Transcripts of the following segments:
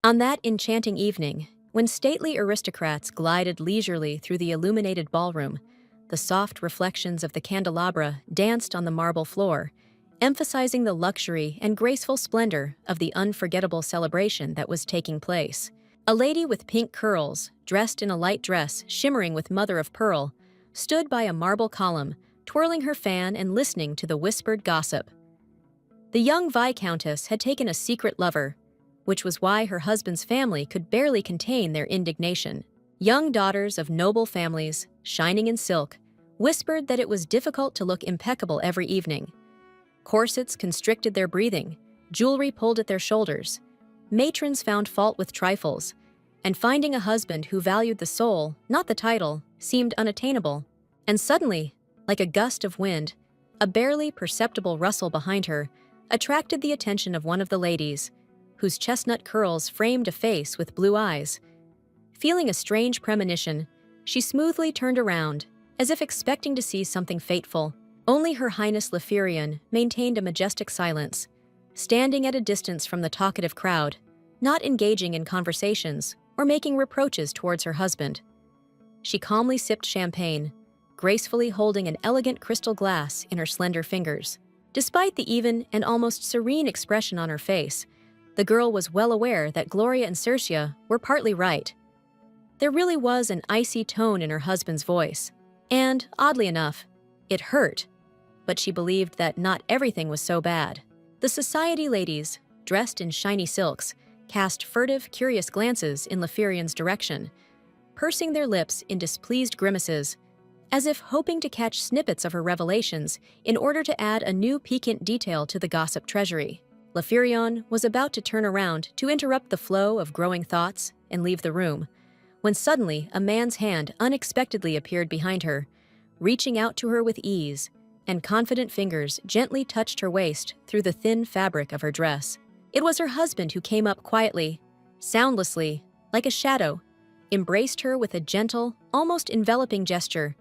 On that enchanting evening, when stately aristocrats glided leisurely through the illuminated ballroom, the soft reflections of the candelabra danced on the marble floor, emphasizing the luxury and graceful splendor of the unforgettable celebration that was taking place. A lady with pink curls, dressed in a light dress shimmering with mother of pearl, stood by a marble column, twirling her fan and listening to the whispered gossip. The young Viscountess had taken a secret lover, which was why her husband's family could barely contain their indignation. Young daughters of noble families, shining in silk, whispered that it was difficult to look impeccable every evening. Corsets constricted their breathing, jewelry pulled at their shoulders. Matrons found fault with trifles, and finding a husband who valued the soul, not the title, seemed unattainable. And suddenly, like a gust of wind, a barely perceptible rustle behind her attracted the attention of one of the ladies, whose chestnut curls framed a face with blue eyes. Feeling a strange premonition, she smoothly turned around, as if expecting to see something fateful. Only Her Highness Lefurian maintained a majestic silence, standing at a distance from the talkative crowd, not engaging in conversations or making reproaches towards her husband. She calmly sipped champagne, gracefully holding an elegant crystal glass in her slender fingers. Despite the even and almost serene expression on her face, the girl was well aware that Gloria and Circia were partly right. There really was an icy tone in her husband's voice, and, oddly enough, it hurt, but she believed that not everything was so bad. The society ladies, dressed in shiny silks, cast furtive, curious glances in Lefurian's direction, pursing their lips in displeased grimaces, as if hoping to catch snippets of her revelations in order to add a new piquant detail to the gossip treasury. Lefurian was about to turn around to interrupt the flow of growing thoughts and leave the room, when suddenly a man's hand unexpectedly appeared behind her, reaching out to her with ease, and confident fingers gently touched her waist through the thin fabric of her dress. It was her husband who came up quietly, soundlessly, like a shadow, embraced her with a gentle, almost enveloping gesture,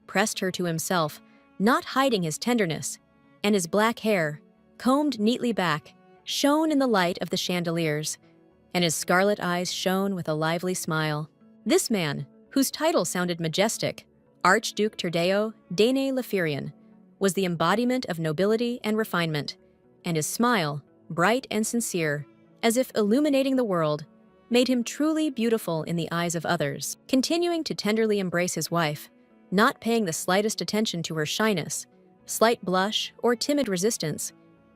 pressed her to himself, not hiding his tenderness, and his black hair, combed neatly back, shone in the light of the chandeliers, and his scarlet eyes shone with a lively smile. This man, whose title sounded majestic, Archduke Turdeo Dene Lefurian, was the embodiment of nobility and refinement, and his smile, bright and sincere, as if illuminating the world, made him truly beautiful in the eyes of others. Continuing to tenderly embrace his wife, not paying the slightest attention to her shyness, slight blush, or timid resistance,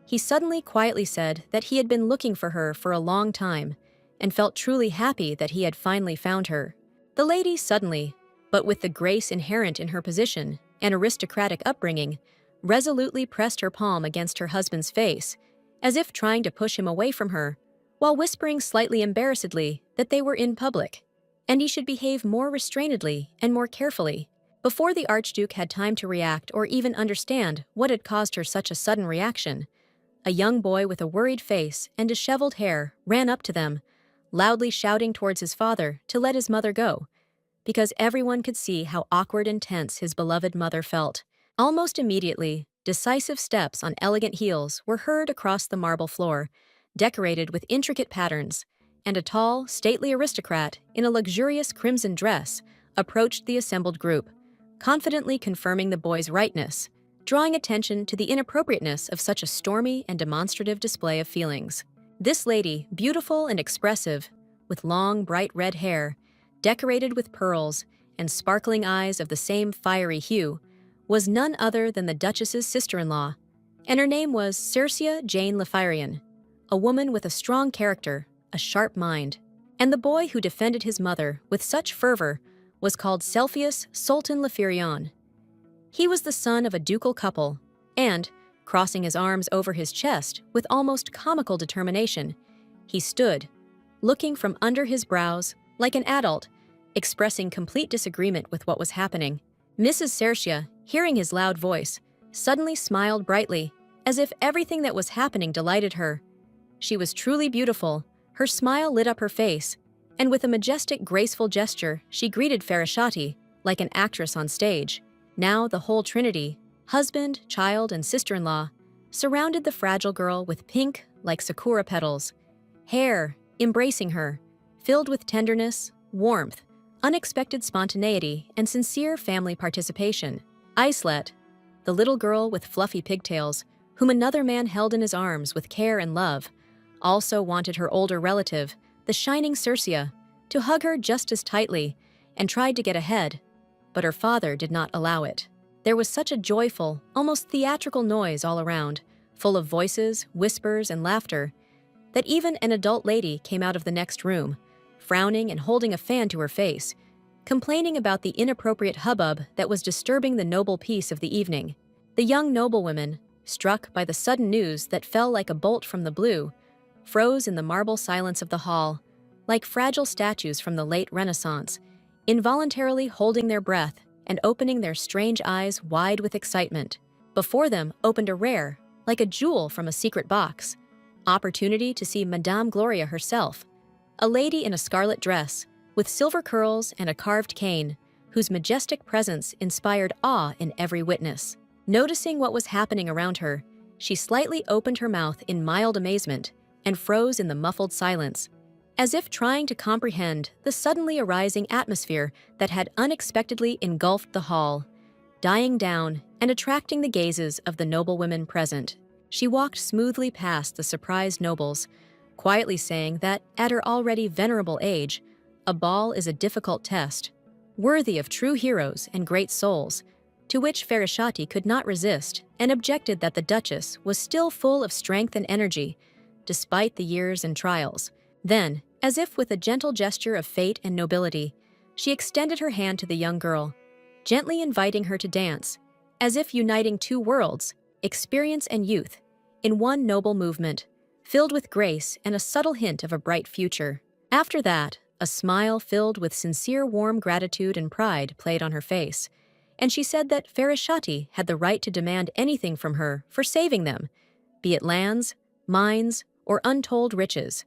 he suddenly quietly said that he had been looking for her for a long time and felt truly happy that he had finally found her. The lady suddenly, but with the grace inherent in her position and aristocratic upbringing, resolutely pressed her palm against her husband's face, as if trying to push him away from her, while whispering slightly embarrassedly that they were in public, and he should behave more restrainedly and more carefully. Before the Archduke had time to react or even understand what had caused her such a sudden reaction, a young boy with a worried face and disheveled hair ran up to them, loudly shouting towards his father to let his mother go, because everyone could see how awkward and tense his beloved mother felt. Almost immediately, decisive steps on elegant heels were heard across the marble floor, decorated with intricate patterns, and a tall, stately aristocrat in a luxurious crimson dress approached the assembled group, confidently confirming the boy's rightness, drawing attention to the inappropriateness of such a stormy and demonstrative display of feelings. This lady, beautiful and expressive, with long, bright red hair, decorated with pearls, and sparkling eyes of the same fiery hue, was none other than the Duchess's sister-in-law, and her name was Circia Jane Lefurian, a woman with a strong character, a sharp mind. And the boy who defended his mother with such fervor was called Celfius Sultan Lefurian. He was the son of a ducal couple, and, crossing his arms over his chest with almost comical determination, he stood, looking from under his brows like an adult, expressing complete disagreement with what was happening. Mrs. Circia, hearing his loud voice, suddenly smiled brightly, as if everything that was happening delighted her. She was truly beautiful, her smile lit up her face, and with a majestic, graceful gesture, she greeted Farashati like an actress on stage. Now the whole trinity, husband, child, and sister-in-law, surrounded the fragile girl with pink, like sakura petals, hair, embracing her, filled with tenderness, warmth, unexpected spontaneity, and sincere family participation. Islet, the little girl with fluffy pigtails, whom another man held in his arms with care and love, also wanted her older relative, the shining Circia, to hug her just as tightly and tried to get ahead, but her father did not allow it. There was such a joyful, almost theatrical noise all around, full of voices, whispers, and laughter, that even an adult lady came out of the next room, frowning and holding a fan to her face, complaining about the inappropriate hubbub that was disturbing the noble peace of the evening. The young noblewomen, struck by the sudden news that fell like a bolt from the blue, froze in the marble silence of the hall, like fragile statues from the late Renaissance, involuntarily holding their breath and opening their strange eyes wide with excitement. Before them opened a rare, like a jewel from a secret box, opportunity to see Madame Gloria herself, a lady in a scarlet dress, with silver curls and a carved cane, whose majestic presence inspired awe in every witness. Noticing what was happening around her, she slightly opened her mouth in mild amazement and froze in the muffled silence, as if trying to comprehend the suddenly arising atmosphere that had unexpectedly engulfed the hall, dying down and attracting the gazes of the noblewomen present. She walked smoothly past the surprised nobles, quietly saying that, at her already venerable age, a ball is a difficult test, worthy of true heroes and great souls, to which Ferishati could not resist and objected that the Duchess was still full of strength and energy, despite the years and trials. Then, as if with a gentle gesture of fate and nobility, she extended her hand to the young girl, gently inviting her to dance, as if uniting two worlds, experience and youth, in one noble movement, filled with grace and a subtle hint of a bright future. After that, a smile filled with sincere warm gratitude and pride played on her face, and she said that Ferishati had the right to demand anything from her for saving them, be it lands, mines, or untold riches.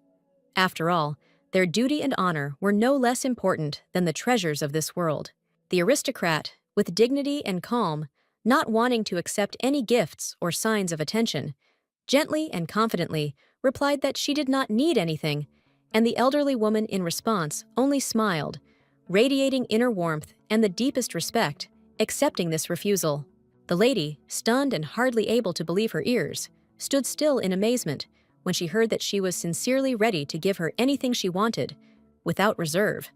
After all, their duty and honor were no less important than the treasures of this world. The aristocrat, with dignity and calm, not wanting to accept any gifts or signs of attention, gently and confidently replied that she did not need anything, and the elderly woman in response only smiled, radiating inner warmth and the deepest respect, accepting this refusal. The lady, stunned and hardly able to believe her ears, stood still in amazement when she heard that she was sincerely ready to give her anything she wanted, without reserve,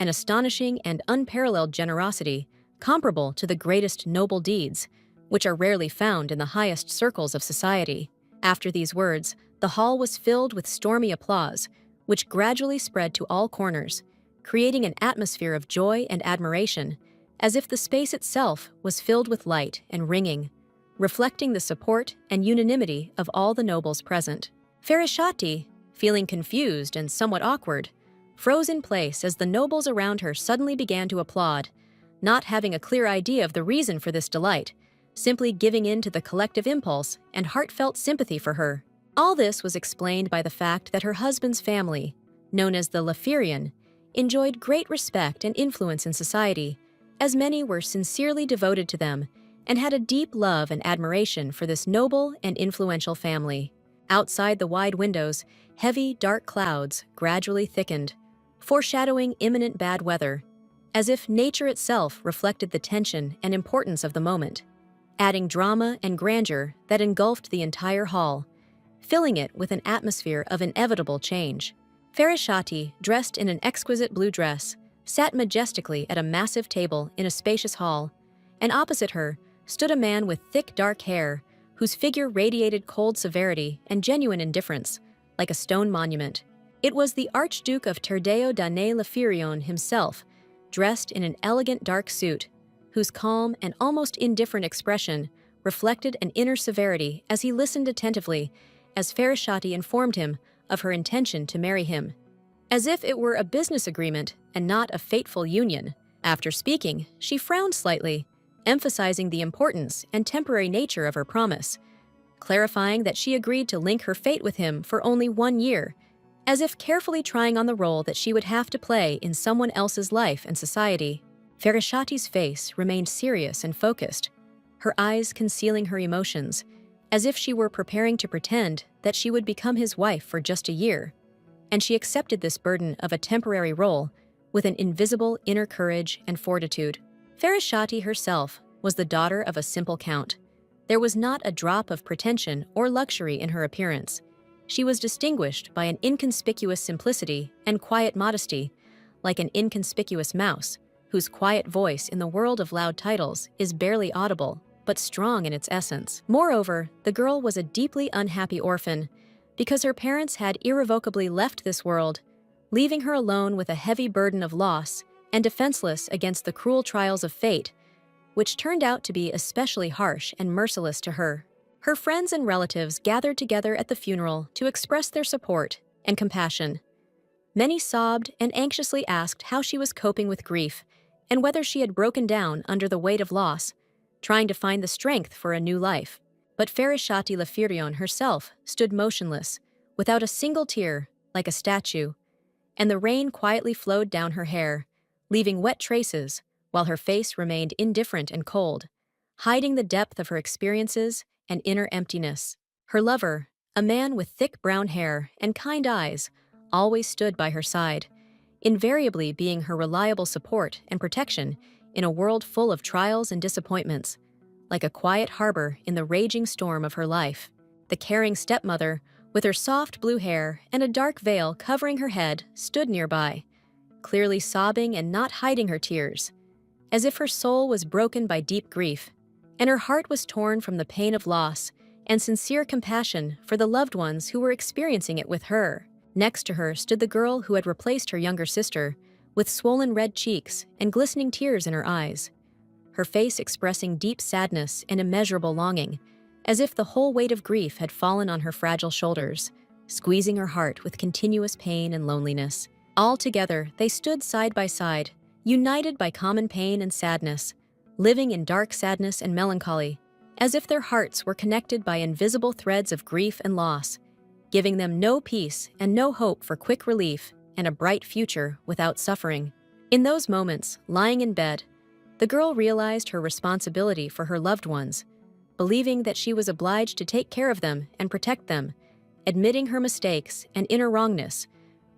an astonishing and unparalleled generosity comparable to the greatest noble deeds, which are rarely found in the highest circles of society. After these words, the hall was filled with stormy applause, which gradually spread to all corners, creating an atmosphere of joy and admiration, as if the space itself was filled with light and ringing, reflecting the support and unanimity of all the nobles present. Ferishati, feeling confused and somewhat awkward, froze in place as the nobles around her suddenly began to applaud, not having a clear idea of the reason for this delight, simply giving in to the collective impulse and heartfelt sympathy for her. All this was explained by the fact that her husband's family, known as the Lafirian, enjoyed great respect and influence in society, as many were sincerely devoted to them and had a deep love and admiration for this noble and influential family. Outside the wide windows, heavy, dark clouds gradually thickened, foreshadowing imminent bad weather, as if nature itself reflected the tension and importance of the moment, adding drama and grandeur that engulfed the entire hall, filling it with an atmosphere of inevitable change. Ferishati, dressed in an exquisite blue dress, sat majestically at a massive table in a spacious hall, and opposite her stood a man with thick dark hair, whose figure radiated cold severity and genuine indifference, like a stone monument. It was the Archduke of Terdeo Dane Lafirion himself, dressed in an elegant dark suit, whose calm and almost indifferent expression reflected an inner severity as he listened attentively as Ferishati informed him of her intention to marry him, as if it were a business agreement and not a fateful union. After speaking, she frowned slightly, emphasizing the importance and temporary nature of her promise, clarifying that she agreed to link her fate with him for only 1 year, as if carefully trying on the role that she would have to play in someone else's life and society. Ferishati's face remained serious and focused, her eyes concealing her emotions, as if she were preparing to pretend that she would become his wife for just a year. and she accepted this burden of a temporary role with an invisible inner courage and fortitude. Farashati herself was the daughter of a simple count. There was not a drop of pretension or luxury in her appearance. She was distinguished by an inconspicuous simplicity and quiet modesty, like an inconspicuous mouse, whose quiet voice in the world of loud titles is barely audible, but strong in its essence. Moreover, the girl was a deeply unhappy orphan, because her parents had irrevocably left this world, leaving her alone with a heavy burden of loss and defenseless against the cruel trials of fate, which turned out to be especially harsh and merciless to her. Her friends and relatives gathered together at the funeral to express their support and compassion. Many sobbed and anxiously asked how she was coping with grief and whether she had broken down under the weight of loss, trying to find the strength for a new life. But Farashati Lafirion herself stood motionless, without a single tear, like a statue, and the rain quietly flowed down her hair, leaving wet traces, while her face remained indifferent and cold, hiding the depth of her experiences and inner emptiness. Her lover, a man with thick brown hair and kind eyes, always stood by her side, invariably being her reliable support and protection in a world full of trials and disappointments, like a quiet harbor in the raging storm of her life. The caring stepmother, with her soft blue hair and a dark veil covering her head, stood nearby, clearly sobbing and not hiding her tears, as if her soul was broken by deep grief, and her heart was torn from the pain of loss and sincere compassion for the loved ones who were experiencing it with her. Next to her stood the girl who had replaced her younger sister, with swollen red cheeks and glistening tears in her eyes, her face expressing deep sadness and immeasurable longing, as if the whole weight of grief had fallen on her fragile shoulders, squeezing her heart with continuous pain and loneliness. All together, they stood side by side, united by common pain and sadness, living in dark sadness and melancholy, as if their hearts were connected by invisible threads of grief and loss, giving them no peace and no hope for quick relief and a bright future without suffering. In those moments, lying in bed, the girl realized her responsibility for her loved ones, believing that she was obliged to take care of them and protect them, admitting her mistakes and inner wrongness,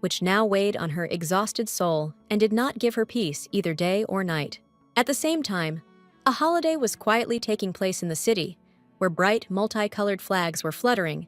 which now weighed on her exhausted soul and did not give her peace either day or night. At the same time, a holiday was quietly taking place in the city, where bright, multicolored flags were fluttering,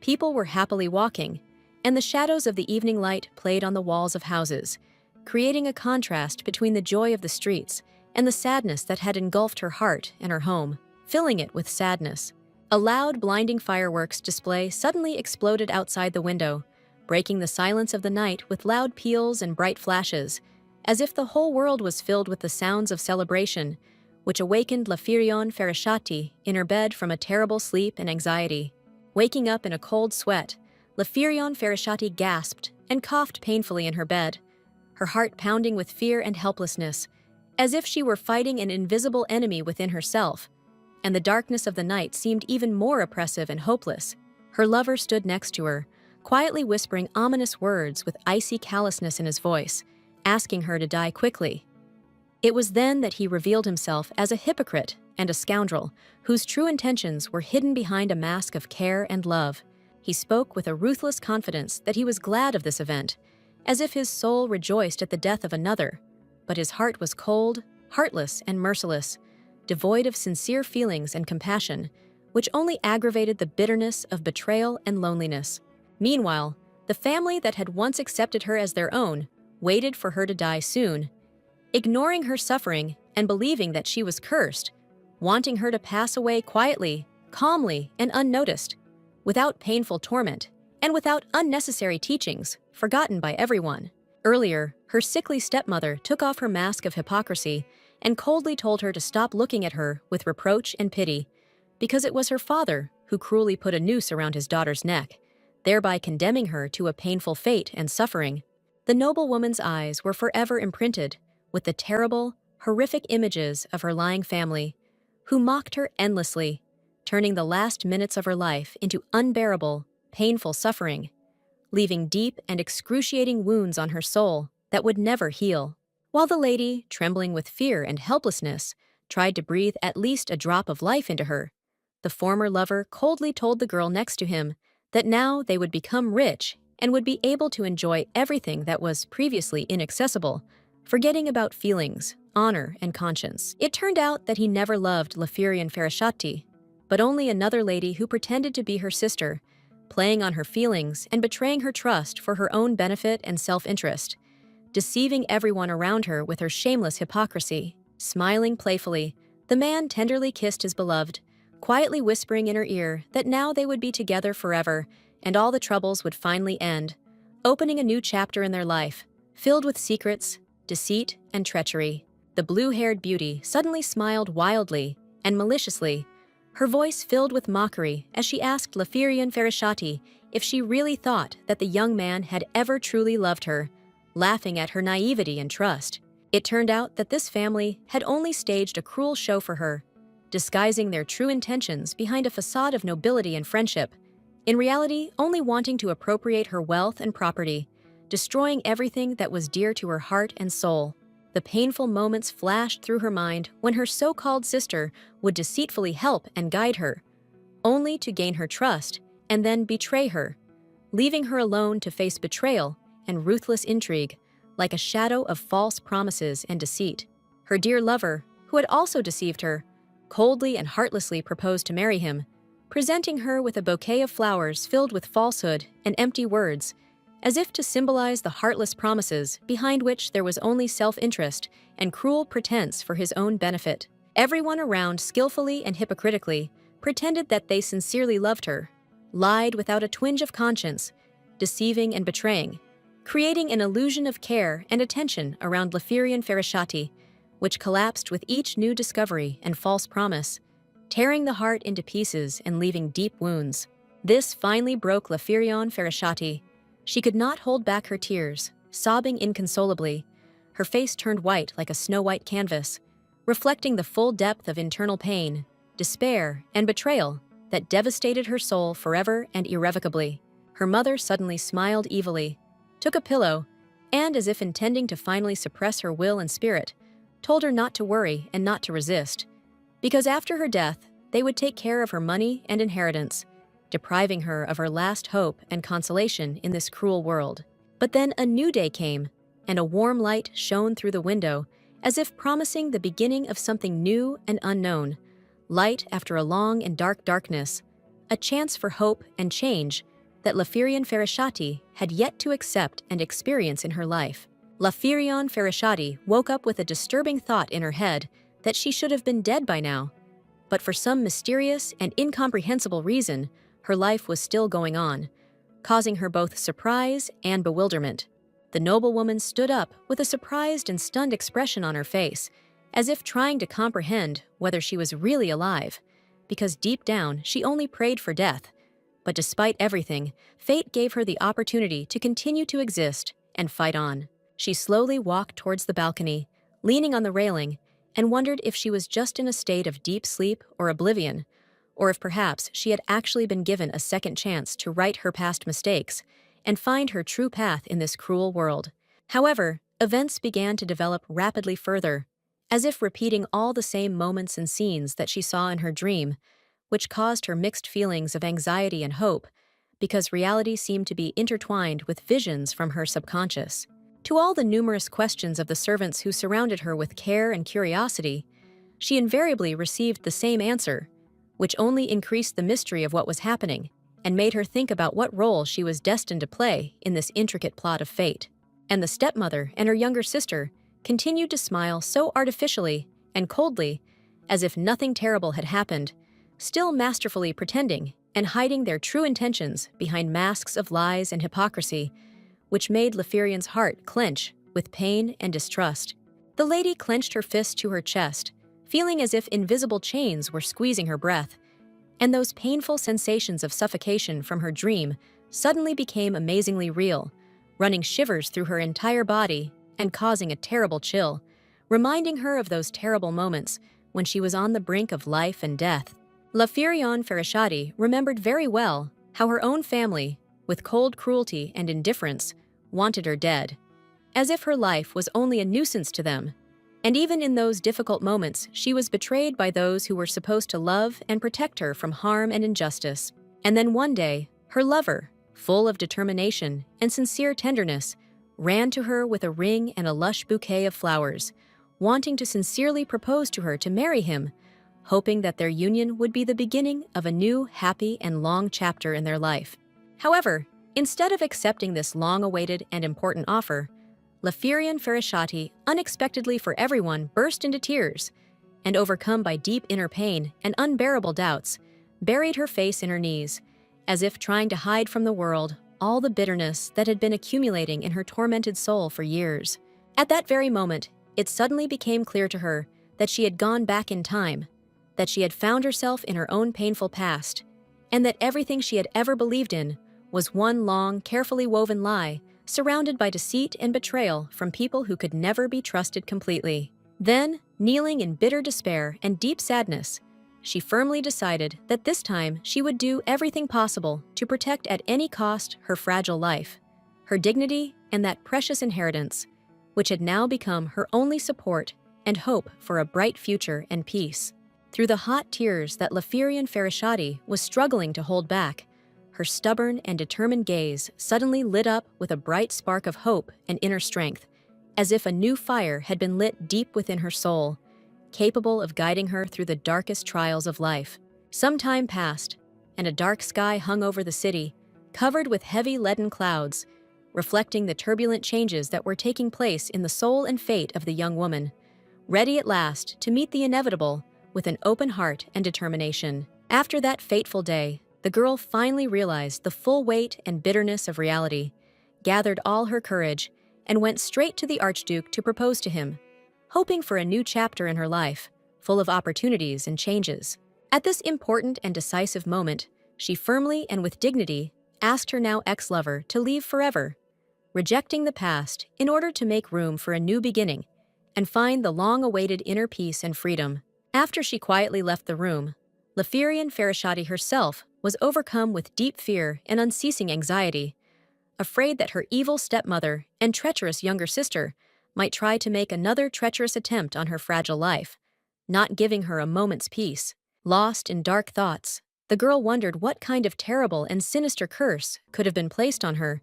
people were happily walking, and the shadows of the evening light played on the walls of houses, creating a contrast between the joy of the streets and the sadness that had engulfed her heart and her home, filling it with sadness. A loud, blinding fireworks display suddenly exploded outside the window, breaking the silence of the night with loud peals and bright flashes, as if the whole world was filled with the sounds of celebration, which awakened Lafirion Farashati in her bed from a terrible sleep and anxiety. Waking up in a cold sweat, Lafirion Farashati gasped and coughed painfully in her bed, her heart pounding with fear and helplessness, as if she were fighting an invisible enemy within herself, and the darkness of the night seemed even more oppressive and hopeless. Her lover stood next to her, quietly whispering ominous words with icy callousness in his voice, asking her to die quickly. It was then that he revealed himself as a hypocrite and a scoundrel, whose true intentions were hidden behind a mask of care and love. He spoke with a ruthless confidence that he was glad of this event, as if his soul rejoiced at the death of another, but his heart was cold, heartless, and merciless, devoid of sincere feelings and compassion, which only aggravated the bitterness of betrayal and loneliness. Meanwhile, the family that had once accepted her as their own waited for her to die soon, ignoring her suffering and believing that she was cursed, wanting her to pass away quietly, calmly, and unnoticed, without painful torment, and without unnecessary teachings, forgotten by everyone. Earlier, her sickly stepmother took off her mask of hypocrisy and coldly told her to stop looking at her with reproach and pity, because it was her father who cruelly put a noose around his daughter's neck, thereby condemning her to a painful fate and suffering. The noble woman's eyes were forever imprinted with the terrible, horrific images of her lying family, who mocked her endlessly, turning the last minutes of her life into unbearable, painful suffering, leaving deep and excruciating wounds on her soul that would never heal. While the lady, trembling with fear and helplessness, tried to breathe at least a drop of life into her, the former lover coldly told the girl next to him that now they would become rich and would be able to enjoy everything that was previously inaccessible, forgetting about feelings, honor, and conscience. It turned out that he never loved Lafirian Ferashati, but only another lady who pretended to be her sister, playing on her feelings and betraying her trust for her own benefit and self-interest, deceiving everyone around her with her shameless hypocrisy. Smiling playfully, the man tenderly kissed his beloved, quietly whispering in her ear that now they would be together forever and all the troubles would finally end, opening a new chapter in their life, filled with secrets, deceit, and treachery. The blue-haired beauty suddenly smiled wildly and maliciously, her voice filled with mockery as she asked Lafirian Ferashati if she really thought that the young man had ever truly loved her, laughing at her naivety and trust. It turned out that this family had only staged a cruel show for her, disguising their true intentions behind a facade of nobility and friendship, in reality only wanting to appropriate her wealth and property, destroying everything that was dear to her heart and soul. The painful moments flashed through her mind when her so-called sister would deceitfully help and guide her, only to gain her trust and then betray her, leaving her alone to face betrayal and ruthless intrigue, like a shadow of false promises and deceit. Her dear lover, who had also deceived her, coldly and heartlessly proposed to marry him, presenting her with a bouquet of flowers filled with falsehood and empty words, as if to symbolize the heartless promises behind which there was only self-interest and cruel pretense for his own benefit. Everyone around skillfully and hypocritically pretended that they sincerely loved her, lied without a twinge of conscience, deceiving and betraying, creating an illusion of care and attention around Lafirian Ferashati, which collapsed with each new discovery and false promise, tearing the heart into pieces and leaving deep wounds. This finally broke Lafirian Ferashati. She could not hold back her tears, sobbing inconsolably, her face turned white like a snow-white canvas, reflecting the full depth of internal pain, despair, and betrayal that devastated her soul forever and irrevocably. Her mother suddenly smiled evilly, took a pillow, and, as if intending to finally suppress her will and spirit, told her not to worry and not to resist, because after her death, they would take care of her money and inheritance, depriving her of her last hope and consolation in this cruel world. But then a new day came, and a warm light shone through the window, as if promising the beginning of something new and unknown, light after a long and dark darkness, a chance for hope and change that Lafirian Ferashati had yet to accept and experience in her life. Lafirian Ferashati woke up with a disturbing thought in her head that she should have been dead by now, but for some mysterious and incomprehensible reason, her life was still going on, causing her both surprise and bewilderment. The noblewoman stood up with a surprised and stunned expression on her face, as if trying to comprehend whether she was really alive, because deep down she only prayed for death. But despite everything, fate gave her the opportunity to continue to exist and fight on. She slowly walked towards the balcony, leaning on the railing, and wondered if she was just in a state of deep sleep or oblivion, or if perhaps she had actually been given a second chance to right her past mistakes and find her true path in this cruel world. However, events began to develop rapidly further, as if repeating all the same moments and scenes that she saw in her dream, which caused her mixed feelings of anxiety and hope, because reality seemed to be intertwined with visions from her subconscious. To all the numerous questions of the servants who surrounded her with care and curiosity, she invariably received the same answer, which only increased the mystery of what was happening and made her think about what role she was destined to play in this intricate plot of fate. And the stepmother and her younger sister continued to smile so artificially and coldly, as if nothing terrible had happened, still masterfully pretending and hiding their true intentions behind masks of lies and hypocrisy, which made Lafirian's heart clench with pain and distrust. The lady clenched her fist to her chest, feeling as if invisible chains were squeezing her breath, and those painful sensations of suffocation from her dream suddenly became amazingly real, running shivers through her entire body and causing a terrible chill, reminding her of those terrible moments when she was on the brink of life and death. Lafirian Ferashati remembered very well how her own family, with cold cruelty and indifference, wanted her dead, as if her life was only a nuisance to them. And even in those difficult moments, she was betrayed by those who were supposed to love and protect her from harm and injustice. And then one day, her lover, full of determination and sincere tenderness, ran to her with a ring and a lush bouquet of flowers, wanting to sincerely propose to her to marry him, hoping that their union would be the beginning of a new, happy, and long chapter in their life. However, instead of accepting this long-awaited and important offer, Leferian Ferishati, unexpectedly for everyone, burst into tears, and overcome by deep inner pain and unbearable doubts, buried her face in her knees, as if trying to hide from the world all the bitterness that had been accumulating in her tormented soul for years. At that very moment, it suddenly became clear to her that she had gone back in time, that she had found herself in her own painful past, and that everything she had ever believed in was one long, carefully woven lie, surrounded by deceit and betrayal from people who could never be trusted completely. Then, kneeling in bitter despair and deep sadness, she firmly decided that this time she would do everything possible to protect at any cost her fragile life, her dignity, and that precious inheritance, which had now become her only support and hope for a bright future and peace. Through the hot tears that Leferian Ferishati was struggling to hold back, her stubborn and determined gaze suddenly lit up with a bright spark of hope and inner strength, as if a new fire had been lit deep within her soul, capable of guiding her through the darkest trials of life. Some time passed, and a dark sky hung over the city, covered with heavy leaden clouds, reflecting the turbulent changes that were taking place in the soul and fate of the young woman, ready at last to meet the inevitable with an open heart and determination. After that fateful day, the girl finally realized the full weight and bitterness of reality, gathered all her courage, and went straight to the Archduke to propose to him, hoping for a new chapter in her life, full of opportunities and changes. At this important and decisive moment, she firmly and with dignity asked her now ex-lover to leave forever, rejecting the past in order to make room for a new beginning and find the long-awaited inner peace and freedom. After she quietly left the room, Leferian Ferishati herself was overcome with deep fear and unceasing anxiety, afraid that her evil stepmother and treacherous younger sister might try to make another treacherous attempt on her fragile life, not giving her a moment's peace. Lost in dark thoughts, the girl wondered what kind of terrible and sinister curse could have been placed on her,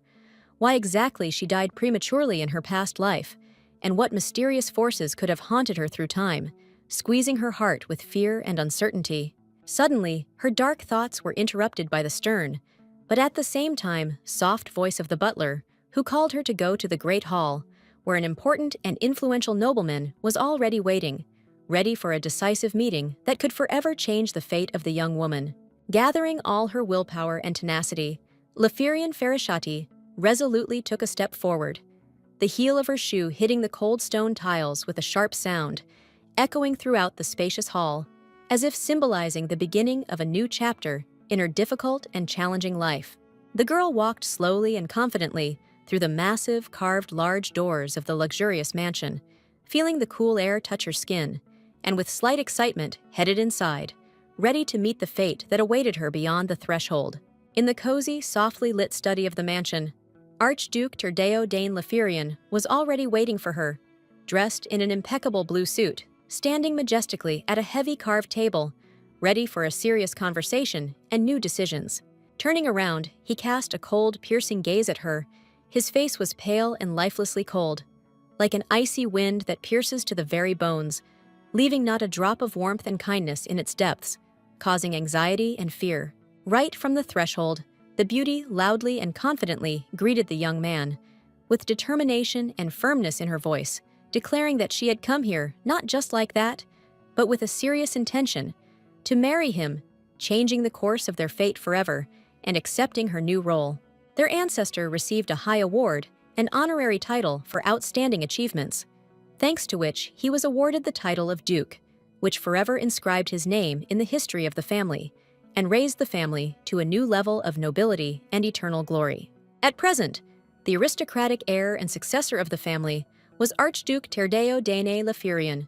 why exactly she died prematurely in her past life, and what mysterious forces could have haunted her through time, squeezing her heart with fear and uncertainty. Suddenly, her dark thoughts were interrupted by the stern, but at the same time, soft voice of the butler, who called her to go to the great hall, where an important and influential nobleman was already waiting, ready for a decisive meeting that could forever change the fate of the young woman. Gathering all her willpower and tenacity, Leferian Ferishati resolutely took a step forward, the heel of her shoe hitting the cold stone tiles with a sharp sound, echoing throughout the spacious hall, as if symbolizing the beginning of a new chapter in her difficult and challenging life. The girl walked slowly and confidently through the massive, carved large doors of the luxurious mansion, feeling the cool air touch her skin, and with slight excitement headed inside, ready to meet the fate that awaited her beyond the threshold. In the cozy, softly lit study of the mansion, Archduke Terdeo Dane Leferian was already waiting for her, dressed in an impeccable blue suit, standing majestically at a heavy carved table, ready for a serious conversation and new decisions. Turning around, he cast a cold, piercing gaze at her. His face was pale and lifelessly cold, like an icy wind that pierces to the very bones, leaving not a drop of warmth and kindness in its depths, causing anxiety and fear. Right from the threshold, the beauty loudly and confidently greeted the young man, with determination and firmness in her voice, declaring that she had come here not just like that, but with a serious intention to marry him, changing the course of their fate forever and accepting her new role. Their ancestor received a high award, an honorary title for outstanding achievements, thanks to which he was awarded the title of Duke, which forever inscribed his name in the history of the family and raised the family to a new level of nobility and eternal glory. At present, the aristocratic heir and successor of the family was Archduke Terdeo Dane Leferian,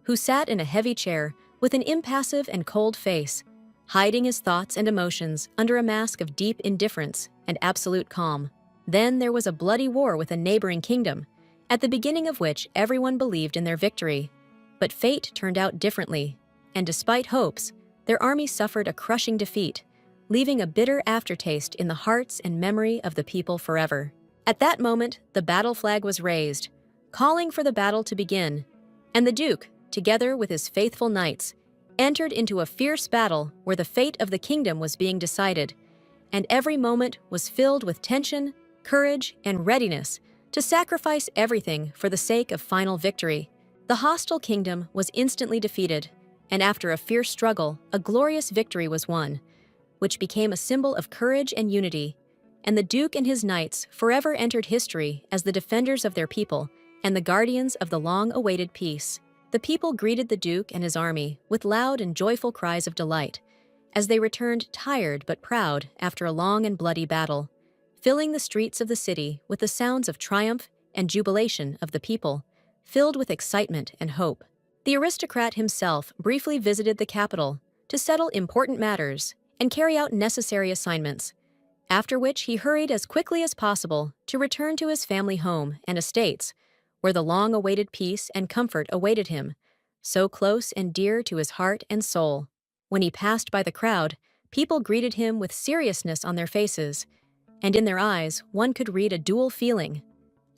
who sat in a heavy chair with an impassive and cold face, hiding his thoughts and emotions under a mask of deep indifference and absolute calm. Then there was a bloody war with a neighboring kingdom, at the beginning of which everyone believed in their victory. But fate turned out differently, and despite hopes, their army suffered a crushing defeat, leaving a bitter aftertaste in the hearts and memory of the people forever. At that moment, the battle flag was raised, calling for the battle to begin, and the Duke, together with his faithful knights, entered into a fierce battle where the fate of the kingdom was being decided, and every moment was filled with tension, courage, and readiness to sacrifice everything for the sake of final victory. The hostile kingdom was instantly defeated, and after a fierce struggle, a glorious victory was won, which became a symbol of courage and unity, and the Duke and his knights forever entered history as the defenders of their people and the guardians of the long-awaited peace. The people greeted the Duke and his army with loud and joyful cries of delight, as they returned tired but proud after a long and bloody battle, filling the streets of the city with the sounds of triumph and jubilation of the people, filled with excitement and hope. The aristocrat himself briefly visited the capital to settle important matters and carry out necessary assignments, after which he hurried as quickly as possible to return to his family home and estates, where the long-awaited peace and comfort awaited him, so close and dear to his heart and soul. When he passed by the crowd, people greeted him with seriousness on their faces, and in their eyes one could read a dual feeling,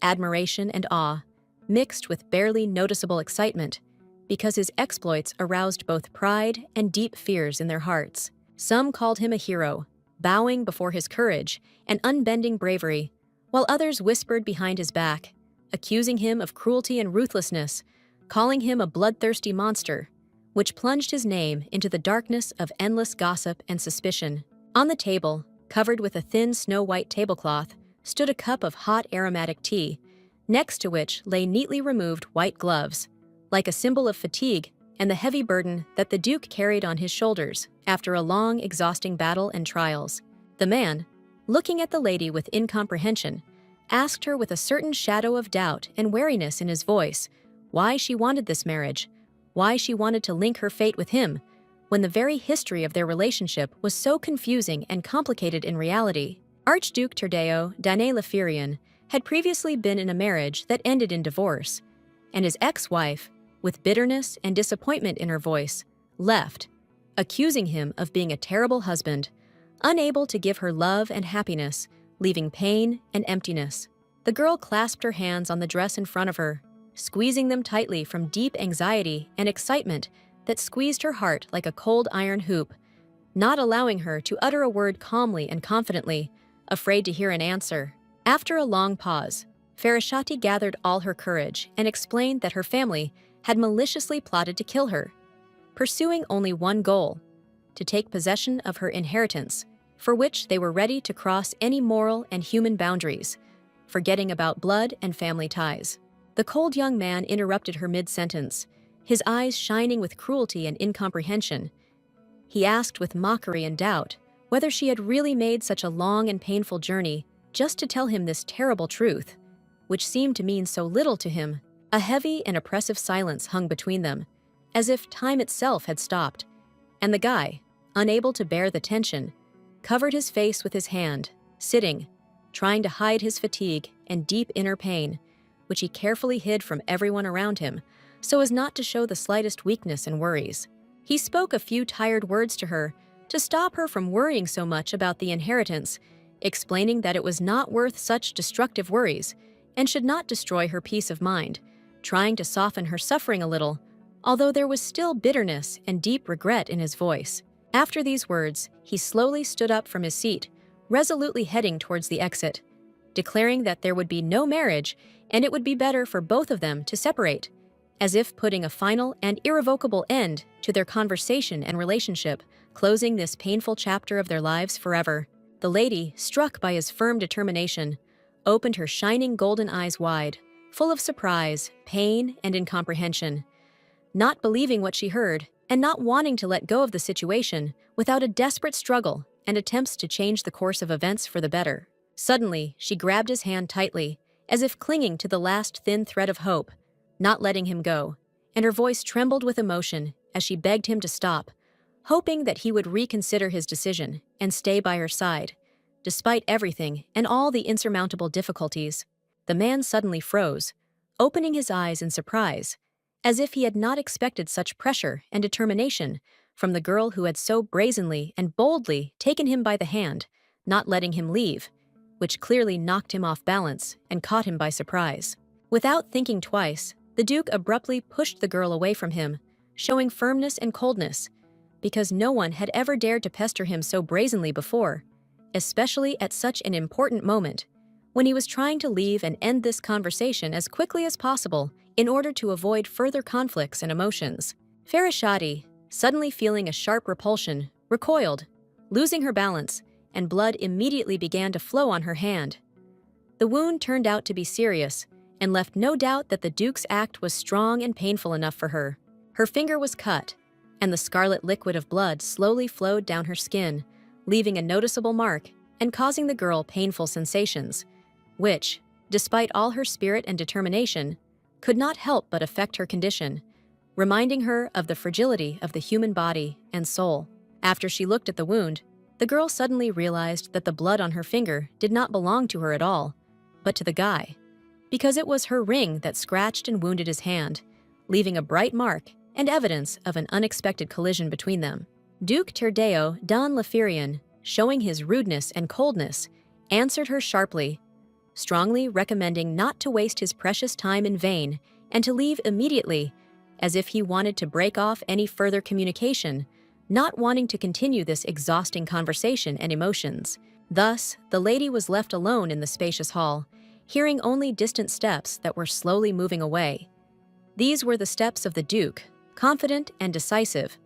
admiration and awe, mixed with barely noticeable excitement, because his exploits aroused both pride and deep fears in their hearts. Some called him a hero, bowing before his courage and unbending bravery, while others whispered behind his back, accusing him of cruelty and ruthlessness, calling him a bloodthirsty monster, which plunged his name into the darkness of endless gossip and suspicion. On the table, covered with a thin snow-white tablecloth, stood a cup of hot aromatic tea, next to which lay neatly removed white gloves, like a symbol of fatigue and the heavy burden that the Duke carried on his shoulders after a long, exhausting battle and trials. The man, looking at the lady with incomprehension, asked her with a certain shadow of doubt and wariness in his voice why she wanted this marriage, why she wanted to link her fate with him, when the very history of their relationship was so confusing and complicated in reality. Archduke Terdeo Dane Lafirian had previously been in a marriage that ended in divorce, and his ex-wife, with bitterness and disappointment in her voice, left, accusing him of being a terrible husband, unable to give her love and happiness, leaving pain and emptiness. The girl clasped her hands on the dress in front of her, squeezing them tightly from deep anxiety and excitement that squeezed her heart like a cold iron hoop, not allowing her to utter a word calmly and confidently, afraid to hear an answer. After a long pause, Farashati gathered all her courage and explained that her family had maliciously plotted to kill her, pursuing only one goal: to take possession of her inheritance, for which they were ready to cross any moral and human boundaries, forgetting about blood and family ties. The cold young man interrupted her mid-sentence, his eyes shining with cruelty and incomprehension. He asked with mockery and doubt whether she had really made such a long and painful journey just to tell him this terrible truth, which seemed to mean so little to him. A heavy and oppressive silence hung between them, as if time itself had stopped, and the guy, unable to bear the tension, covered his face with his hand, sitting, trying to hide his fatigue and deep inner pain, which he carefully hid from everyone around him, so as not to show the slightest weakness and worries. He spoke a few tired words to her to stop her from worrying so much about the inheritance, explaining that it was not worth such destructive worries and should not destroy her peace of mind, trying to soften her suffering a little, although there was still bitterness and deep regret in his voice. After these words, he slowly stood up from his seat, resolutely heading towards the exit, declaring that there would be no marriage and it would be better for both of them to separate, as if putting a final and irrevocable end to their conversation and relationship, closing this painful chapter of their lives forever. The lady, struck by his firm determination, opened her shining golden eyes wide, full of surprise, pain, and incomprehension, not believing what she heard and not wanting to let go of the situation without a desperate struggle and attempts to change the course of events for the better. Suddenly, she grabbed his hand tightly, as if clinging to the last thin thread of hope, not letting him go, and her voice trembled with emotion as she begged him to stop, hoping that he would reconsider his decision and stay by her side, despite everything and all the insurmountable difficulties. The man suddenly froze, opening his eyes in surprise, as if he had not expected such pressure and determination from the girl who had so brazenly and boldly taken him by the hand, not letting him leave, which clearly knocked him off balance and caught him by surprise. Without thinking twice, the Duke abruptly pushed the girl away from him, showing firmness and coldness, because no one had ever dared to pester him so brazenly before, especially at such an important moment, when he was trying to leave and end this conversation as quickly as possible in order to avoid further conflicts and emotions. Farashati, suddenly feeling a sharp repulsion, recoiled, losing her balance, and blood immediately began to flow on her hand. The wound turned out to be serious and left no doubt that the Duke's act was strong and painful enough for her. Her finger was cut, and the scarlet liquid of blood slowly flowed down her skin, leaving a noticeable mark and causing the girl painful sensations, which, despite all her spirit and determination, could not help but affect her condition, reminding her of the fragility of the human body and soul. After she looked at the wound, the girl suddenly realized that the blood on her finger did not belong to her at all, but to the guy, because it was her ring that scratched and wounded his hand, leaving a bright mark and evidence of an unexpected collision between them. Duke Terdeo Dan Lafirian, showing his rudeness and coldness, answered her sharply, strongly recommending not to waste his precious time in vain and to leave immediately, as if he wanted to break off any further communication, not wanting to continue this exhausting conversation and emotions. Thus, the lady was left alone in the spacious hall, hearing only distant steps that were slowly moving away. These were the steps of the Duke, confident and decisive,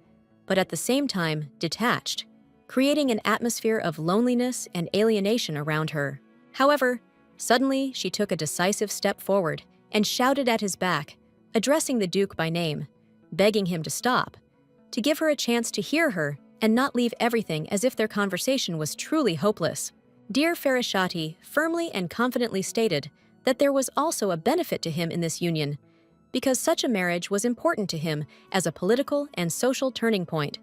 but at the same time detached, creating an atmosphere of loneliness and alienation around her. However, suddenly she took a decisive step forward and shouted at his back, addressing the Duke by name, begging him to stop, to give her a chance to hear her and not leave everything as if their conversation was truly hopeless. Dear Farashati firmly and confidently stated that there was also a benefit to him in this union, because such a marriage was important to him as a political and social turning point,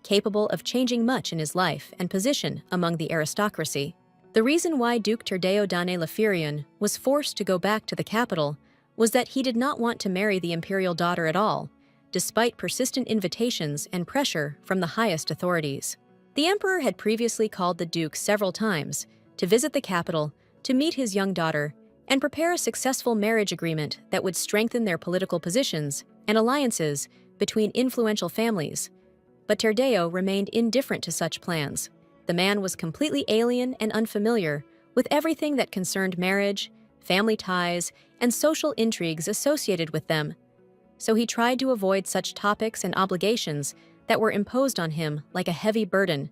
capable of changing much in his life and position among the aristocracy. The reason why Duke Terdeo Dane Lafirian was forced to go back to the capital was that he did not want to marry the imperial daughter at all, despite persistent invitations and pressure from the highest authorities. The emperor had previously called the Duke several times to visit the capital to meet his young daughter and prepare a successful marriage agreement that would strengthen their political positions and alliances between influential families. But Terdeo remained indifferent to such plans. The man was completely alien and unfamiliar with everything that concerned marriage, family ties, and social intrigues associated with them. So he tried to avoid such topics and obligations that were imposed on him like a heavy burden,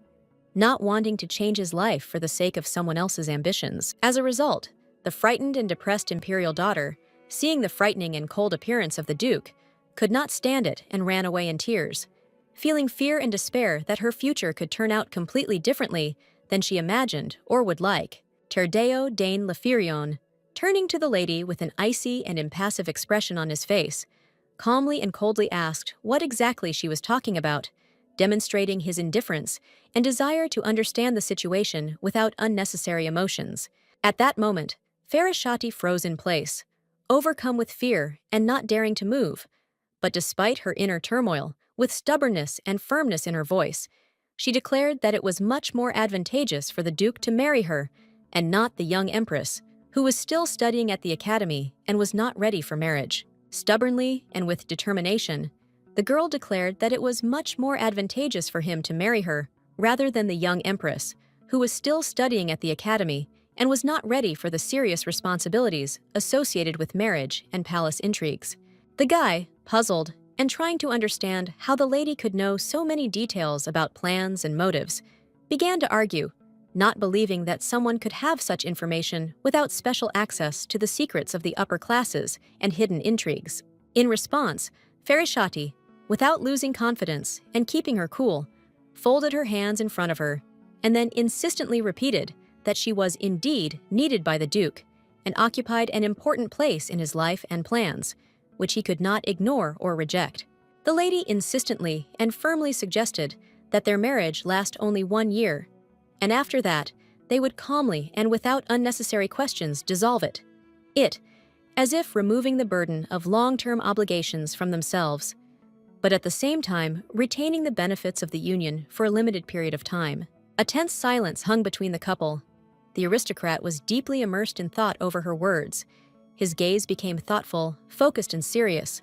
not wanting to change his life for the sake of someone else's ambitions. As a result, the frightened and depressed imperial daughter, seeing the frightening and cold appearance of the Duke, could not stand it and ran away in tears, feeling fear and despair that her future could turn out completely differently than she imagined or would like. Terdeo Dane Lafirion, turning to the lady with an icy and impassive expression on his face, calmly and coldly asked what exactly she was talking about, demonstrating his indifference and desire to understand the situation without unnecessary emotions. At that moment, Farashati froze in place, overcome with fear and not daring to move. But despite her inner turmoil, with stubbornness and firmness in her voice, she declared that it was much more advantageous for the Duke to marry her and not the young empress, who was still studying at the academy and was not ready for marriage. Stubbornly and with determination, the girl declared that it was much more advantageous for him to marry her rather than the young empress, who was still studying at the academy and was not ready for the serious responsibilities associated with marriage and palace intrigues. The guy, puzzled and trying to understand how the lady could know so many details about plans and motives, began to argue, not believing that someone could have such information without special access to the secrets of the upper classes and hidden intrigues. In response, Farashati, without losing confidence and keeping her cool, folded her hands in front of her and then insistently repeated that she was indeed needed by the Duke and occupied an important place in his life and plans, which he could not ignore or reject. The lady insistently and firmly suggested that their marriage last only 1 year, and after that, they would calmly and without unnecessary questions dissolve it. As if removing the burden of long-term obligations from themselves. but at the same time retaining the benefits of the union for a limited period of time. A tense silence hung between the couple. The aristocrat was deeply immersed in thought over her words. His gaze became thoughtful, focused, and serious,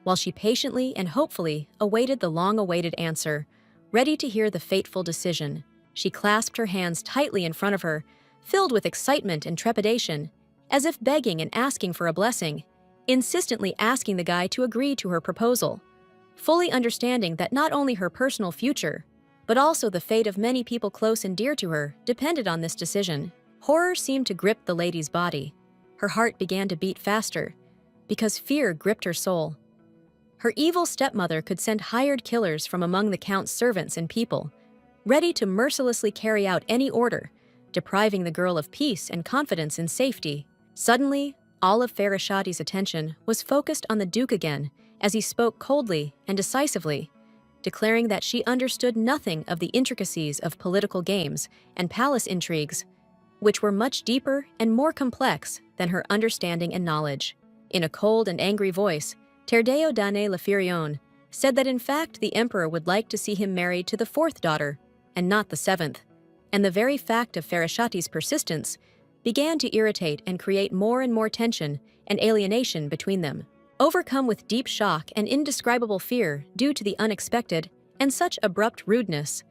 while she patiently and hopefully awaited the long-awaited answer, ready to hear the fateful decision. She clasped her hands tightly in front of her, filled with excitement and trepidation, as if begging and asking for a blessing, insistently asking the guy to agree to her proposal, fully understanding that not only her personal future, but also the fate of many people close and dear to her depended on this decision. Horror seemed to grip the lady's body. Her heart began to beat faster, because fear gripped her soul. Her evil stepmother could send hired killers from among the count's servants and people, ready to mercilessly carry out any order, depriving the girl of peace and confidence in safety. Suddenly, all of Farashati's attention was focused on the Duke again, as he spoke coldly and decisively, declaring that she understood nothing of the intricacies of political games and palace intrigues, which were much deeper and more complex than her understanding and knowledge. In a cold and angry voice, Terdeo Dane Lafirion said that in fact the emperor would like to see him married to the fourth daughter, and not the seventh, and the very fact of Farashati's persistence began to irritate and create more and more tension and alienation between them. Overcome with deep shock and indescribable fear due to the unexpected and such abrupt rudeness,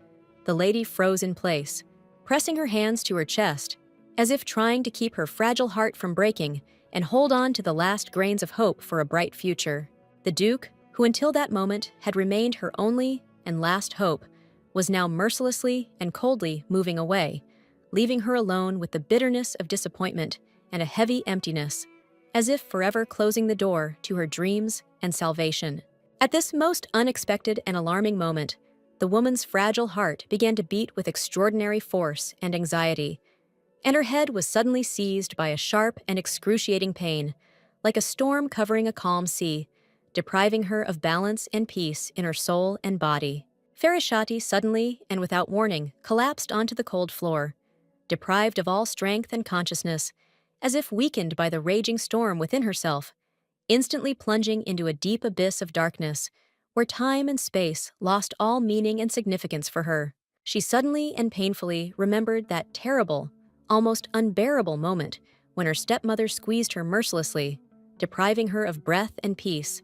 the lady froze in place, pressing her hands to her chest, as if trying to keep her fragile heart from breaking and hold on to the last grains of hope for a bright future. The Duke, who until that moment had remained her only and last hope, was now mercilessly and coldly moving away, leaving her alone with the bitterness of disappointment and a heavy emptiness, as if forever closing the door to her dreams and salvation. At this most unexpected and alarming moment, the woman's fragile heart began to beat with extraordinary force and anxiety, and her head was suddenly seized by a sharp and excruciating pain, like a storm covering a calm sea, depriving her of balance and peace in her soul and body. Farashati suddenly and without warning collapsed onto the cold floor, deprived of all strength and consciousness, as if weakened by the raging storm within herself, instantly plunging into a deep abyss of darkness, where time and space lost all meaning and significance for her. She suddenly and painfully remembered that terrible, almost unbearable moment when her stepmother squeezed her mercilessly, depriving her of breath and peace.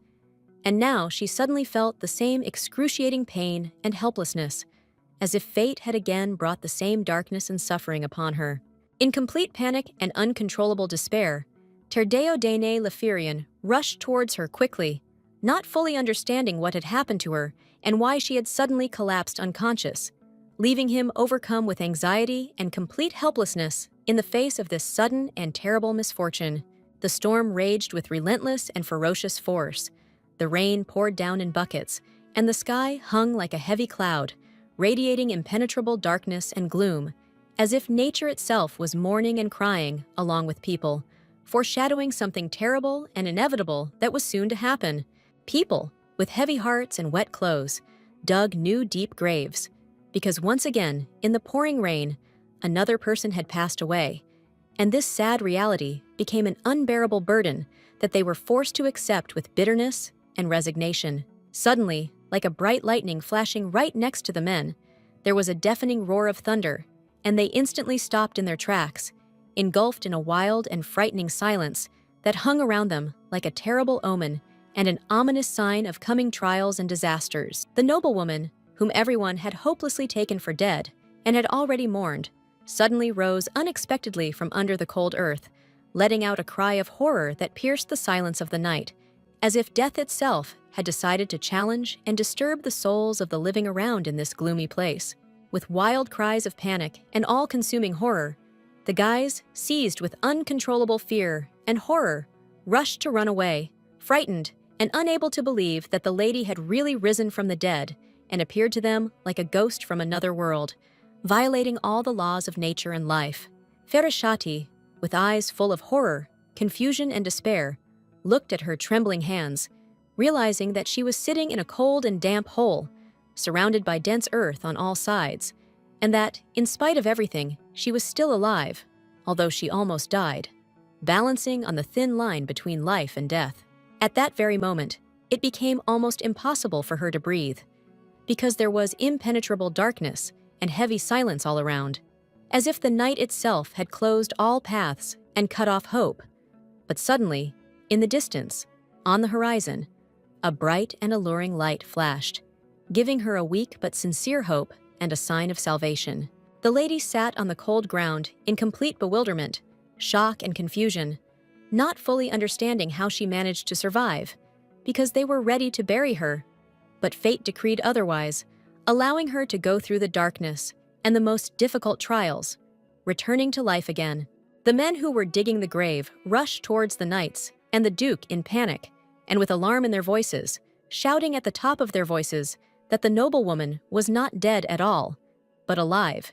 And now she suddenly felt the same excruciating pain and helplessness, as if fate had again brought the same darkness and suffering upon her. In complete panic and uncontrollable despair, Terdeo Dane Lafirion rushed towards her quickly, not fully understanding what had happened to her and why she had suddenly collapsed unconscious, leaving him overcome with anxiety and complete helplessness in the face of this sudden and terrible misfortune. The storm raged with relentless and ferocious force. The rain poured down in buckets, and the sky hung like a heavy cloud, radiating impenetrable darkness and gloom, as if nature itself was mourning and crying along with people, foreshadowing something terrible and inevitable that was soon to happen. People, with heavy hearts and wet clothes, dug new deep graves, because once again, in the pouring rain, another person had passed away, and this sad reality became an unbearable burden that they were forced to accept with bitterness and resignation. Suddenly, like a bright lightning flashing right next to the men, there was a deafening roar of thunder, and they instantly stopped in their tracks, engulfed in a wild and frightening silence that hung around them like a terrible omen and an ominous sign of coming trials and disasters. The noblewoman, whom everyone had hopelessly taken for dead and had already mourned, suddenly rose unexpectedly from under the cold earth, letting out a cry of horror that pierced the silence of the night, as if death itself had decided to challenge and disturb the souls of the living around in this gloomy place. With wild cries of panic and all-consuming horror, the guys, seized with uncontrollable fear and horror, rushed to run away, frightened and unable to believe that the lady had really risen from the dead and appeared to them like a ghost from another world, violating all the laws of nature and life. Farashati, with eyes full of horror, confusion, and despair, looked at her trembling hands, realizing that she was sitting in a cold and damp hole, surrounded by dense earth on all sides, and that, in spite of everything, she was still alive, although she almost died, balancing on the thin line between life and death. At that very moment, it became almost impossible for her to breathe, because there was impenetrable darkness and heavy silence all around, as if the night itself had closed all paths and cut off hope. But suddenly, in the distance, on the horizon, a bright and alluring light flashed, giving her a weak but sincere hope and a sign of salvation. The lady sat on the cold ground in complete bewilderment, shock and confusion, not fully understanding how she managed to survive, because they were ready to bury her, but fate decreed otherwise, allowing her to go through the darkness and the most difficult trials, returning to life again. The men who were digging the grave rushed towards the knights and the duke in panic, and with alarm in their voices, shouting at the top of their voices that the noblewoman was not dead at all, but alive,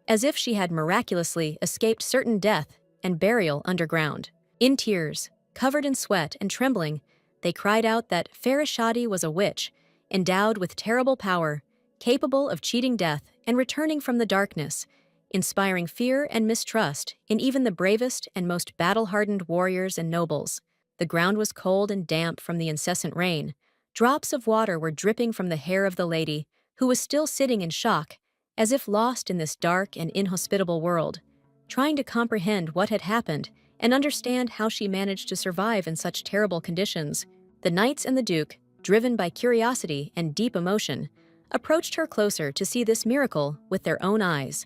as if she had miraculously escaped certain death and burial underground. In tears, covered in sweat and trembling, they cried out that Farashati was a witch, endowed with terrible power, capable of cheating death and returning from the darkness, inspiring fear and mistrust in even the bravest and most battle-hardened warriors and nobles. The ground was cold and damp from the incessant rain. Drops of water were dripping from the hair of the lady, who was still sitting in shock, as if lost in this dark and inhospitable world, trying to comprehend what had happened and understand how she managed to survive in such terrible conditions. The knights and the duke, driven by curiosity and deep emotion, approached her closer to see this miracle with their own eyes,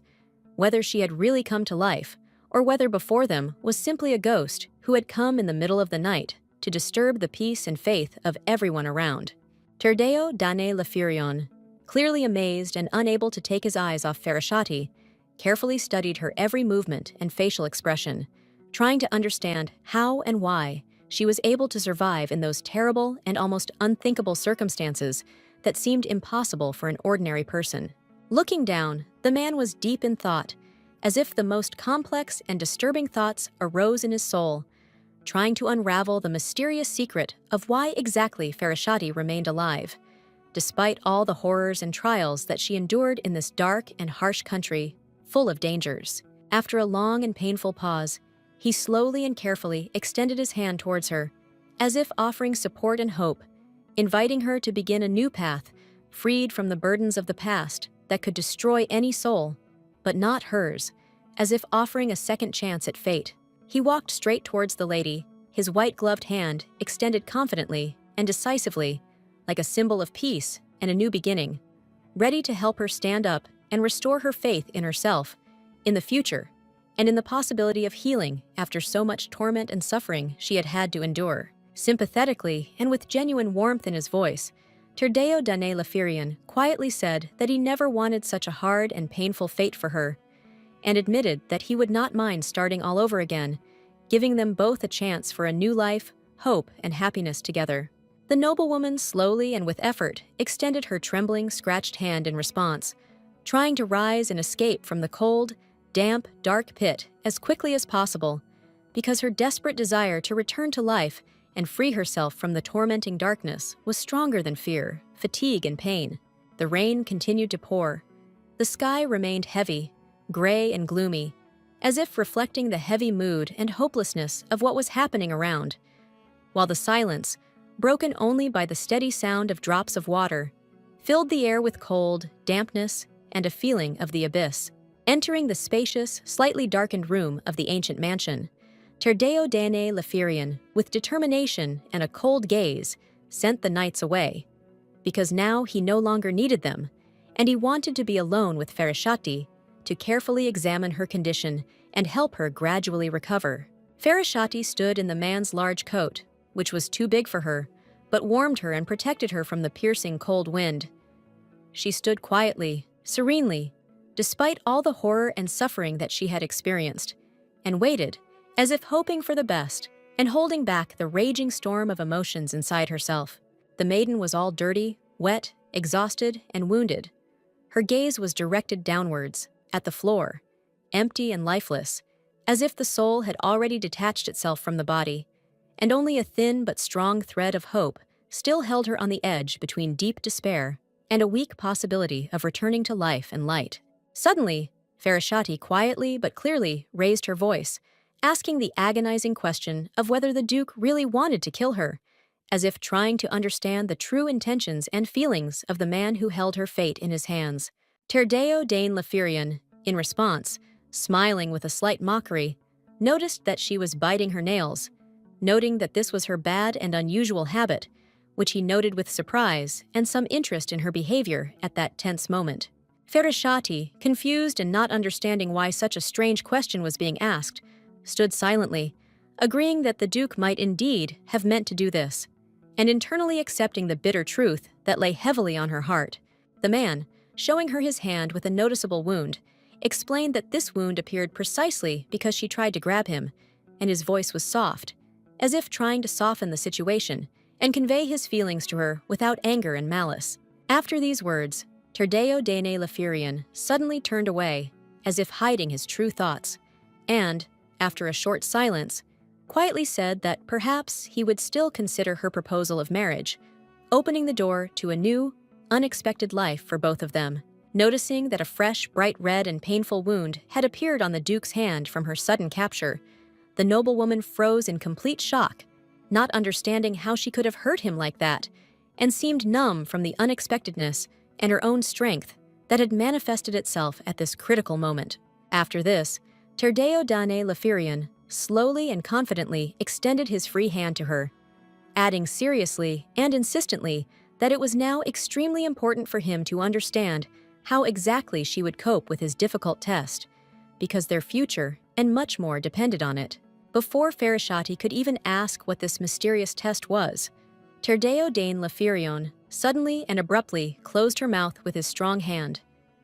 whether she had really come to life, or whether before them was simply a ghost who had come in the middle of the night to disturb the peace and faith of everyone around. Terdeo Dane Lafurion, clearly amazed and unable to take his eyes off Farashati, carefully studied her every movement and facial expression, trying to understand how and why she was able to survive in those terrible and almost unthinkable circumstances that seemed impossible for an ordinary person. Looking down, the man was deep in thought, as if the most complex and disturbing thoughts arose in his soul, trying to unravel the mysterious secret of why exactly Farashati remained alive, despite all the horrors and trials that she endured in this dark and harsh country, full of dangers. After a long and painful pause, he slowly and carefully extended his hand towards her, as if offering support and hope, inviting her to begin a new path, freed from the burdens of the past that could destroy any soul, but not hers, as if offering a second chance at fate. He walked straight towards the lady, his white-gloved hand extended confidently and decisively, like a symbol of peace and a new beginning, ready to help her stand up and restore her faith in herself, in the future, and in the possibility of healing after so much torment and suffering she had had to endure. Sympathetically and with genuine warmth in his voice, Terdeo Dane Lafurion quietly said that he never wanted such a hard and painful fate for her, and admitted that he would not mind starting all over again, giving them both a chance for a new life, hope, and happiness together. The noblewoman slowly and with effort extended her trembling, scratched hand in response, trying to rise and escape from the cold, damp, dark pit as quickly as possible, because her desperate desire to return to life and free herself from the tormenting darkness was stronger than fear, fatigue, and pain. The rain continued to pour. The sky remained heavy, gray and gloomy, as if reflecting the heavy mood and hopelessness of what was happening around, while the silence, broken only by the steady sound of drops of water, filled the air with cold, dampness, and a feeling of the abyss. Entering the spacious, slightly darkened room of the ancient mansion, Terdeo Dane Lafurion, with determination and a cold gaze, sent the knights away, because now he no longer needed them, and he wanted to be alone with Farashati to carefully examine her condition and help her gradually recover. Farashati stood in the man's large coat, which was too big for her, but warmed her and protected her from the piercing cold wind. She stood quietly, serenely, despite all the horror and suffering that she had experienced, and waited, as if hoping for the best and holding back the raging storm of emotions inside herself. The maiden was all dirty, wet, exhausted, and wounded. Her gaze was directed downwards, at the floor, empty and lifeless, as if the soul had already detached itself from the body, and only a thin but strong thread of hope still held her on the edge between deep despair and a weak possibility of returning to life and light. Suddenly, Farashati quietly but clearly raised her voice, asking the agonizing question of whether the Duke really wanted to kill her, as if trying to understand the true intentions and feelings of the man who held her fate in his hands. Terdeo Dane Lafirian, in response, smiling with a slight mockery, noticed that she was biting her nails, noting that this was her bad and unusual habit, which he noted with surprise and some interest in her behavior at that tense moment. Ferishati, confused and not understanding why such a strange question was being asked, stood silently, agreeing that the Duke might indeed have meant to do this, and internally accepting the bitter truth that lay heavily on her heart. The man, showing her his hand with a noticeable wound, explained that this wound appeared precisely because she tried to grab him, and his voice was soft, as if trying to soften the situation and convey his feelings to her without anger and malice. After these words, Terdeo Dane Lafirian suddenly turned away, as if hiding his true thoughts, and, after a short silence, quietly said that perhaps he would still consider her proposal of marriage, opening the door to a new, unexpected life for both of them. Noticing that a fresh, bright red and painful wound had appeared on the Duke's hand from her sudden capture, the noblewoman froze in complete shock, not understanding how she could have hurt him like that, and seemed numb from the unexpectedness and her own strength that had manifested itself at this critical moment. After this, Terdeo Dane Lafirian slowly and confidently extended his free hand to her, adding seriously and insistently that it was now extremely important for him to understand how exactly she would cope with his difficult test, because their future and much more depended on it. Before Ferishati could even ask what this mysterious test was, Terdeo Dane Lafirion suddenly and abruptly closed her mouth with his strong hand,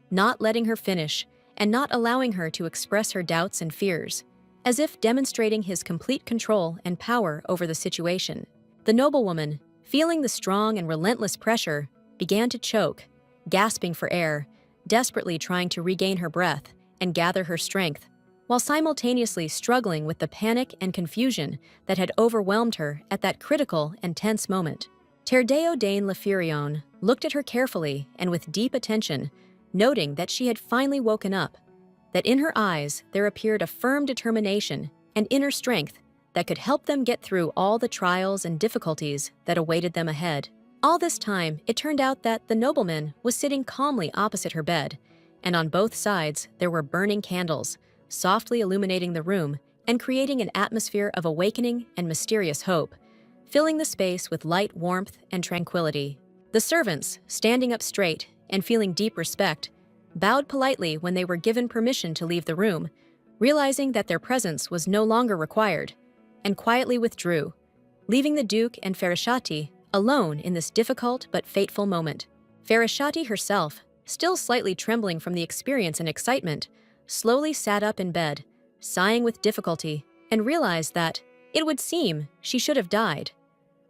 not letting her finish and not allowing her to express her doubts and fears, as if demonstrating his complete control and power over the situation. The noblewoman, feeling the strong and relentless pressure, began to choke, gasping for air, desperately trying to regain her breath and gather her strength, while simultaneously struggling with the panic and confusion that had overwhelmed her at that critical and tense moment. Terdeo Dane Lafirion looked at her carefully and with deep attention, noting that she had finally woken up, that in her eyes there appeared a firm determination and inner strength that could help them get through all the trials and difficulties that awaited them ahead. All this time, it turned out that the nobleman was sitting calmly opposite her bed, and on both sides there were burning candles, softly illuminating the room and creating an atmosphere of awakening and mysterious hope, filling the space with light, warmth, and tranquility. The servants, standing up straight and feeling deep respect, bowed politely when they were given permission to leave the room, realizing that their presence was no longer required, and quietly withdrew, leaving the Duke and Ferishati alone in this difficult but fateful moment. Ferishati herself, still slightly trembling from the experience and excitement, slowly sat up in bed, sighing with difficulty, and realized that, it would seem, she should have died.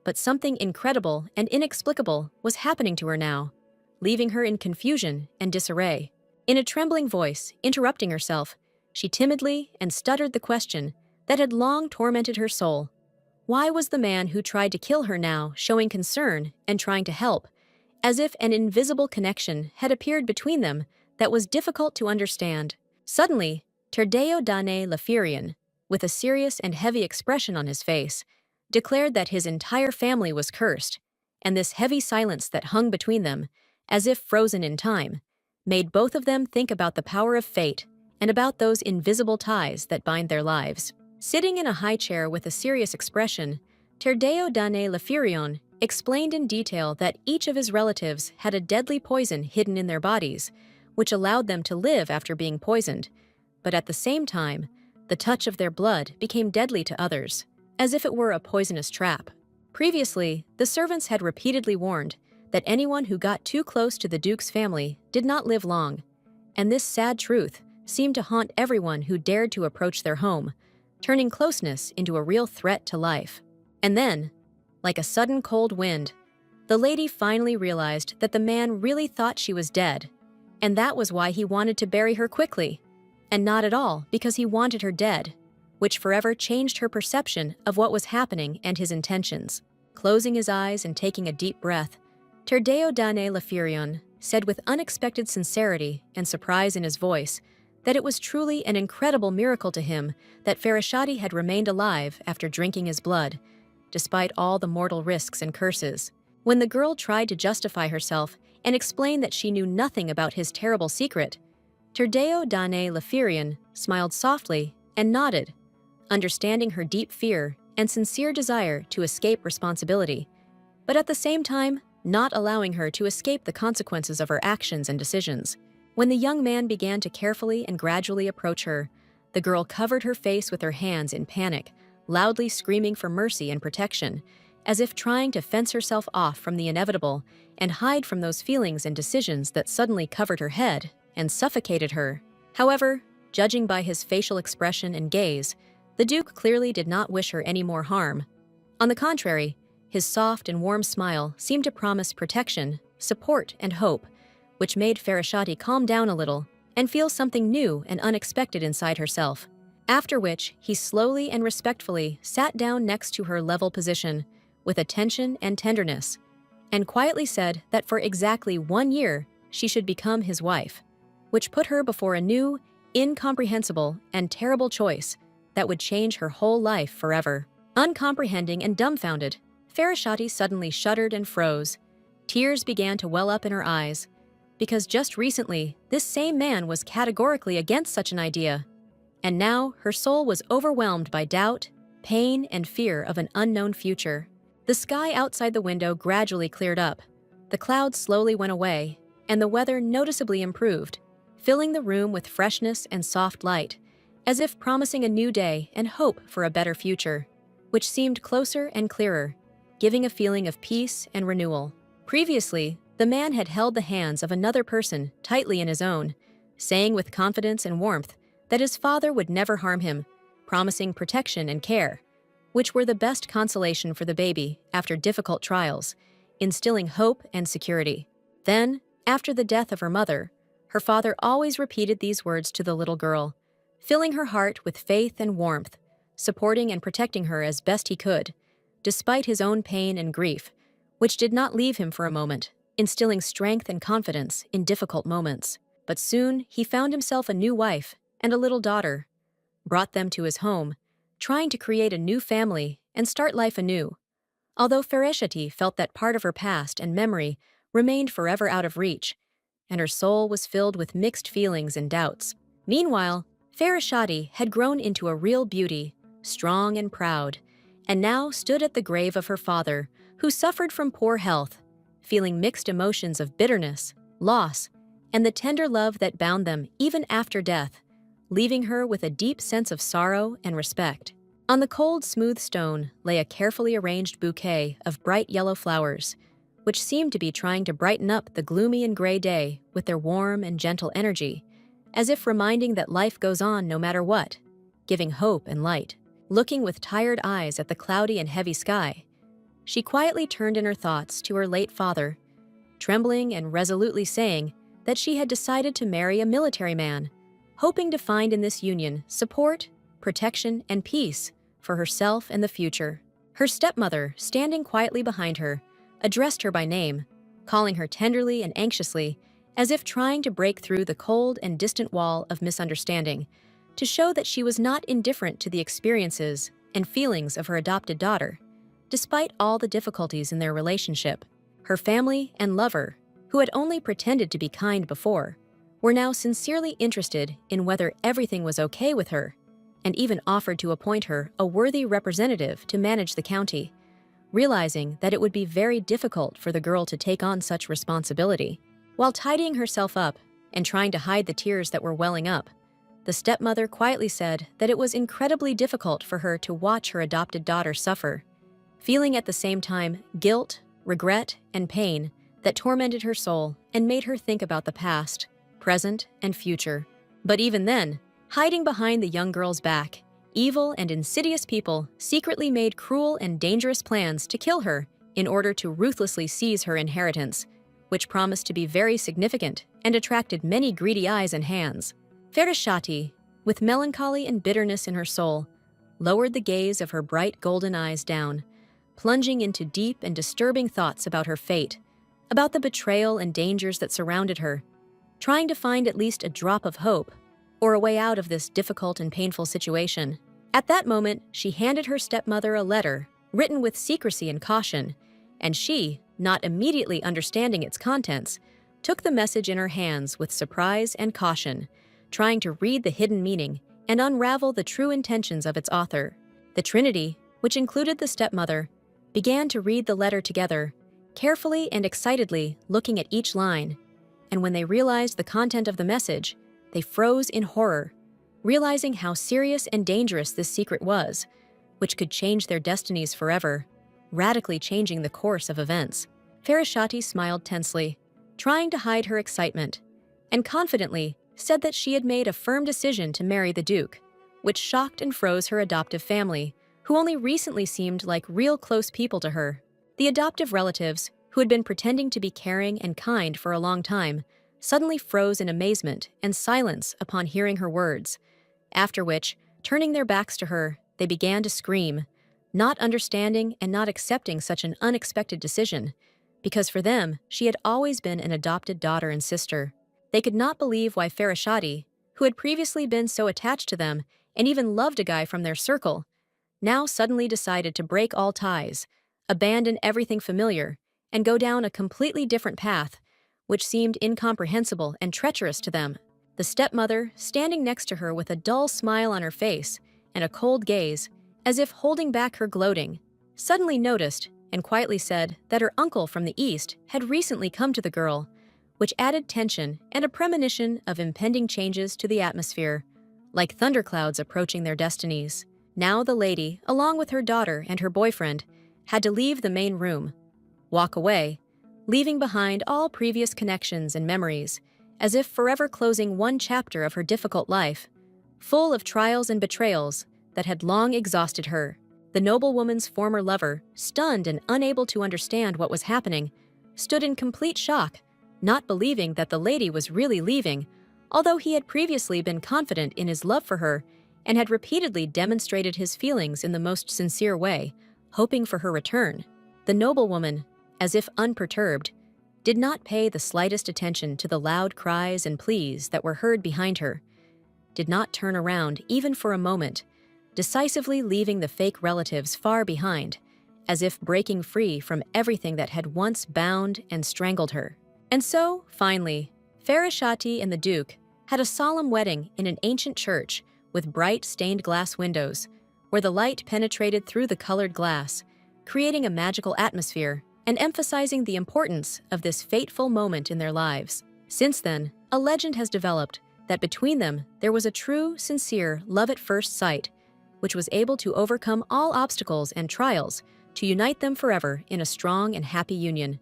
But something incredible and inexplicable was happening to her now, leaving her in confusion and disarray. In a trembling voice, interrupting herself, she timidly and stuttered the question that had long tormented her soul. Why was the man who tried to kill her now showing concern and trying to help, as if an invisible connection had appeared between them that was difficult to understand? Suddenly, Terdeo Dane Lafirian, with a serious and heavy expression on his face, declared that his entire family was cursed, and this heavy silence that hung between them, as if frozen in time, made both of them think about the power of fate and about those invisible ties that bind their lives. Sitting in a high chair with a serious expression, Terdeo Dane Lafirion explained in detail that each of his relatives had a deadly poison hidden in their bodies, which allowed them to live after being poisoned, but at the same time, the touch of their blood became deadly to others, as if it were a poisonous trap. Previously, the servants had repeatedly warned that anyone who got too close to the Duke's family did not live long, and this sad truth seemed to haunt everyone who dared to approach their home, turning closeness into a real threat to life. And then, like a sudden cold wind, the lady finally realized that the man really thought she was dead, and that was why he wanted to bury her quickly, and not at all because he wanted her dead, which forever changed her perception of what was happening and his intentions. Closing his eyes and taking a deep breath, Terdeo Dane Lafirion said with unexpected sincerity and surprise in his voice that it was truly an incredible miracle to him that Ferishati had remained alive after drinking his blood, despite all the mortal risks and curses. When the girl tried to justify herself and explain that she knew nothing about his terrible secret, Terdeo Dane Leferian smiled softly and nodded, understanding her deep fear and sincere desire to escape responsibility, but at the same time not allowing her to escape the consequences of her actions and decisions. When the young man began to carefully and gradually approach her, the girl covered her face with her hands in panic, loudly screaming for mercy and protection, as if trying to fence herself off from the inevitable and hide from those feelings and decisions that suddenly covered her head and suffocated her. However, judging by his facial expression and gaze, the Duke clearly did not wish her any more harm. On the contrary, his soft and warm smile seemed to promise protection, support, and hope, which made Farashati calm down a little and feel something new and unexpected inside herself. After which, he slowly and respectfully sat down next to her level position, with attention and tenderness, and quietly said that for exactly 1 year she should become his wife, which put her before a new, incomprehensible, and terrible choice that would change her whole life forever. Uncomprehending and dumbfounded, Farashati suddenly shuddered and froze. Tears began to well up in her eyes, because just recently this same man was categorically against such an idea, and now her soul was overwhelmed by doubt, pain, and fear of an unknown future. The sky outside the window gradually cleared up, the clouds slowly went away, and the weather noticeably improved, filling the room with freshness and soft light, as if promising a new day and hope for a better future, which seemed closer and clearer, giving a feeling of peace and renewal. Previously, the man had held the hands of another person tightly in his own, saying with confidence and warmth that his father would never harm him, promising protection and care, which were the best consolation for the baby after difficult trials, instilling hope and security. Then, after the death of her mother, her father always repeated these words to the little girl, filling her heart with faith and warmth, supporting and protecting her as best he could, despite his own pain and grief, which did not leave him for a moment, instilling strength and confidence in difficult moments. But soon he found himself a new wife and a little daughter, brought them to his home, trying to create a new family and start life anew. Although Farashati felt that part of her past and memory remained forever out of reach, and her soul was filled with mixed feelings and doubts. Meanwhile, Farashati had grown into a real beauty, strong and proud, and now stood at the grave of her father, who suffered from poor health, feeling mixed emotions of bitterness, loss, and the tender love that bound them even after death, leaving her with a deep sense of sorrow and respect. On the cold, smooth stone lay a carefully arranged bouquet of bright yellow flowers, which seemed to be trying to brighten up the gloomy and gray day with their warm and gentle energy, as if reminding that life goes on no matter what, giving hope and light. Looking with tired eyes at the cloudy and heavy sky, she quietly turned in her thoughts to her late father, trembling and resolutely saying that she had decided to marry a military man, hoping to find in this union support, protection, and peace for herself and the future. Her stepmother, standing quietly behind her, addressed her by name, calling her tenderly and anxiously, as if trying to break through the cold and distant wall of misunderstanding, to show that she was not indifferent to the experiences and feelings of her adopted daughter. Despite all the difficulties in their relationship, her family and lover, who had only pretended to be kind before, were now sincerely interested in whether everything was okay with her, and even offered to appoint her a worthy representative to manage the county, realizing that it would be very difficult for the girl to take on such responsibility. While tidying herself up and trying to hide the tears that were welling up, the stepmother quietly said that it was incredibly difficult for her to watch her adopted daughter suffer, feeling at the same time guilt, regret, and pain that tormented her soul and made her think about the past, present, and future. But even then, hiding behind the young girl's back, evil and insidious people secretly made cruel and dangerous plans to kill her in order to ruthlessly seize her inheritance, which promised to be very significant and attracted many greedy eyes and hands. Farashati, with melancholy and bitterness in her soul, lowered the gaze of her bright golden eyes down, plunging into deep and disturbing thoughts about her fate, about the betrayal and dangers that surrounded her, trying to find at least a drop of hope or a way out of this difficult and painful situation. At that moment, she handed her stepmother a letter written with secrecy and caution, and she, not immediately understanding its contents, took the message in her hands with surprise and caution, trying to read the hidden meaning and unravel the true intentions of its author. The Trinity, which included the stepmother, began to read the letter together, carefully and excitedly looking at each line, and when they realized the content of the message, they froze in horror, realizing how serious and dangerous this secret was, which could change their destinies forever, radically changing the course of events. Farashati smiled tensely, trying to hide her excitement, and confidently said that she had made a firm decision to marry the Duke, which shocked and froze her adoptive family, who only recently seemed like real close people to her. The adoptive relatives, who had been pretending to be caring and kind for a long time, suddenly froze in amazement and silence upon hearing her words, after which, turning their backs to her, they began to scream, not understanding and not accepting such an unexpected decision, because for them, she had always been an adopted daughter and sister. They could not believe why Farashati, who had previously been so attached to them and even loved a guy from their circle, now suddenly decided to break all ties, abandon everything familiar, and go down a completely different path, which seemed incomprehensible and treacherous to them. The stepmother, standing next to her with a dull smile on her face and a cold gaze, as if holding back her gloating, suddenly noticed and quietly said that her uncle from the east had recently come to the girl, which added tension and a premonition of impending changes to the atmosphere, like thunderclouds approaching their destinies. Now the lady, along with her daughter and her boyfriend, had to leave the main room, walk away, leaving behind all previous connections and memories, as if forever closing one chapter of her difficult life, full of trials and betrayals that had long exhausted her. The noblewoman's former lover, stunned and unable to understand what was happening, stood in complete shock, not believing that the lady was really leaving, although he had previously been confident in his love for her and had repeatedly demonstrated his feelings in the most sincere way, hoping for her return. The noblewoman, as if unperturbed, did not pay the slightest attention to the loud cries and pleas that were heard behind her, did not turn around even for a moment, decisively leaving the fake relatives far behind, as if breaking free from everything that had once bound and strangled her. And so, finally, Farashati and the Duke had a solemn wedding in an ancient church with bright stained glass windows, where the light penetrated through the colored glass, creating a magical atmosphere and emphasizing the importance of this fateful moment in their lives. Since then, a legend has developed that between them there was a true, sincere love at first sight, which was able to overcome all obstacles and trials to unite them forever in a strong and happy union,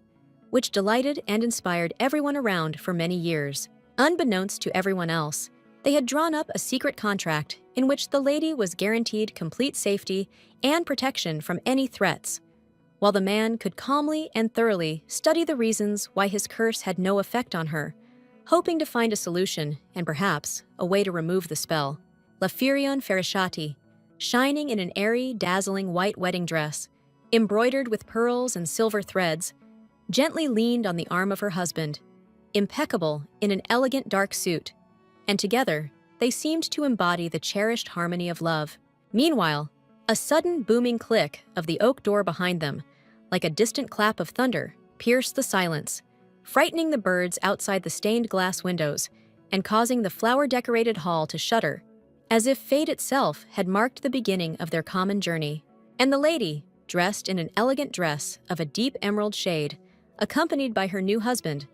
which delighted and inspired everyone around for many years. Unbeknownst to everyone else, they had drawn up a secret contract in which the lady was guaranteed complete safety and protection from any threats, while the man could calmly and thoroughly study the reasons why his curse had no effect on her, hoping to find a solution and perhaps a way to remove the spell. Lafirion Farashati, shining in an airy, dazzling white wedding dress, embroidered with pearls and silver threads, gently leaned on the arm of her husband, impeccable in an elegant dark suit, and together they seemed to embody the cherished harmony of love. Meanwhile, a sudden booming click of the oak door behind them, like a distant clap of thunder, pierced the silence, frightening the birds outside the stained glass windows and causing the flower-decorated hall to shudder, as if fate itself had marked the beginning of their common journey. And the lady, dressed in an elegant dress of a deep emerald shade, accompanied by her new husband,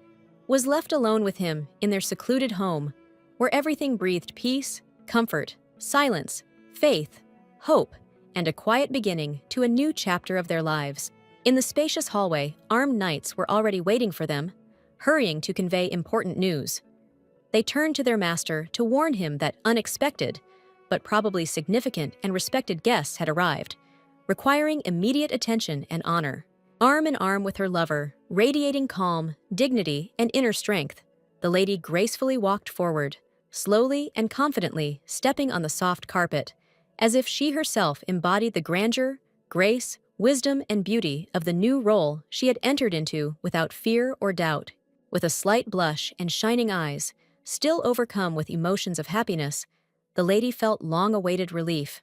was left alone with him in their secluded home, where everything breathed peace, comfort, silence, faith, hope, and a quiet beginning to a new chapter of their lives. In the spacious hallway, armed knights were already waiting for them, hurrying to convey important news. They turned to their master to warn him that unexpected, but probably significant and respected guests had arrived, requiring immediate attention and honor. Arm in arm with her lover, radiating calm, dignity, and inner strength, the lady gracefully walked forward, slowly and confidently stepping on the soft carpet, as if she herself embodied the grandeur, grace, wisdom, and beauty of the new role she had entered into without fear or doubt. With a slight blush and shining eyes, still overcome with emotions of happiness, the lady felt long-awaited relief.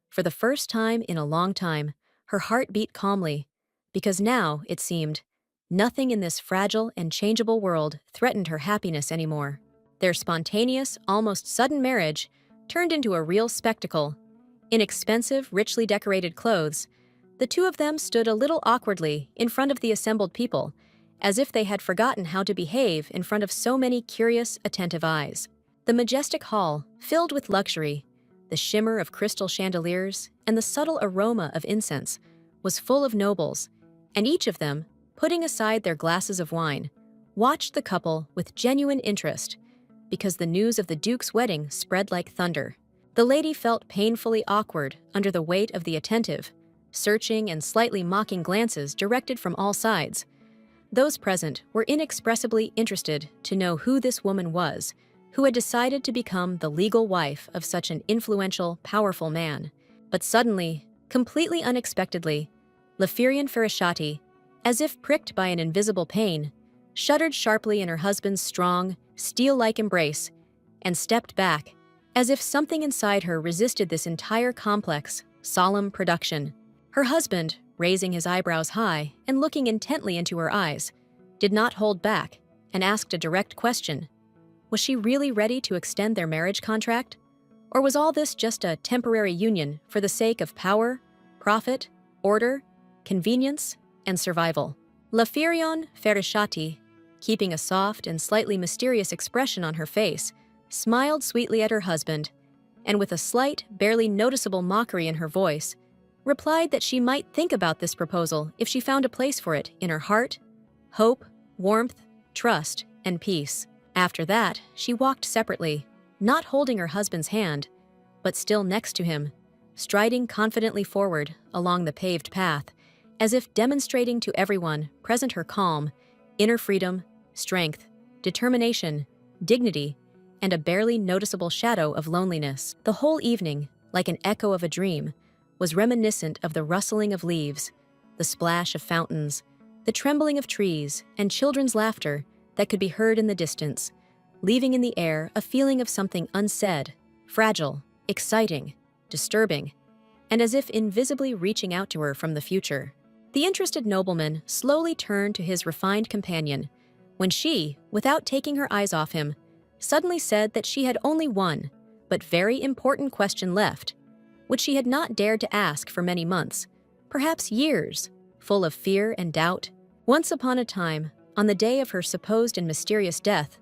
For the first time in a long time, Her heart beat calmly, because now, it seemed, nothing in this fragile and changeable world threatened her happiness anymore. Their spontaneous, almost sudden marriage turned into a real spectacle. In expensive, richly decorated clothes, the two of them stood a little awkwardly in front of the assembled people, as if they had forgotten how to behave in front of so many curious, attentive eyes. The majestic hall, filled with luxury, the shimmer of crystal chandeliers, and the subtle aroma of incense, was full of nobles, and each of them, putting aside their glasses of wine, watched the couple with genuine interest, because the news of the Duke's wedding spread like thunder. The lady felt painfully awkward under the weight of the attentive, searching and slightly mocking glances directed from all sides. Those present were inexpressibly interested to know who this woman was, who had decided to become the legal wife of such an influential, powerful man. But suddenly, completely unexpectedly, Leferian Ferishati, as if pricked by an invisible pain, shuddered sharply in her husband's strong, steel-like embrace, and stepped back, as if something inside her resisted this entire complex, solemn production. Her husband, raising his eyebrows high and looking intently into her eyes, did not hold back and asked a direct question. Was she really ready to extend their marriage contract? Or was all this just a temporary union for the sake of power, profit, order, convenience, and survival? Leferion Ferishati, keeping a soft and slightly mysterious expression on her face, smiled sweetly at her husband, and with a slight, barely noticeable mockery in her voice, replied that she might think about this proposal if she found a place for it in her heart, hope, warmth, trust, and peace. After that, she walked separately, not holding her husband's hand, but still next to him, striding confidently forward along the paved path, as if demonstrating to everyone present her calm, inner freedom, strength, determination, dignity, and a barely noticeable shadow of loneliness. The whole evening, like an echo of a dream, was reminiscent of the rustling of leaves, the splash of fountains, the trembling of trees, and children's laughter that could be heard in the distance, leaving in the air a feeling of something unsaid, fragile, exciting, disturbing, and as if invisibly reaching out to her from the future. The interested nobleman slowly turned to his refined companion, when she, without taking her eyes off him, suddenly said that she had only one, but very important question left, which she had not dared to ask for many months, perhaps years, full of fear and doubt. Once upon a time, on the day of her supposed and mysterious death,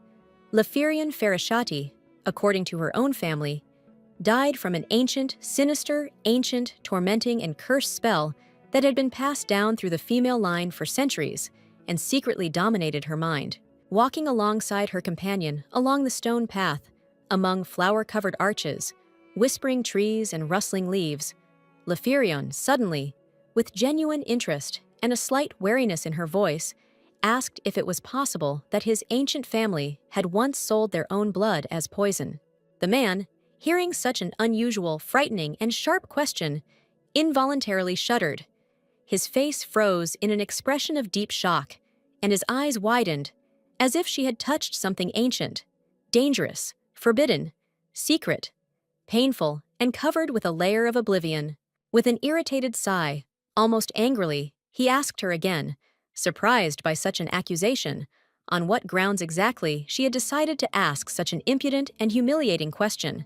Leferian Ferishati, according to her own family, died from an sinister, tormenting, and cursed spell that had been passed down through the female line for centuries and secretly dominated her mind. Walking alongside her companion along the stone path, among flower-covered arches, whispering trees and rustling leaves, Leferion suddenly, with genuine interest and a slight wariness in her voice, asked if it was possible that his ancient family had once sold their own blood as poison. The man, hearing such an unusual, frightening, and sharp question, involuntarily shuddered. His face froze in an expression of deep shock, and his eyes widened, as if she had touched something ancient, dangerous, forbidden, secret, painful, and covered with a layer of oblivion. With an irritated sigh, almost angrily, he asked her again, surprised by such an accusation, on what grounds exactly she had decided to ask such an impudent and humiliating question,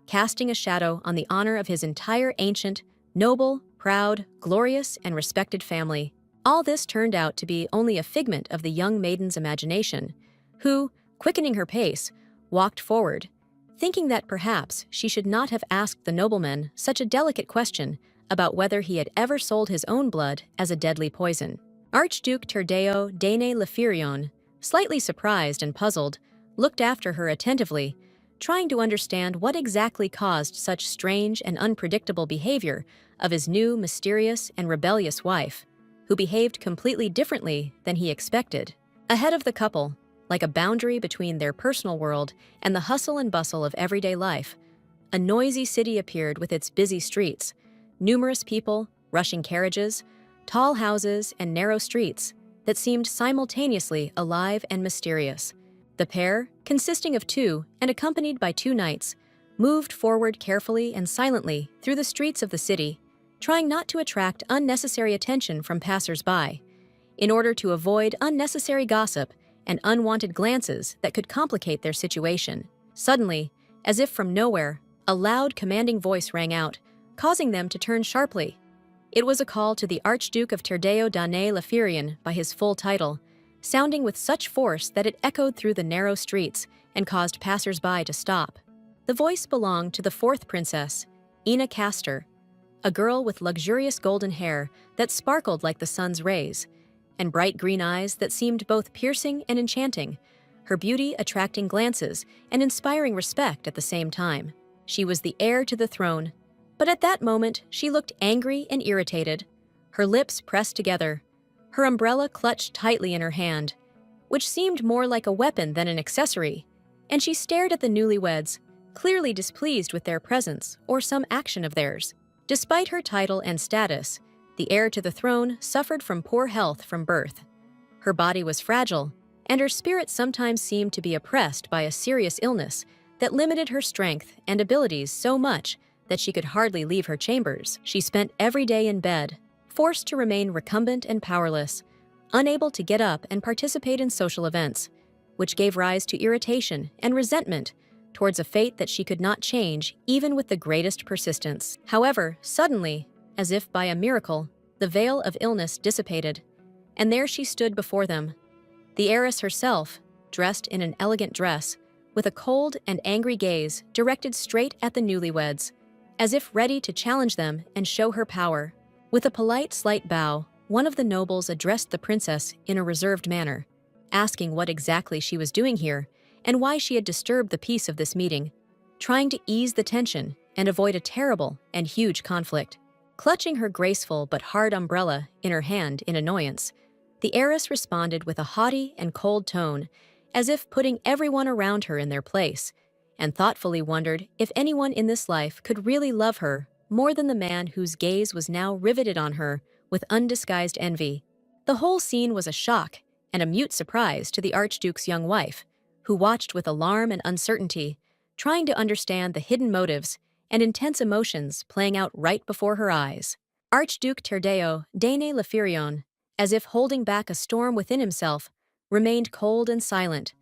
casting a shadow on the honor of his entire ancient, noble, proud, glorious, and respected family. All this turned out to be only a figment of the young maiden's imagination, who, quickening her pace, walked forward, thinking that perhaps she should not have asked the nobleman such a delicate question about whether he had ever sold his own blood as a deadly poison. Archduke Terdeo Dene Leferion, slightly surprised and puzzled, looked after her attentively, trying to understand what exactly caused such strange and unpredictable behavior of his new, mysterious, and rebellious wife, who behaved completely differently than he expected. Ahead of the couple, like a boundary between their personal world and the hustle and bustle of everyday life, a noisy city appeared with its busy streets, numerous people, rushing carriages, tall houses, and narrow streets that seemed simultaneously alive and mysterious. The pair, consisting of two and accompanied by two knights, moved forward carefully and silently through the streets of the city, trying not to attract unnecessary attention from passers-by, in order to avoid unnecessary gossip and unwanted glances that could complicate their situation. Suddenly, as if from nowhere, a loud, commanding voice rang out, causing them to turn sharply. It was a call to the Archduke of Terdeo Dane Lafirian by his full title, sounding with such force that it echoed through the narrow streets and caused passers-by to stop. The voice belonged to the fourth princess, Ina Castor, a girl with luxurious golden hair that sparkled like the sun's rays, and bright green eyes that seemed both piercing and enchanting, her beauty attracting glances and inspiring respect at the same time. She was the heir to the throne, but at that moment she looked angry and irritated, her lips pressed together, her umbrella clutched tightly in her hand, which seemed more like a weapon than an accessory, and she stared at the newlyweds, clearly displeased with their presence or some action of theirs. Despite her title and status, the heir to the throne suffered from poor health from birth. Her body was fragile, and her spirit sometimes seemed to be oppressed by a serious illness that limited her strength and abilities so much that she could hardly leave her chambers. She spent every day in bed, forced to remain recumbent and powerless, unable to get up and participate in social events, which gave rise to irritation and resentment towards a fate that she could not change even with the greatest persistence. However, suddenly, as if by a miracle, the veil of illness dissipated, and there she stood before them, the heiress herself, dressed in an elegant dress, with a cold and angry gaze directed straight at the newlyweds, as if ready to challenge them and show her power. With a polite, slight bow, one of the nobles addressed the princess in a reserved manner, asking what exactly she was doing here and why she had disturbed the peace of this meeting, trying to ease the tension and avoid a terrible and huge conflict. Clutching her graceful but hard umbrella in her hand in annoyance, the heiress responded with a haughty and cold tone, as if putting everyone around her in their place, and thoughtfully wondered if anyone in this life could really love her more than the man whose gaze was now riveted on her with undisguised envy. The whole scene was a shock and a mute surprise to the Archduke's young wife, who watched with alarm and uncertainty, trying to understand the hidden motives and intense emotions playing out right before her eyes. Archduke Terdeo Dane Lafirion, as if holding back a storm within himself, remained cold and silent,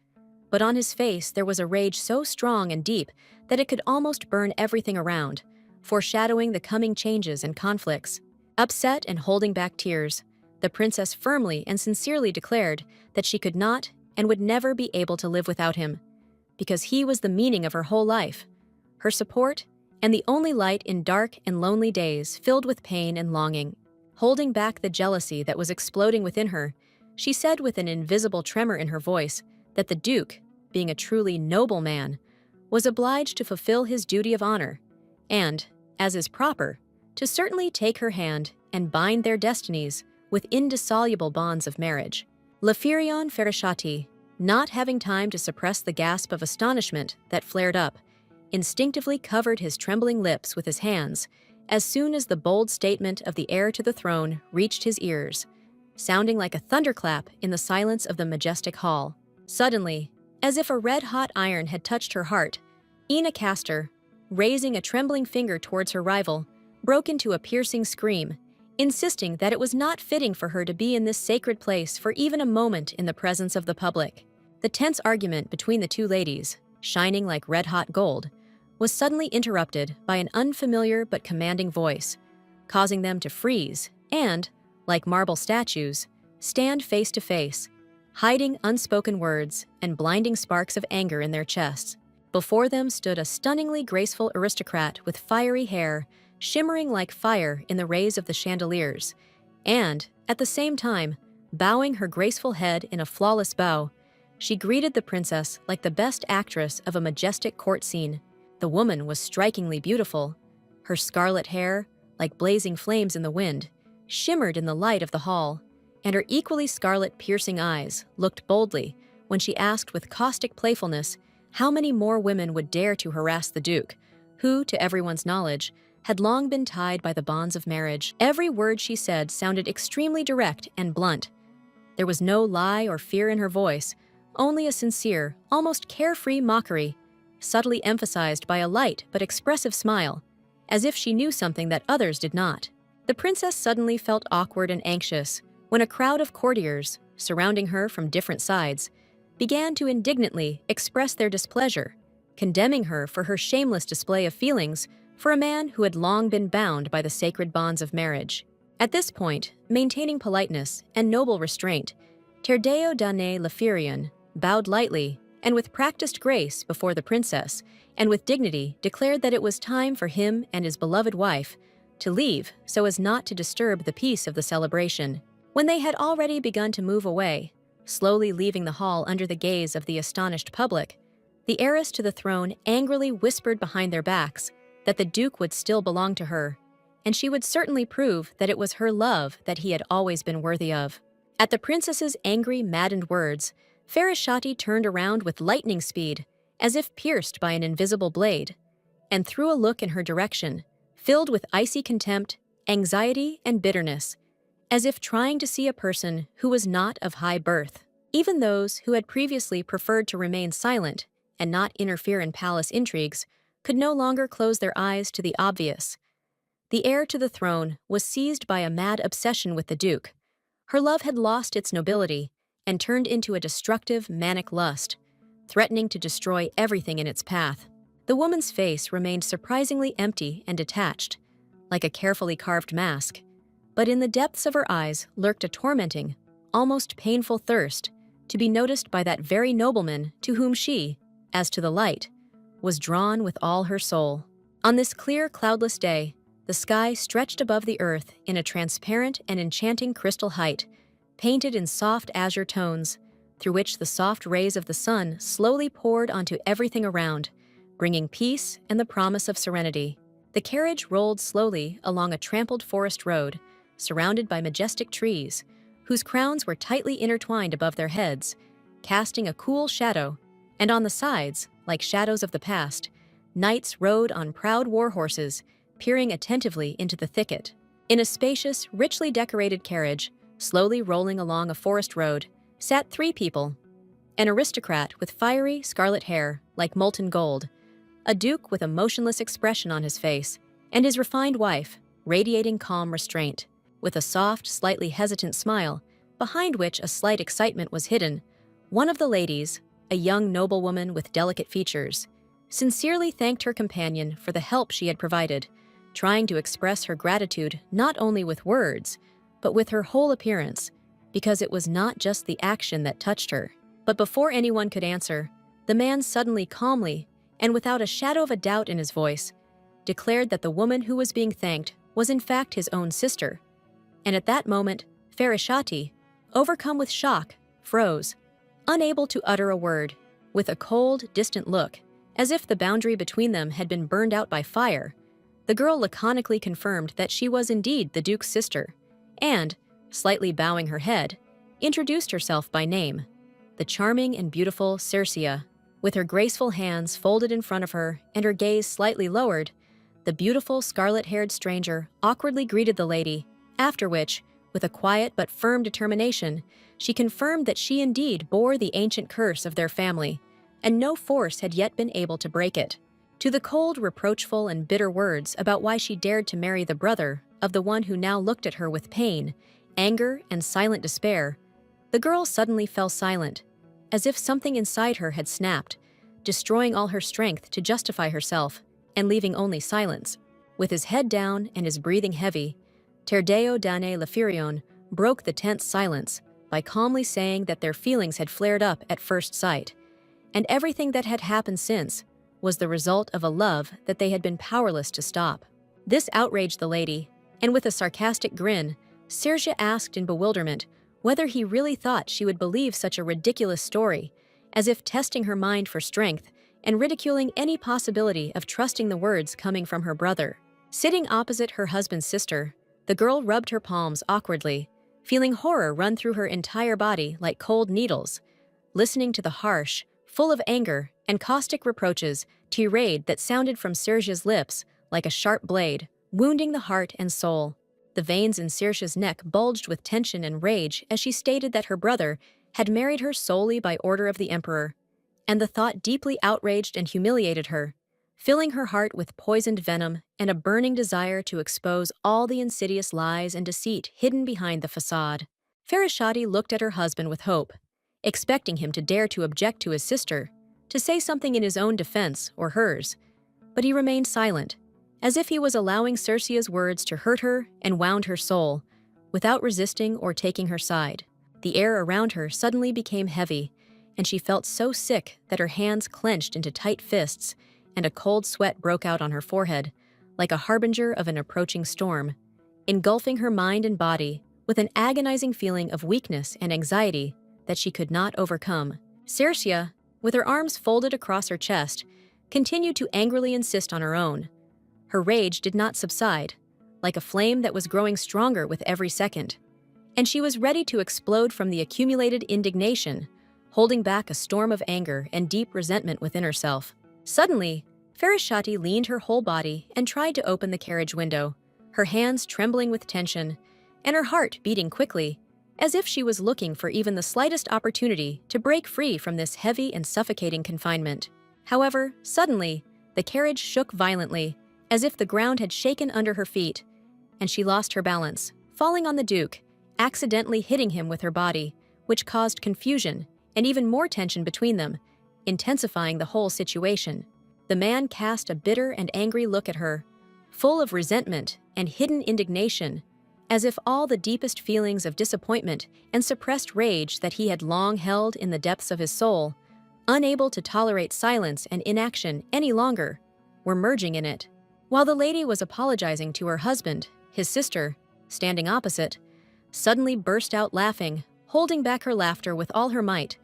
but on his face there was a rage so strong and deep that it could almost burn everything around, foreshadowing the coming changes and conflicts. Upset and holding back tears, the princess firmly and sincerely declared that she could not and would never be able to live without him, because he was the meaning of her whole life, her support, and the only light in dark and lonely days filled with pain and longing. Holding back the jealousy that was exploding within her, she said with an invisible tremor in her voice that the Duke, being a truly noble man, was obliged to fulfill his duty of honor, and, as is proper, to certainly take her hand and bind their destinies with indissoluble bonds of marriage. Lafirion Ferishati, not having time to suppress the gasp of astonishment that flared up, instinctively covered his trembling lips with his hands as soon as the bold statement of the heir to the throne reached his ears, sounding like a thunderclap in the silence of the majestic hall. Suddenly, as if a red-hot iron had touched her heart, Ina Castor, raising a trembling finger towards her rival, broke into a piercing scream, insisting that it was not fitting for her to be in this sacred place for even a moment in the presence of the public. The tense argument between the two ladies, shining like red-hot gold, was suddenly interrupted by an unfamiliar but commanding voice, causing them to freeze and, like marble statues, stand face to face, hiding unspoken words and blinding sparks of anger in their chests. Before them stood a stunningly graceful aristocrat with fiery hair, shimmering like fire in the rays of the chandeliers, and, at the same time, bowing her graceful head in a flawless bow, she greeted the princess like the best actress of a majestic court scene. The woman was strikingly beautiful. Her scarlet hair, like blazing flames in the wind, shimmered in the light of the hall, and her equally scarlet piercing eyes looked boldly when she asked with caustic playfulness how many more women would dare to harass the Duke, who, to everyone's knowledge, had long been tied by the bonds of marriage. Every word she said sounded extremely direct and blunt. There was no lie or fear in her voice, only a sincere, almost carefree mockery, subtly emphasized by a light but expressive smile, as if she knew something that others did not. The princess suddenly felt awkward and anxious when a crowd of courtiers, surrounding her from different sides, began to indignantly express their displeasure, condemning her for her shameless display of feelings for a man who had long been bound by the sacred bonds of marriage. At this point, maintaining politeness and noble restraint, Terdeo Dane Lafirion bowed lightly and with practiced grace before the princess, and with dignity declared that it was time for him and his beloved wife to leave so as not to disturb the peace of the celebration. When they had already begun to move away, slowly leaving the hall under the gaze of the astonished public, the heiress to the throne angrily whispered behind their backs that the duke would still belong to her, and she would certainly prove that it was her love that he had always been worthy of. At the princess's angry, maddened words, Farashati turned around with lightning speed, as if pierced by an invisible blade, and threw a look in her direction, filled with icy contempt, anxiety, and bitterness, as if trying to see a person who was not of high birth. Even those who had previously preferred to remain silent and not interfere in palace intrigues could no longer close their eyes to the obvious. The heir to the throne was seized by a mad obsession with the duke. Her love had lost its nobility and turned into a destructive, manic lust, threatening to destroy everything in its path. The woman's face remained surprisingly empty and detached, like a carefully carved mask, but in the depths of her eyes lurked a tormenting, almost painful thirst to be noticed by that very nobleman to whom she, as to the light, was drawn with all her soul. On this clear, cloudless day, the sky stretched above the earth in a transparent and enchanting crystal height, painted in soft azure tones, through which the soft rays of the sun slowly poured onto everything around, bringing peace and the promise of serenity. The carriage rolled slowly along a trampled forest road, surrounded by majestic trees, whose crowns were tightly intertwined above their heads, casting a cool shadow, and on the sides, like shadows of the past, knights rode on proud war horses, peering attentively into the thicket. In a spacious, richly decorated carriage, slowly rolling along a forest road, sat three people: an aristocrat with fiery scarlet hair like molten gold, a duke with a motionless expression on his face, and his refined wife, radiating calm restraint, with a soft, slightly hesitant smile, behind which a slight excitement was hidden. One of the ladies, a young noblewoman with delicate features, sincerely thanked her companion for the help she had provided, trying to express her gratitude not only with words, but with her whole appearance, because it was not just the action that touched her. But before anyone could answer, the man suddenly calmly, and without a shadow of a doubt in his voice, declared that the woman who was being thanked was in fact his own sister. And at that moment, Farashati, overcome with shock, froze, unable to utter a word, with a cold, distant look, as if the boundary between them had been burned out by fire. The girl laconically confirmed that she was indeed the duke's sister, and, slightly bowing her head, introduced herself by name, the charming and beautiful Circia. With her graceful hands folded in front of her and her gaze slightly lowered, the beautiful scarlet-haired stranger awkwardly greeted the lady, after which, with a quiet but firm determination, she confirmed that she indeed bore the ancient curse of their family, and no force had yet been able to break it. To the cold, reproachful, and bitter words about why she dared to marry the brother of the one who now looked at her with pain, anger, and silent despair, the girl suddenly fell silent, as if something inside her had snapped, destroying all her strength to justify herself and leaving only silence. With his head down and his breathing heavy, Terdeo Dane Lafirion broke the tense silence by calmly saying that their feelings had flared up at first sight, and everything that had happened since was the result of a love that they had been powerless to stop. This outraged the lady, and with a sarcastic grin, Circia asked in bewilderment whether he really thought she would believe such a ridiculous story, as if testing her mind for strength and ridiculing any possibility of trusting the words coming from her brother. Sitting opposite her husband's sister, the girl rubbed her palms awkwardly, feeling horror run through her entire body like cold needles, listening to the harsh, full of anger and caustic reproaches tirade that sounded from Circe's lips like a sharp blade, wounding the heart and soul. The veins in Circe's neck bulged with tension and rage as she stated that her brother had married her solely by order of the emperor, and the thought deeply outraged and humiliated her. filling her heart with poisoned venom and a burning desire to expose all the insidious lies and deceit hidden behind the facade. Farashati looked at her husband with hope, expecting him to dare to object to his sister, to say something in his own defense or hers, but he remained silent, as if he was allowing Circea's words to hurt her and wound her soul, without resisting or taking her side. The air around her suddenly became heavy, and she felt so sick that her hands clenched into tight fists, and a cold sweat broke out on her forehead, like a harbinger of an approaching storm, engulfing her mind and body with an agonizing feeling of weakness and anxiety that she could not overcome. Circea, with her arms folded across her chest, continued to angrily insist on her own. Her rage did not subside, like a flame that was growing stronger with every second, and she was ready to explode from the accumulated indignation, holding back a storm of anger and deep resentment within herself. Suddenly, Farashati leaned her whole body and tried to open the carriage window, her hands trembling with tension, and her heart beating quickly, as if she was looking for even the slightest opportunity to break free from this heavy and suffocating confinement. However, suddenly, the carriage shook violently, as if the ground had shaken under her feet, and she lost her balance, falling on the Duke, accidentally hitting him with her body, which caused confusion and even more tension between them, intensifying the whole situation. The man cast a bitter and angry look at her, full of resentment and hidden indignation, as if all the deepest feelings of disappointment and suppressed rage that he had long held in the depths of his soul, unable to tolerate silence and inaction any longer, were merging in it. While the lady was apologizing to her husband, his sister, standing opposite, suddenly burst out laughing, holding back her laughter with all her might,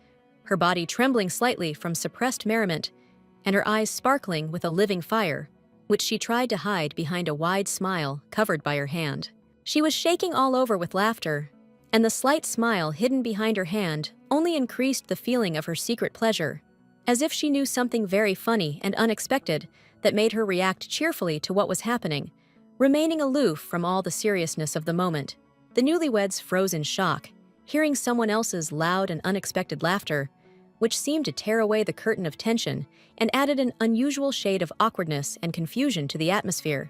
her body trembling slightly from suppressed merriment, and her eyes sparkling with a living fire, which she tried to hide behind a wide smile covered by her hand. She was shaking all over with laughter, and the slight smile hidden behind her hand only increased the feeling of her secret pleasure, as if she knew something very funny and unexpected that made her react cheerfully to what was happening, remaining aloof from all the seriousness of the moment. The newlyweds froze in shock, hearing someone else's loud and unexpected laughter, which seemed to tear away the curtain of tension and added an unusual shade of awkwardness and confusion to the atmosphere,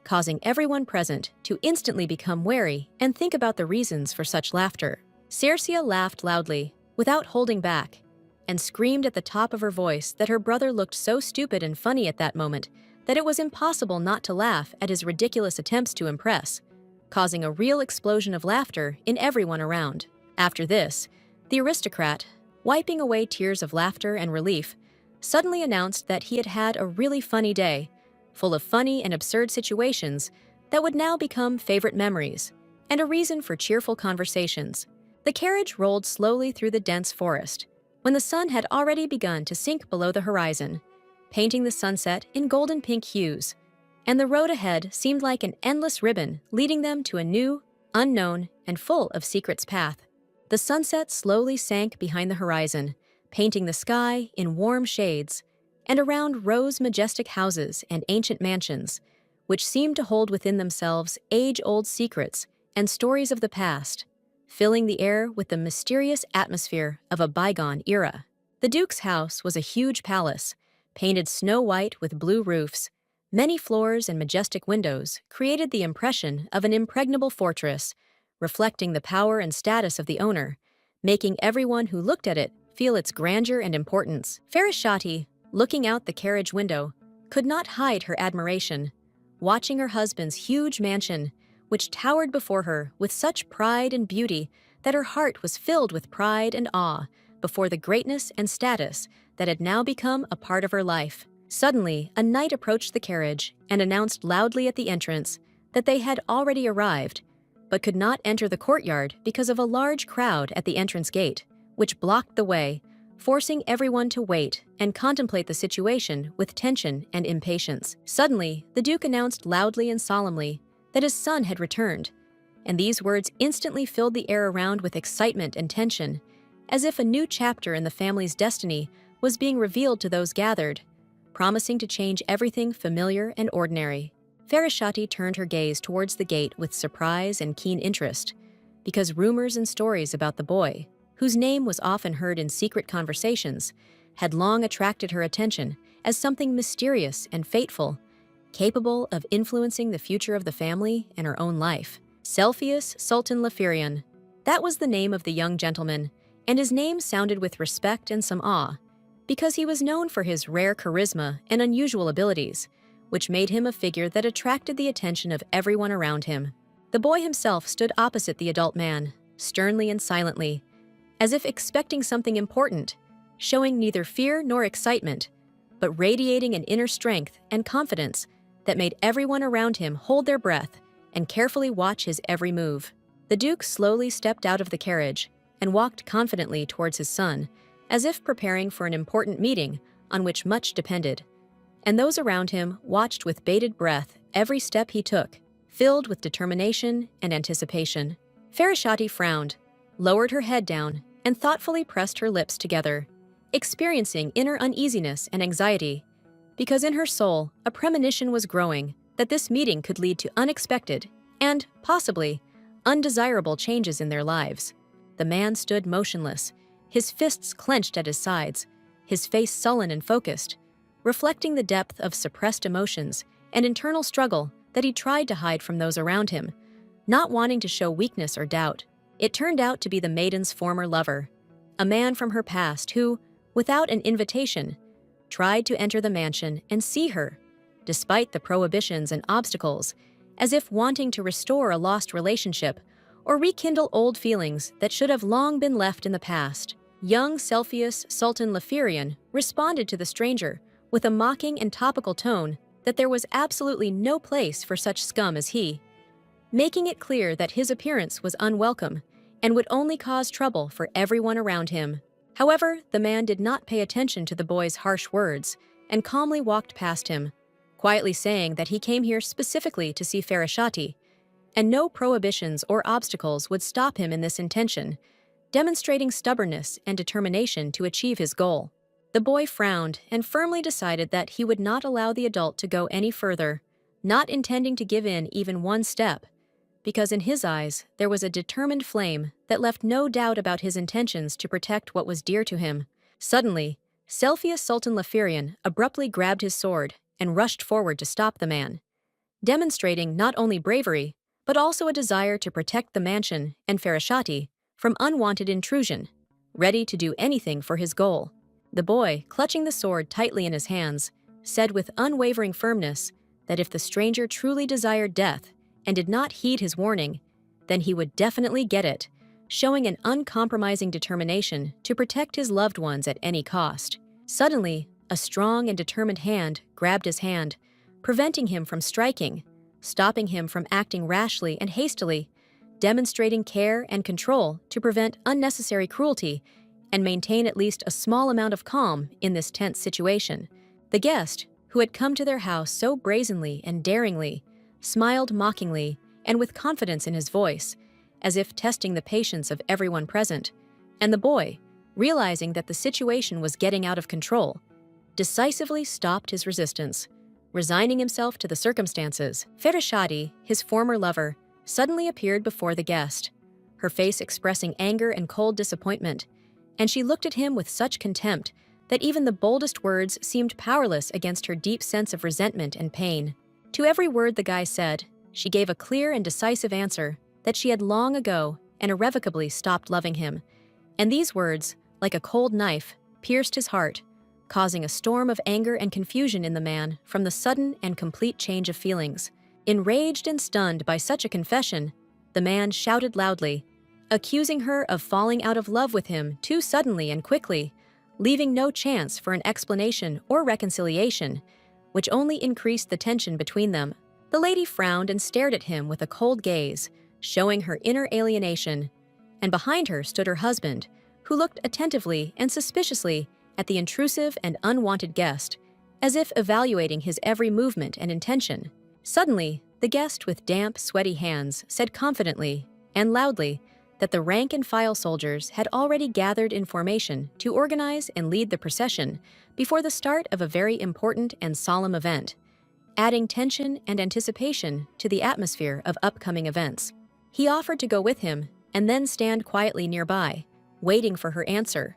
causing everyone present to instantly become wary and think about the reasons for such laughter. Circea laughed loudly, without holding back, and screamed at the top of her voice that her brother looked so stupid and funny at that moment that it was impossible not to laugh at his ridiculous attempts to impress, causing a real explosion of laughter in everyone around. After this, the aristocrat, wiping away tears of laughter and relief, suddenly announced that he had had a really funny day, full of funny and absurd situations that would now become favorite memories, and a reason for cheerful conversations. The carriage rolled slowly through the dense forest, when the sun had already begun to sink below the horizon, painting the sunset in golden pink hues, and the road ahead seemed like an endless ribbon leading them to a new, unknown, and full of secrets path. The sunset slowly sank behind the horizon, painting the sky in warm shades, and around rose majestic houses and ancient mansions, which seemed to hold within themselves age-old secrets and stories of the past, filling the air with the mysterious atmosphere of a bygone era. The Duke's house was a huge palace, painted snow-white with blue roofs. Many floors and majestic windows created the impression of an impregnable fortress, reflecting the power and status of the owner, making everyone who looked at it feel its grandeur and importance. Farashati, looking out the carriage window, could not hide her admiration, watching her husband's huge mansion, which towered before her with such pride and beauty that her heart was filled with pride and awe before the greatness and status that had now become a part of her life. Suddenly, a knight approached the carriage and announced loudly at the entrance that they had already arrived, but could not enter the courtyard because of a large crowd at the entrance gate, which blocked the way, forcing everyone to wait and contemplate the situation with tension and impatience. Suddenly, the Duke announced loudly and solemnly that his son had returned, and these words instantly filled the air around with excitement and tension, as if a new chapter in the family's destiny was being revealed to those gathered, promising to change everything familiar and ordinary. Farashati turned her gaze towards the gate with surprise and keen interest, because rumors and stories about the boy, whose name was often heard in secret conversations, had long attracted her attention as something mysterious and fateful, capable of influencing the future of the family and her own life. Cepheus Sultan Lafirian. That was the name of the young gentleman, and his name sounded with respect and some awe, because he was known for his rare charisma and unusual abilities, which made him a figure that attracted the attention of everyone around him. The boy himself stood opposite the adult man, sternly and silently, as if expecting something important, showing neither fear nor excitement, but radiating an inner strength and confidence that made everyone around him hold their breath and carefully watch his every move. The Duke slowly stepped out of the carriage and walked confidently towards his son, as if preparing for an important meeting on which much depended. And those around him watched with bated breath every step he took, filled with determination and anticipation. Farashati frowned, lowered her head down, and thoughtfully pressed her lips together, experiencing inner uneasiness and anxiety, because in her soul a premonition was growing that this meeting could lead to unexpected and, possibly, undesirable changes in their lives. The man stood motionless, his fists clenched at his sides, his face sullen and focused, reflecting the depth of suppressed emotions and internal struggle that he tried to hide from those around him, not wanting to show weakness or doubt. It turned out to be the maiden's former lover, a man from her past who, without an invitation, tried to enter the mansion and see her, despite the prohibitions and obstacles, as if wanting to restore a lost relationship or rekindle old feelings that should have long been left in the past. Young Cepheus Sultan Lafirian responded to the stranger with a mocking and topical tone that there was absolutely no place for such scum as he, making it clear that his appearance was unwelcome and would only cause trouble for everyone around him. However, the man did not pay attention to the boy's harsh words and calmly walked past him, quietly saying that he came here specifically to see Farashati, and no prohibitions or obstacles would stop him in this intention, demonstrating stubbornness and determination to achieve his goal. The boy frowned and firmly decided that he would not allow the adult to go any further, not intending to give in even one step, because in his eyes there was a determined flame that left no doubt about his intentions to protect what was dear to him. Suddenly, Cepheus Sultan Lafirian abruptly grabbed his sword and rushed forward to stop the man, demonstrating not only bravery, but also a desire to protect the mansion and Farashati from unwanted intrusion, ready to do anything for his goal. The boy, clutching the sword tightly in his hands, said with unwavering firmness that if the stranger truly desired death and did not heed his warning, then he would definitely get it, showing an uncompromising determination to protect his loved ones at any cost. Suddenly, a strong and determined hand grabbed his hand, preventing him from striking, stopping him from acting rashly and hastily, demonstrating care and control to prevent unnecessary cruelty and maintain at least a small amount of calm in this tense situation. The guest, who had come to their house so brazenly and daringly, smiled mockingly and with confidence in his voice, as if testing the patience of everyone present, and the boy, realizing that the situation was getting out of control, decisively stopped his resistance, resigning himself to the circumstances. Farashati, his former lover, suddenly appeared before the guest, her face expressing anger and cold disappointment, and she looked at him with such contempt that even the boldest words seemed powerless against her deep sense of resentment and pain. To every word the guy said, she gave a clear and decisive answer that she had long ago and irrevocably stopped loving him, and these words, like a cold knife, pierced his heart, causing a storm of anger and confusion in the man from the sudden and complete change of feelings. Enraged and stunned by such a confession, the man shouted loudly, accusing her of falling out of love with him too suddenly and quickly, leaving no chance for an explanation or reconciliation, which only increased the tension between them. The lady frowned and stared at him with a cold gaze, showing her inner alienation, and behind her stood her husband, who looked attentively and suspiciously at the intrusive and unwanted guest, as if evaluating his every movement and intention. Suddenly, the guest with damp, sweaty hands said confidently and loudly that the rank-and-file soldiers had already gathered in formation to organize and lead the procession before the start of a very important and solemn event, adding tension and anticipation to the atmosphere of upcoming events. He offered to go with him and then stand quietly nearby, waiting for her answer,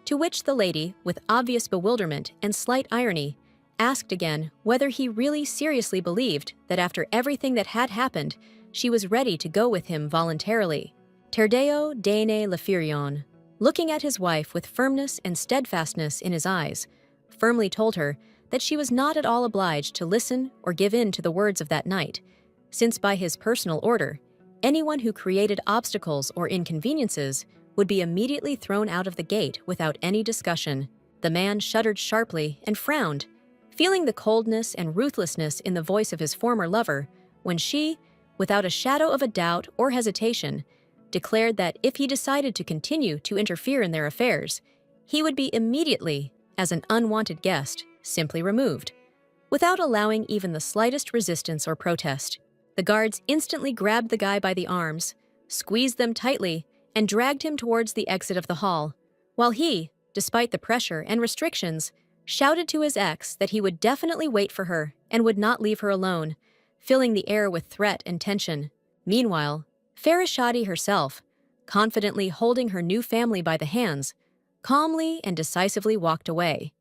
to which the lady, with obvious bewilderment and slight irony, asked again whether he really seriously believed that after everything that had happened, she was ready to go with him voluntarily. Terdeo Dene Lefirion, looking at his wife with firmness and steadfastness in his eyes, firmly told her that she was not at all obliged to listen or give in to the words of that night, since by his personal order, anyone who created obstacles or inconveniences would be immediately thrown out of the gate without any discussion. The man shuddered sharply and frowned, feeling the coldness and ruthlessness in the voice of his former lover, when she, without a shadow of a doubt or hesitation, declared that if he decided to continue to interfere in their affairs, he would be immediately, as an unwanted guest, simply removed. Without allowing even the slightest resistance or protest, the guards instantly grabbed the guy by the arms, squeezed them tightly, and dragged him towards the exit of the hall, while he, despite the pressure and restrictions, shouted to his ex that he would definitely wait for her and would not leave her alone, filling the air with threat and tension. Meanwhile, Farashati herself, confidently holding her new family by the hands, calmly and decisively walked away,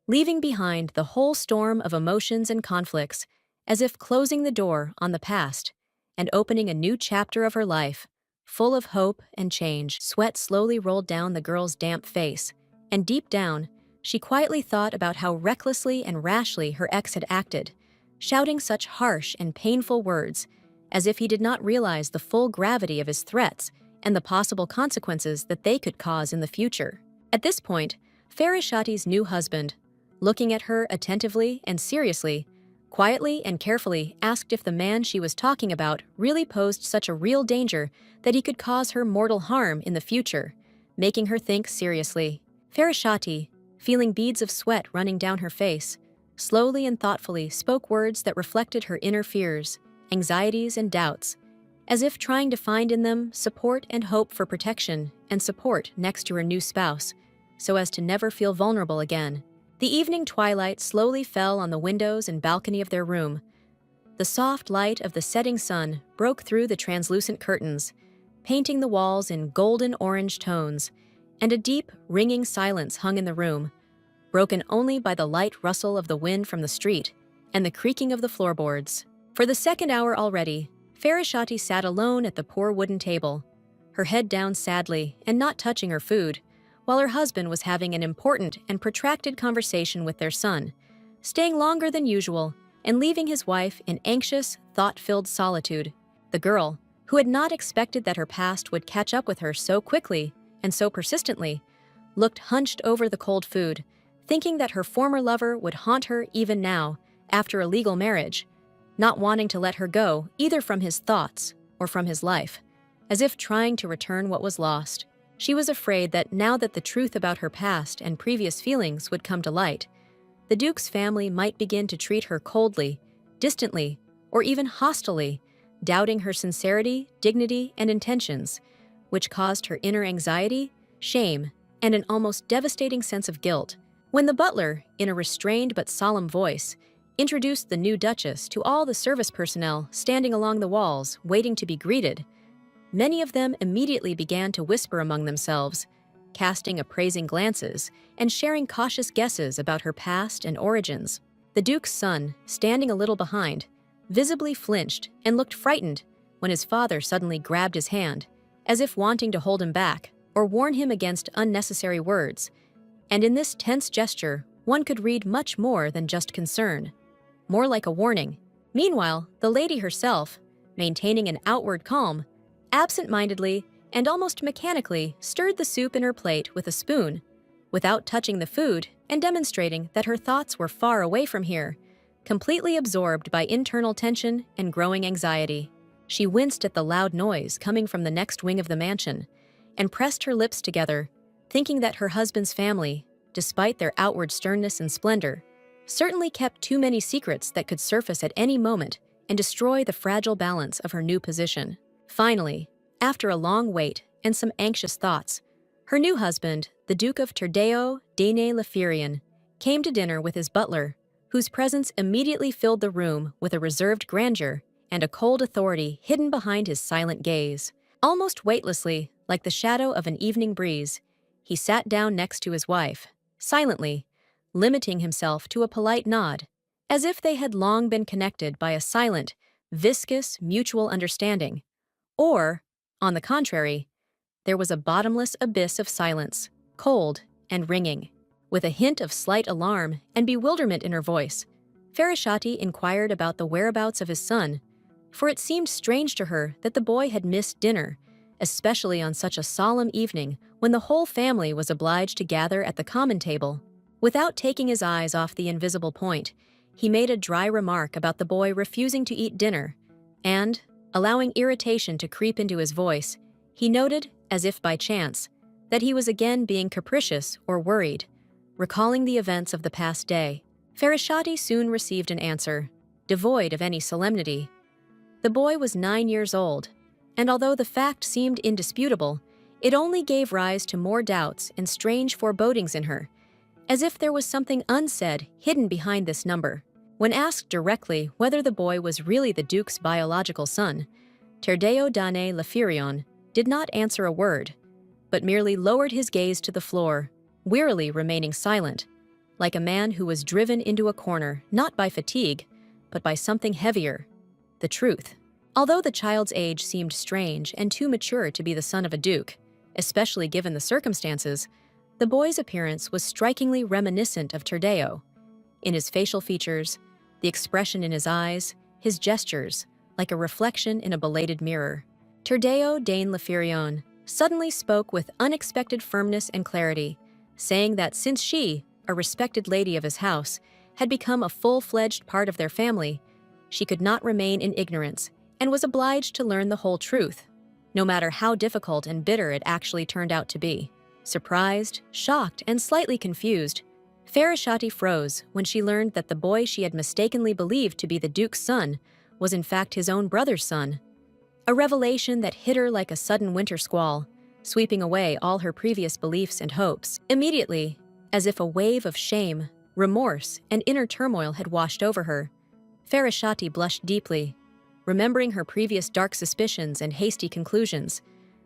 leaving behind the whole storm of emotions and conflicts, as if closing the door on the past and opening a new chapter of her life, full of hope and change. Sweat slowly rolled down the girl's damp face, and deep down, she quietly thought about how recklessly and rashly her ex had acted, shouting such harsh and painful words, as if he did not realize the full gravity of his threats and the possible consequences that they could cause in the future. At this point, Farashati's new husband, looking at her attentively and seriously, quietly and carefully asked if the man she was talking about really posed such a real danger that he could cause her mortal harm in the future, making her think seriously. Farashati, feeling beads of sweat running down her face, slowly and thoughtfully spoke words that reflected her inner fears, anxieties, and doubts, as if trying to find in them support and hope for protection and support next to her new spouse, so as to never feel vulnerable again. The evening twilight slowly fell on the windows and balcony of their room. The soft light of the setting sun broke through the translucent curtains, painting the walls in golden orange tones, and a deep, ringing silence hung in the room, broken only by the light rustle of the wind from the street and the creaking of the floorboards. For the second hour already, Farashati sat alone at the poor wooden table, her head down sadly and not touching her food, while her husband was having an important and protracted conversation with their son, staying longer than usual and leaving his wife in anxious, thought-filled solitude. The girl, who had not expected that her past would catch up with her so quickly and so persistently, looked hunched over the cold food, thinking that her former lover would haunt her even now, after a legal marriage, not wanting to let her go either from his thoughts or from his life, as if trying to return what was lost. She was afraid that now that the truth about her past and previous feelings would come to light, the Duke's family might begin to treat her coldly, distantly, or even hostilely, doubting her sincerity, dignity, and intentions, which caused her inner anxiety, shame, and an almost devastating sense of guilt. When the butler, in a restrained but solemn voice, introduced the new Duchess to all the service personnel standing along the walls waiting to be greeted, many of them immediately began to whisper among themselves, casting appraising glances and sharing cautious guesses about her past and origins. The Duke's son, standing a little behind, visibly flinched and looked frightened when his father suddenly grabbed his hand, as if wanting to hold him back or warn him against unnecessary words. And in this tense gesture, one could read much more than just concern, more like a warning. Meanwhile, the lady herself, maintaining an outward calm, absent-mindedly and almost mechanically stirred the soup in her plate with a spoon, without touching the food and demonstrating that her thoughts were far away from here, completely absorbed by internal tension and growing anxiety. She winced at the loud noise coming from the next wing of the mansion and pressed her lips together, thinking that her husband's family, despite their outward sternness and splendor, certainly kept too many secrets that could surface at any moment and destroy the fragile balance of her new position. Finally, after a long wait and some anxious thoughts, her new husband, the Duke of Terdeo Dene Lefirion, came to dinner with his butler, whose presence immediately filled the room with a reserved grandeur and a cold authority hidden behind his silent gaze. Almost weightlessly, like the shadow of an evening breeze, he sat down next to his wife, silently, limiting himself to a polite nod, as if they had long been connected by a silent, viscous mutual understanding. Or, on the contrary, there was a bottomless abyss of silence, cold and ringing. With a hint of slight alarm and bewilderment in her voice, Farashati inquired about the whereabouts of his son, for it seemed strange to her that the boy had missed dinner, especially on such a solemn evening when the whole family was obliged to gather at the common table. Without taking his eyes off the invisible point, he made a dry remark about the boy refusing to eat dinner, and, allowing irritation to creep into his voice, he noted, as if by chance, that he was again being capricious or worried. Recalling the events of the past day, Farashati soon received an answer, devoid of any solemnity. The boy was 9 years old, and although the fact seemed indisputable, it only gave rise to more doubts and strange forebodings in her, as if there was something unsaid hidden behind this number. When asked directly whether the boy was really the Duke's biological son, Terdeo Dane Lafirion did not answer a word, but merely lowered his gaze to the floor, wearily remaining silent, like a man who was driven into a corner not by fatigue, but by something heavier, the truth. Although the child's age seemed strange and too mature to be the son of a duke, especially given the circumstances, the boy's appearance was strikingly reminiscent of Terdeo. In his facial features, the expression in his eyes, his gestures, like a reflection in a belated mirror. Terdeo Dane Lafirion suddenly spoke with unexpected firmness and clarity, saying that since she, a respected lady of his house, had become a full-fledged part of their family, she could not remain in ignorance and was obliged to learn the whole truth, no matter how difficult and bitter it actually turned out to be. Surprised, shocked, and slightly confused, Farashati froze when she learned that the boy she had mistakenly believed to be the Duke's son was in fact his own brother's son. A revelation that hit her like a sudden winter squall, sweeping away all her previous beliefs and hopes. Immediately, as if a wave of shame, remorse, and inner turmoil had washed over her, Farashati blushed deeply, remembering her previous dark suspicions and hasty conclusions,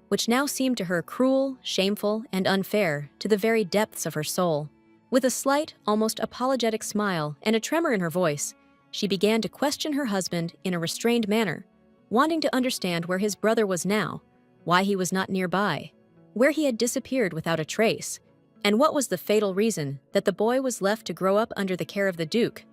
which now seemed to her cruel, shameful, and unfair to the very depths of her soul. With a slight, almost apologetic smile and a tremor in her voice, she began to question her husband in a restrained manner, wanting to understand where his brother was now, why he was not nearby, where he had disappeared without a trace, and what was the fatal reason that the boy was left to grow up under the care of the Duke,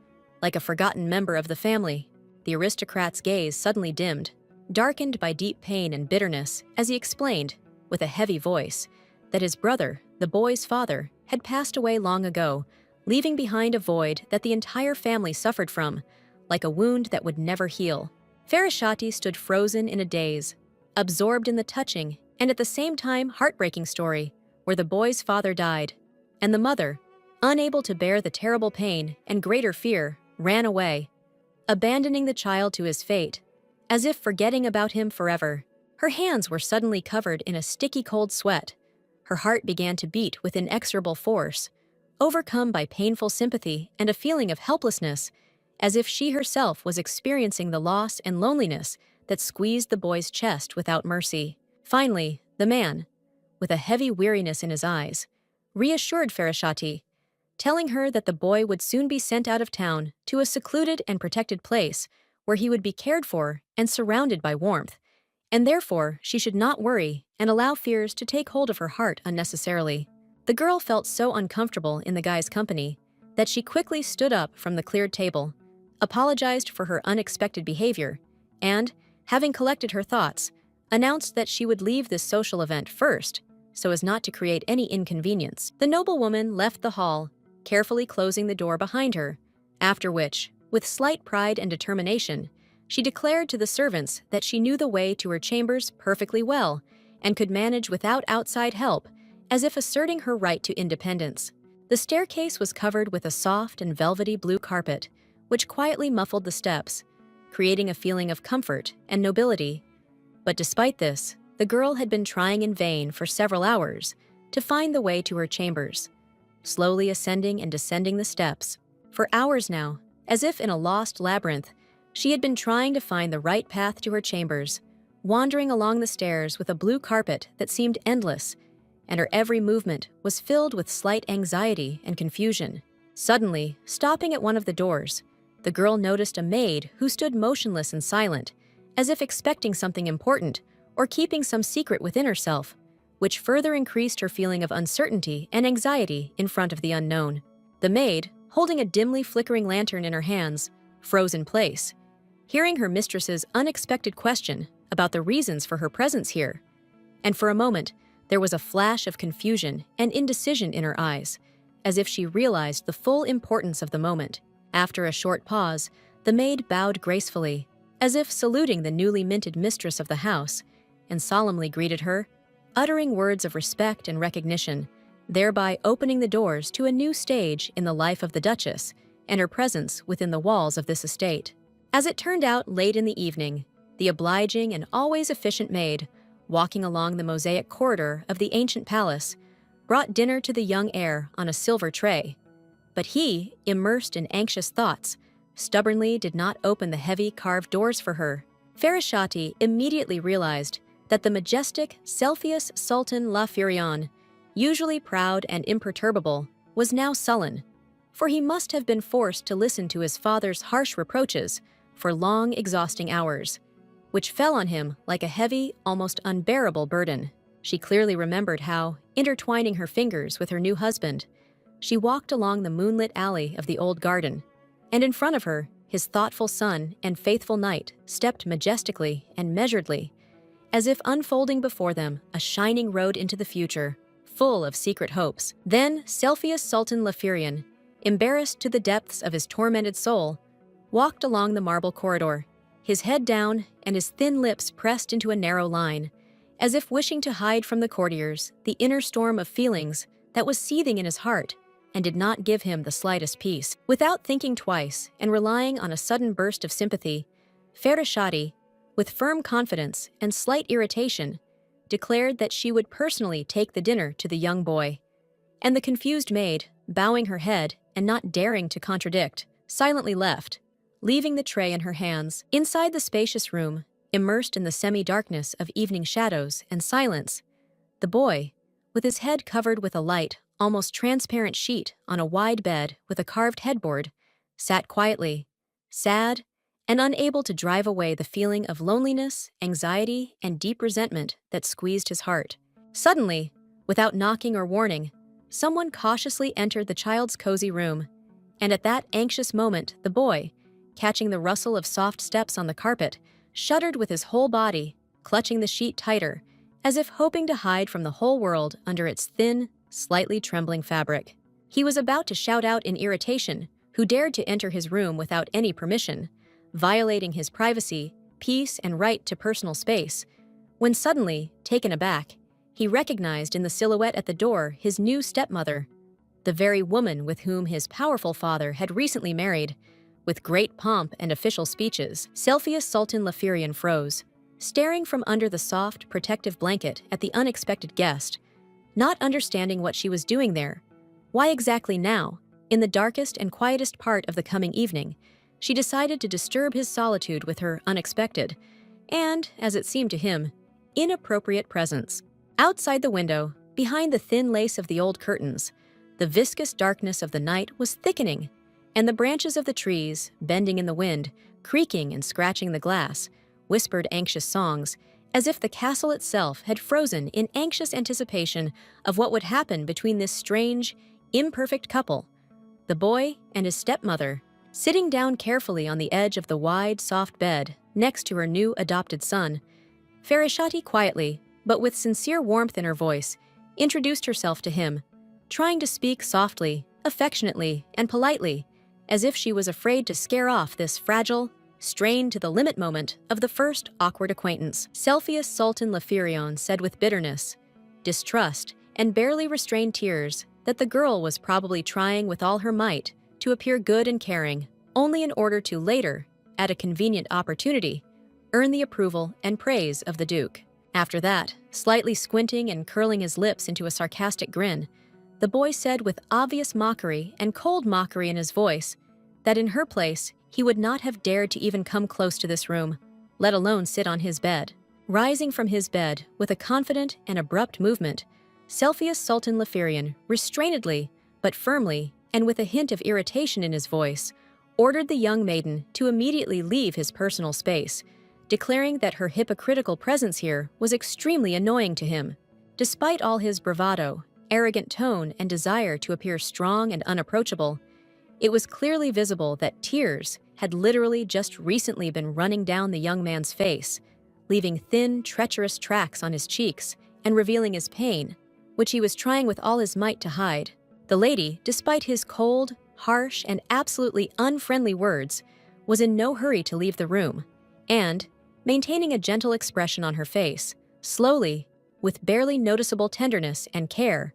like a forgotten member of the family. The aristocrat's gaze suddenly dimmed, darkened by deep pain and bitterness, as he explained, with a heavy voice, that his brother, the boy's father, had passed away long ago, leaving behind a void that the entire family suffered from, like a wound that would never heal. Farashati stood frozen in a daze, absorbed in the touching and at the same time heartbreaking story where the boy's father died, and the mother, unable to bear the terrible pain and greater fear, ran away, abandoning the child to his fate, as if forgetting about him forever. Her hands were suddenly covered in a sticky cold sweat. Her heart began to beat with inexorable force, overcome by painful sympathy and a feeling of helplessness, as if she herself was experiencing the loss and loneliness that squeezed the boy's chest without mercy. Finally, the man, with a heavy weariness in his eyes, reassured Farashati, telling her that the boy would soon be sent out of town to a secluded and protected place where he would be cared for and surrounded by warmth, and therefore she should not worry and allow fears to take hold of her heart unnecessarily. The girl felt so uncomfortable in the guy's company that she quickly stood up from the cleared table, apologized for her unexpected behavior, and, having collected her thoughts, announced that she would leave this social event first, so as not to create any inconvenience. The noblewoman left the hall, carefully closing the door behind her, after which, with slight pride and determination, she declared to the servants that she knew the way to her chambers perfectly well and could manage without outside help, as if asserting her right to independence. The staircase was covered with a soft and velvety blue carpet, which quietly muffled the steps, creating a feeling of comfort and nobility. But despite this, the girl had been trying in vain for several hours to find the way to her chambers, slowly ascending and descending the steps. For hours now, as if in a lost labyrinth, she had been trying to find the right path to her chambers, wandering along the stairs with a blue carpet that seemed endless, and her every movement was filled with slight anxiety and confusion. Suddenly, stopping at one of the doors, the girl noticed a maid who stood motionless and silent, as if expecting something important or keeping some secret within herself, which further increased her feeling of uncertainty and anxiety in front of the unknown. The maid, holding a dimly flickering lantern in her hands, froze in place, hearing her mistress's unexpected question about the reasons for her presence here. And for a moment, there was a flash of confusion and indecision in her eyes, as if she realized the full importance of the moment. After a short pause, the maid bowed gracefully, as if saluting the newly minted mistress of the house, and solemnly greeted her, uttering words of respect and recognition, thereby opening the doors to a new stage in the life of the Duchess and her presence within the walls of this estate. As it turned out late in the evening, the obliging and always efficient maid, walking along the mosaic corridor of the ancient palace, brought dinner to the young heir on a silver tray. But he, immersed in anxious thoughts, stubbornly did not open the heavy carved doors for her. Farashati immediately realized that the majestic Cepheus Sultan La Furion, usually proud and imperturbable, was now sullen, for he must have been forced to listen to his father's harsh reproaches for long, exhausting hours, which fell on him like a heavy, almost unbearable burden. She clearly remembered how, intertwining her fingers with her new husband, she walked along the moonlit alley of the old garden, and in front of her, his thoughtful son and faithful knight stepped majestically and measuredly, as if unfolding before them a shining road into the future, full of secret hopes. Then Cepheus Sultan Lafurion, embarrassed to the depths of his tormented soul, walked along the marble corridor, his head down and his thin lips pressed into a narrow line, as if wishing to hide from the courtiers the inner storm of feelings that was seething in his heart and did not give him the slightest peace. Without thinking twice and relying on a sudden burst of sympathy, Farashati, with firm confidence and slight irritation, declared that she would personally take the dinner to the young boy. And the confused maid, bowing her head and not daring to contradict, silently left, leaving the tray in her hands. Inside the spacious room, immersed in the semi-darkness of evening shadows and silence, the boy, with his head covered with a light, almost transparent sheet on a wide bed with a carved headboard, sat quietly, sad, and unable to drive away the feeling of loneliness, anxiety, and deep resentment that squeezed his heart. Suddenly, without knocking or warning, someone cautiously entered the child's cozy room, and at that anxious moment the boy, catching the rustle of soft steps on the carpet, shuddered with his whole body, clutching the sheet tighter, as if hoping to hide from the whole world under its thin, slightly trembling fabric. He was about to shout out in irritation who dared to enter his room without any permission, violating his privacy, peace, and right to personal space, when suddenly, taken aback, he recognized in the silhouette at the door his new stepmother, the very woman with whom his powerful father had recently married. With great pomp and official speeches, Cepheus Sultan Lafurion froze, staring from under the soft, protective blanket at the unexpected guest, not understanding what she was doing there. Why exactly now, in the darkest and quietest part of the coming evening, she decided to disturb his solitude with her unexpected, and, as it seemed to him, inappropriate presence. Outside the window, behind the thin lace of the old curtains, the viscous darkness of the night was thickening, and the branches of the trees, bending in the wind, creaking and scratching the glass, whispered anxious songs, as if the castle itself had frozen in anxious anticipation of what would happen between this strange, imperfect couple, the boy and his stepmother, sitting down carefully on the edge of the wide, soft bed next to her new adopted son. Farashati quietly, but with sincere warmth in her voice, introduced herself to him, trying to speak softly, affectionately, and politely, as if she was afraid to scare off this fragile, strained to the limit moment of the first awkward acquaintance. Cepheus Sultan Lafurion said with bitterness, distrust, and barely restrained tears that the girl was probably trying with all her might to appear good and caring, only in order to later, at a convenient opportunity, earn the approval and praise of the Duke. After that, slightly squinting and curling his lips into a sarcastic grin, the boy said with obvious mockery and cold mockery in his voice that in her place he would not have dared to even come close to this room, let alone sit on his bed. Rising from his bed with a confident and abrupt movement, Cepheus Sultan Lafurion restrainedly, but firmly and with a hint of irritation in his voice, ordered the young maiden to immediately leave his personal space, declaring that her hypocritical presence here was extremely annoying to him. Despite all his bravado, arrogant tone, and desire to appear strong and unapproachable, it was clearly visible that tears had literally just recently been running down the young man's face, leaving thin, treacherous tracks on his cheeks and revealing his pain, which he was trying with all his might to hide. The lady, despite his cold, harsh, and absolutely unfriendly words, was in no hurry to leave the room, and, maintaining a gentle expression on her face, slowly, with barely noticeable tenderness and care,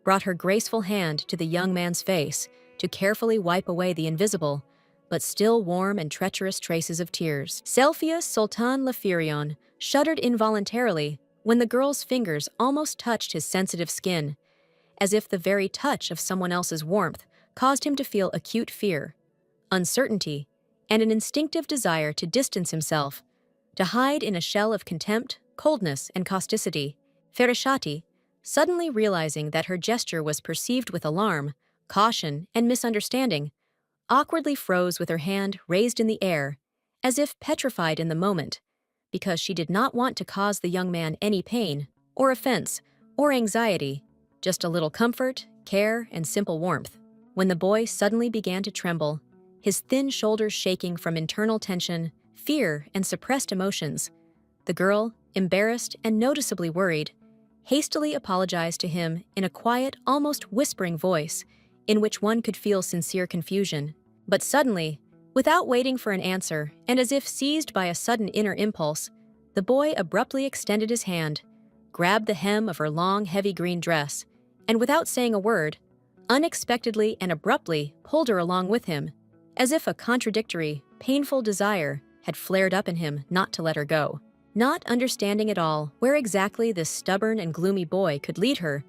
brought her graceful hand to the young man's face to carefully wipe away the invisible, but still warm and treacherous traces of tears. Cepheus Sultan Lafirion shuddered involuntarily when the girl's fingers almost touched his sensitive skin, as if the very touch of someone else's warmth caused him to feel acute fear, uncertainty, and an instinctive desire to distance himself, to hide in a shell of contempt, coldness, and causticity. Ferishati, suddenly realizing that her gesture was perceived with alarm, caution, and misunderstanding, awkwardly froze with her hand raised in the air, as if petrified in the moment, because she did not want to cause the young man any pain, or offense, or anxiety, just a little comfort, care, and simple warmth. When the boy suddenly began to tremble, his thin shoulders shaking from internal tension, fear, and suppressed emotions, the girl, embarrassed and noticeably worried, hastily apologized to him in a quiet, almost whispering voice, in which one could feel sincere confusion. But suddenly, without waiting for an answer, and as if seized by a sudden inner impulse, the boy abruptly extended his hand, grabbed the hem of her long, heavy green dress, and without saying a word, unexpectedly and abruptly pulled her along with him, as if a contradictory, painful desire had flared up in him not to let her go. Not understanding at all where exactly this stubborn and gloomy boy could lead her,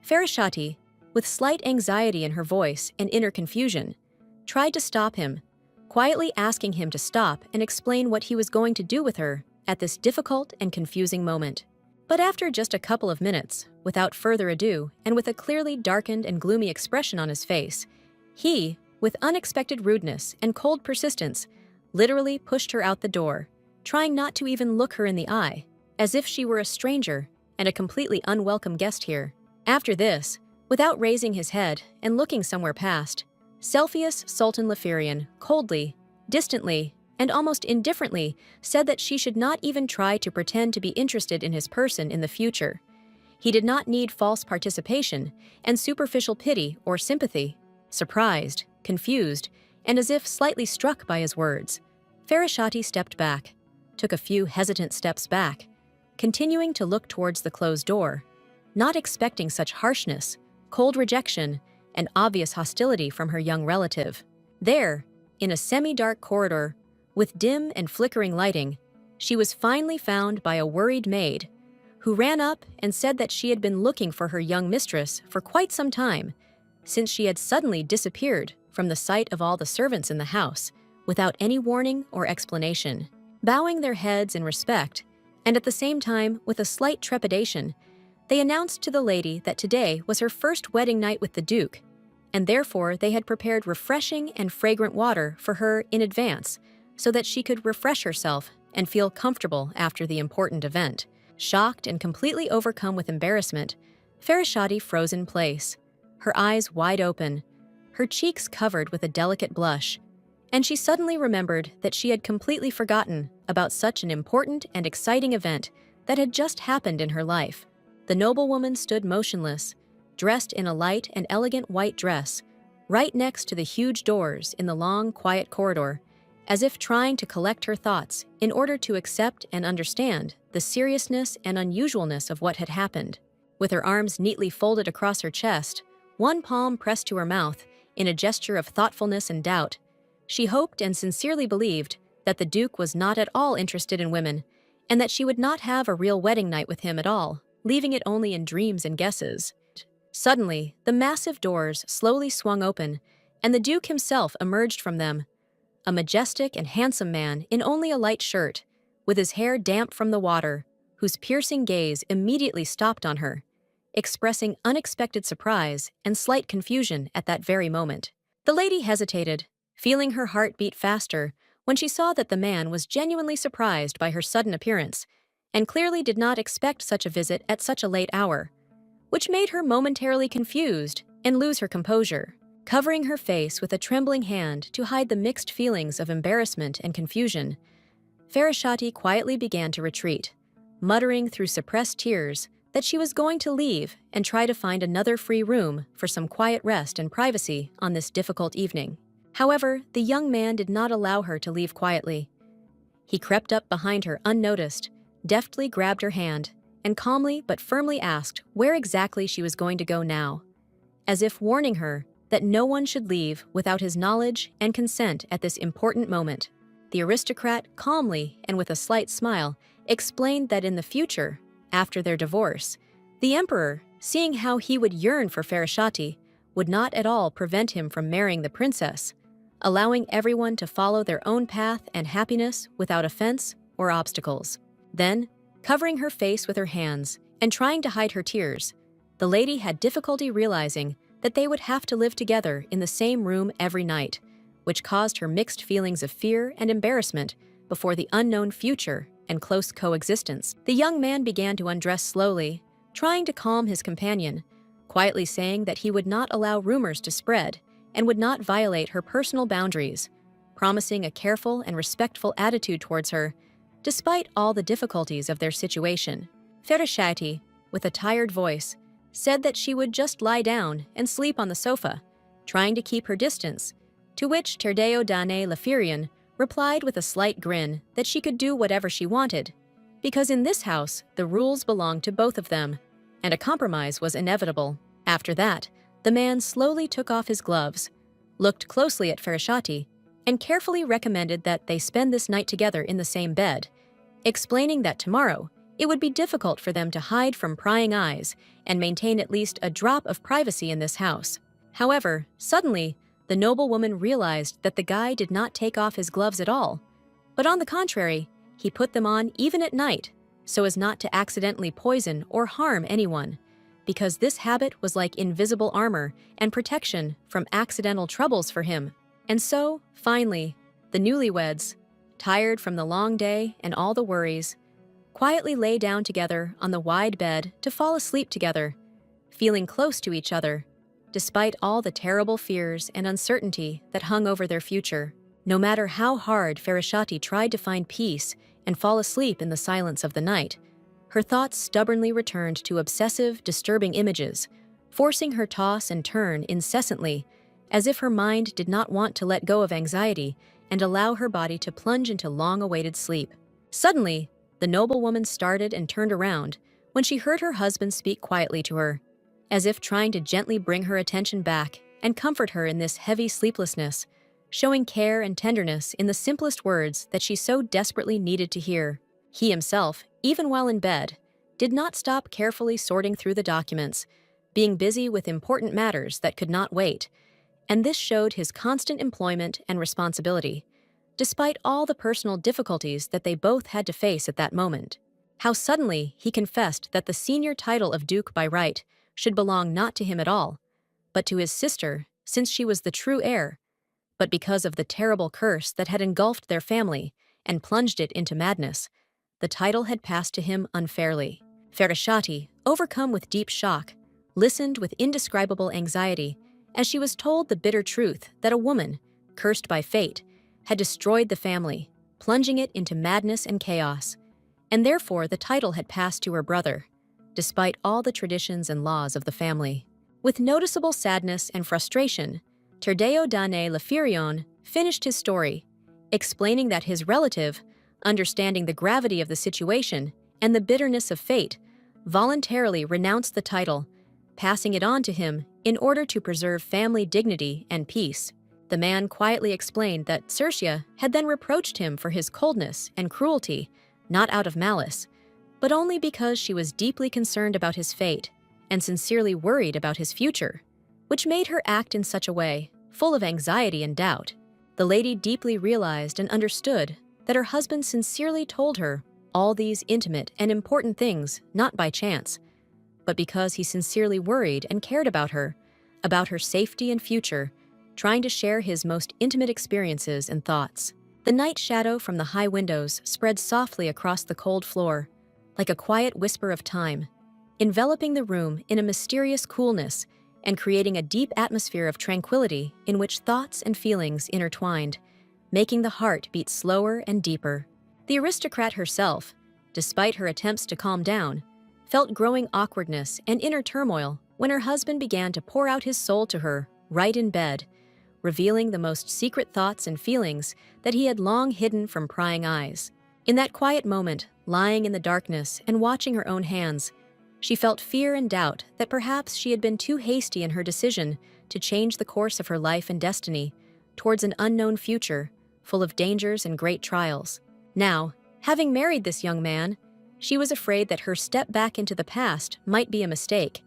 Ferishati, with slight anxiety in her voice and inner confusion, tried to stop him, quietly asking him to stop and explain what he was going to do with her at this difficult and confusing moment. But after just a couple of minutes, without further ado and with a clearly darkened and gloomy expression on his face, he, with unexpected rudeness and cold persistence, literally pushed her out the door, trying not to even look her in the eye, as if she were a stranger and a completely unwelcome guest here. After this, without raising his head and looking somewhere past, Cepheus Sultan Lafirion coldly, distantly, and almost indifferently said that she should not even try to pretend to be interested in his person in the future. He did not need false participation and superficial pity or sympathy. Surprised, confused, and as if slightly struck by his words, Ferishati stepped back, took a few hesitant steps back, continuing to look towards the closed door, not expecting such harshness, cold rejection, and obvious hostility from her young relative. There, in a semi-dark corridor, with dim and flickering lighting, she was finally found by a worried maid, who ran up and said that she had been looking for her young mistress for quite some time, since she had suddenly disappeared from the sight of all the servants in the house, without any warning or explanation. Bowing their heads in respect, and at the same time with a slight trepidation, they announced to the lady that today was her first wedding night with the Duke, and therefore they had prepared refreshing and fragrant water for her in advance so that she could refresh herself and feel comfortable after the important event. Shocked and completely overcome with embarrassment, Ferishati froze in place, her eyes wide open, her cheeks covered with a delicate blush, and she suddenly remembered that she had completely forgotten about such an important and exciting event that had just happened in her life. The noblewoman stood motionless, dressed in a light and elegant white dress, right next to the huge doors in the long, quiet corridor, as if trying to collect her thoughts in order to accept and understand the seriousness and unusualness of what had happened. With her arms neatly folded across her chest, one palm pressed to her mouth in a gesture of thoughtfulness and doubt, she hoped and sincerely believed that the Duke was not at all interested in women, and that she would not have a real wedding night with him at all, leaving it only in dreams and guesses. Suddenly, the massive doors slowly swung open, and the Duke himself emerged from them, a majestic and handsome man in only a light shirt, with his hair damp from the water, whose piercing gaze immediately stopped on her, expressing unexpected surprise and slight confusion at that very moment. The lady hesitated, feeling her heart beat faster when she saw that the man was genuinely surprised by her sudden appearance and clearly did not expect such a visit at such a late hour, which made her momentarily confused and lose her composure. Covering her face with a trembling hand to hide the mixed feelings of embarrassment and confusion, Farashati quietly began to retreat, muttering through suppressed tears that she was going to leave and try to find another free room for some quiet rest and privacy on this difficult evening. However, the young man did not allow her to leave quietly. He crept up behind her unnoticed, deftly grabbed her hand, and calmly but firmly asked where exactly she was going to go now, as if warning her that no one should leave without his knowledge and consent at this important moment. The aristocrat calmly and with a slight smile explained that in the future, after their divorce, the emperor, seeing how he would yearn for Farashati, would not at all prevent him from marrying the princess, allowing everyone to follow their own path and happiness without offense or obstacles. Then, covering her face with her hands and trying to hide her tears, the lady had difficulty realizing that they would have to live together in the same room every night, which caused her mixed feelings of fear and embarrassment before the unknown future and close coexistence. The young man began to undress slowly, trying to calm his companion, quietly saying that he would not allow rumors to spread and would not violate her personal boundaries, promising a careful and respectful attitude towards her, despite all the difficulties of their situation. Farashati, with a tired voice, said that she would just lie down and sleep on the sofa, trying to keep her distance, to which Terdeo Dane Lafirian replied with a slight grin that she could do whatever she wanted, because in this house the rules belonged to both of them, and a compromise was inevitable. After that, the man slowly took off his gloves, looked closely at Farashati, and carefully recommended that they spend this night together in the same bed, explaining that tomorrow it would be difficult for them to hide from prying eyes and maintain at least a drop of privacy in this house. However, suddenly, the noblewoman realized that the guy did not take off his gloves at all, but on the contrary, he put them on even at night, so as not to accidentally poison or harm anyone, because this habit was like invisible armor and protection from accidental troubles for him. And so, finally, the newlyweds, tired from the long day and all the worries, quietly lay down together on the wide bed to fall asleep together, feeling close to each other, despite all the terrible fears and uncertainty that hung over their future. No matter how hard Farashati tried to find peace and fall asleep in the silence of the night, her thoughts stubbornly returned to obsessive, disturbing images, forcing her toss and turn incessantly, as if her mind did not want to let go of anxiety and allow her body to plunge into long-awaited sleep. Suddenly, the noblewoman started and turned around when she heard her husband speak quietly to her, as if trying to gently bring her attention back and comfort her in this heavy sleeplessness, showing care and tenderness in the simplest words that she so desperately needed to hear. He himself, even while in bed, did not stop carefully sorting through the documents, being busy with important matters that could not wait, and this showed his constant employment and responsibility, despite all the personal difficulties that they both had to face at that moment. How suddenly he confessed that the senior title of Duke by right should belong not to him at all, but to his sister, since she was the true heir, but because of the terrible curse that had engulfed their family and plunged it into madness, the title had passed to him unfairly. Farashati, overcome with deep shock, listened with indescribable anxiety as she was told the bitter truth that a woman, cursed by fate, had destroyed the family, plunging it into madness and chaos, and therefore the title had passed to her brother, despite all the traditions and laws of the family. With noticeable sadness and frustration, Terdeo Dane Lafirion finished his story, explaining that his relative, understanding the gravity of the situation and the bitterness of fate, voluntarily renounced the title, passing it on to him in order to preserve family dignity and peace. The man quietly explained that Circia had then reproached him for his coldness and cruelty, not out of malice, but only because she was deeply concerned about his fate and sincerely worried about his future, which made her act in such a way, full of anxiety and doubt. The lady deeply realized and understood that her husband sincerely told her all these intimate and important things not by chance, but because he sincerely worried and cared about her safety and future, trying to share his most intimate experiences and thoughts. The night shadow from the high windows spread softly across the cold floor, like a quiet whisper of time, enveloping the room in a mysterious coolness and creating a deep atmosphere of tranquility in which thoughts and feelings intertwined, making the heart beat slower and deeper. The aristocrat herself, despite her attempts to calm down, felt growing awkwardness and inner turmoil when her husband began to pour out his soul to her right in bed, revealing the most secret thoughts and feelings that he had long hidden from prying eyes. In that quiet moment, lying in the darkness and watching her own hands, she felt fear and doubt that perhaps she had been too hasty in her decision to change the course of her life and destiny towards an unknown future full of dangers and great trials. Now, having married this young man, she was afraid that her step back into the past might be a mistake,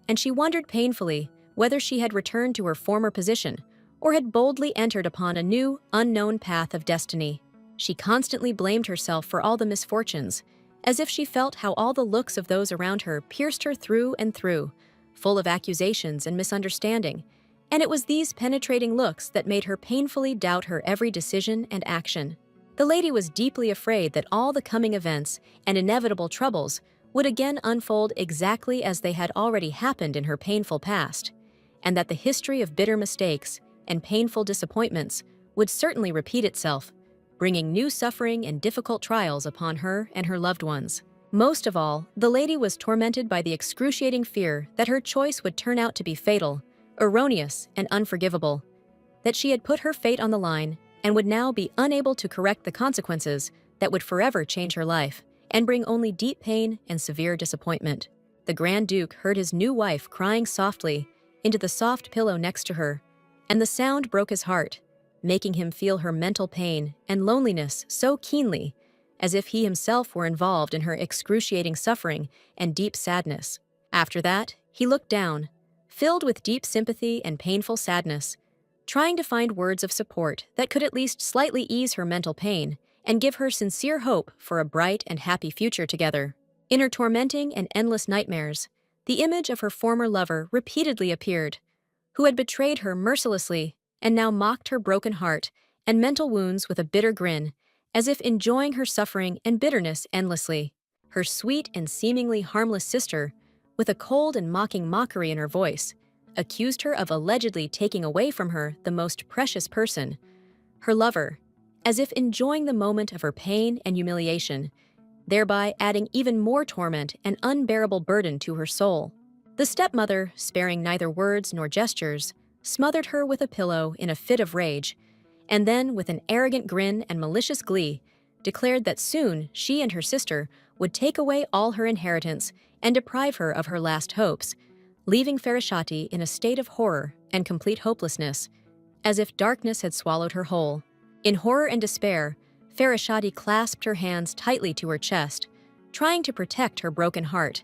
and she wondered painfully whether she had returned to her former position or had boldly entered upon a new, unknown path of destiny. She constantly blamed herself for all the misfortunes, as if she felt how all the looks of those around her pierced her through and through, full of accusations and misunderstanding, and it was these penetrating looks that made her painfully doubt her every decision and action. The lady was deeply afraid that all the coming events and inevitable troubles would again unfold exactly as they had already happened in her painful past, and that the history of bitter mistakes and painful disappointments would certainly repeat itself, bringing new suffering and difficult trials upon her and her loved ones. Most of all, the lady was tormented by the excruciating fear that her choice would turn out to be fatal, erroneous, and unforgivable, that she had put her fate on the line and would now be unable to correct the consequences that would forever change her life and bring only deep pain and severe disappointment. The Grand Duke heard his new wife crying softly into the soft pillow next to her, and the sound broke his heart, making him feel her mental pain and loneliness so keenly, as if he himself were involved in her excruciating suffering and deep sadness. After that, he looked down, filled with deep sympathy and painful sadness, trying to find words of support that could at least slightly ease her mental pain and give her sincere hope for a bright and happy future together. In her tormenting and endless nightmares, the image of her former lover repeatedly appeared, who had betrayed her mercilessly and now mocked her broken heart and mental wounds with a bitter grin, as if enjoying her suffering and bitterness endlessly. Her sweet and seemingly harmless sister, with a cold and mocking mockery in her voice, accused her of allegedly taking away from her the most precious person, her lover, as if enjoying the moment of her pain and humiliation, thereby adding even more torment and unbearable burden to her soul. The stepmother, sparing neither words nor gestures, smothered her with a pillow in a fit of rage, and then, with an arrogant grin and malicious glee, declared that soon she and her sister would take away all her inheritance and deprive her of her last hopes, leaving Farashati in a state of horror and complete hopelessness, as if darkness had swallowed her whole. In horror and despair, Farashati clasped her hands tightly to her chest, trying to protect her broken heart,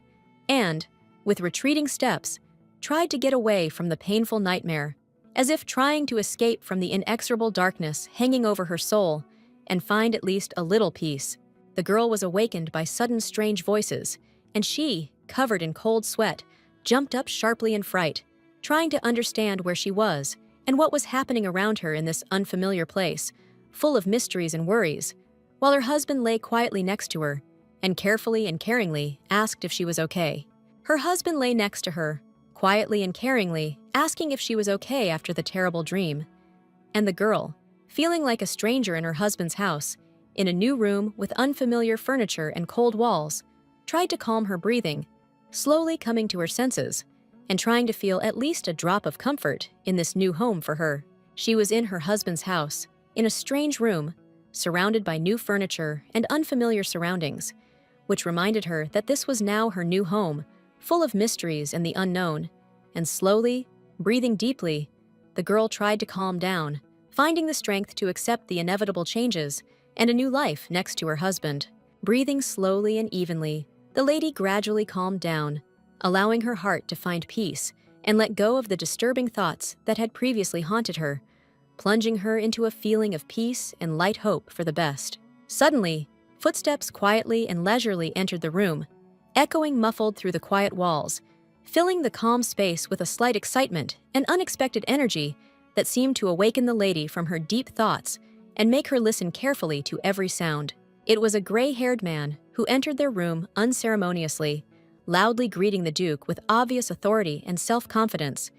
and, with retreating steps, tried to get away from the painful nightmare, as if trying to escape from the inexorable darkness hanging over her soul and find at least a little peace. The girl was awakened by sudden strange voices, and she, covered in cold sweat, jumped up sharply in fright, trying to understand where she was and what was happening around her in this unfamiliar place, full of mysteries and worries, while her husband lay quietly next to her and carefully and caringly asked if she was okay. Her husband lay next to her, quietly and caringly asking if she was okay after the terrible dream. And the girl, feeling like a stranger in her husband's house, in a new room with unfamiliar furniture and cold walls, tried to calm her breathing, slowly coming to her senses and trying to feel at least a drop of comfort in this new home for her. She was in her husband's house, in a strange room, surrounded by new furniture and unfamiliar surroundings, which reminded her that this was now her new home, full of mysteries and the unknown. And slowly, breathing deeply, the girl tried to calm down, finding the strength to accept the inevitable changes and a new life next to her husband. Breathing slowly and evenly, the lady gradually calmed down, allowing her heart to find peace and let go of the disturbing thoughts that had previously haunted her, plunging her into a feeling of peace and light hope for the best. Suddenly, footsteps quietly and leisurely entered the room, echoing muffled through the quiet walls, filling the calm space with a slight excitement and unexpected energy that seemed to awaken the lady from her deep thoughts and make her listen carefully to every sound. It was a gray-haired man who entered their room unceremoniously, loudly greeting the Duke with obvious authority and self-confidence,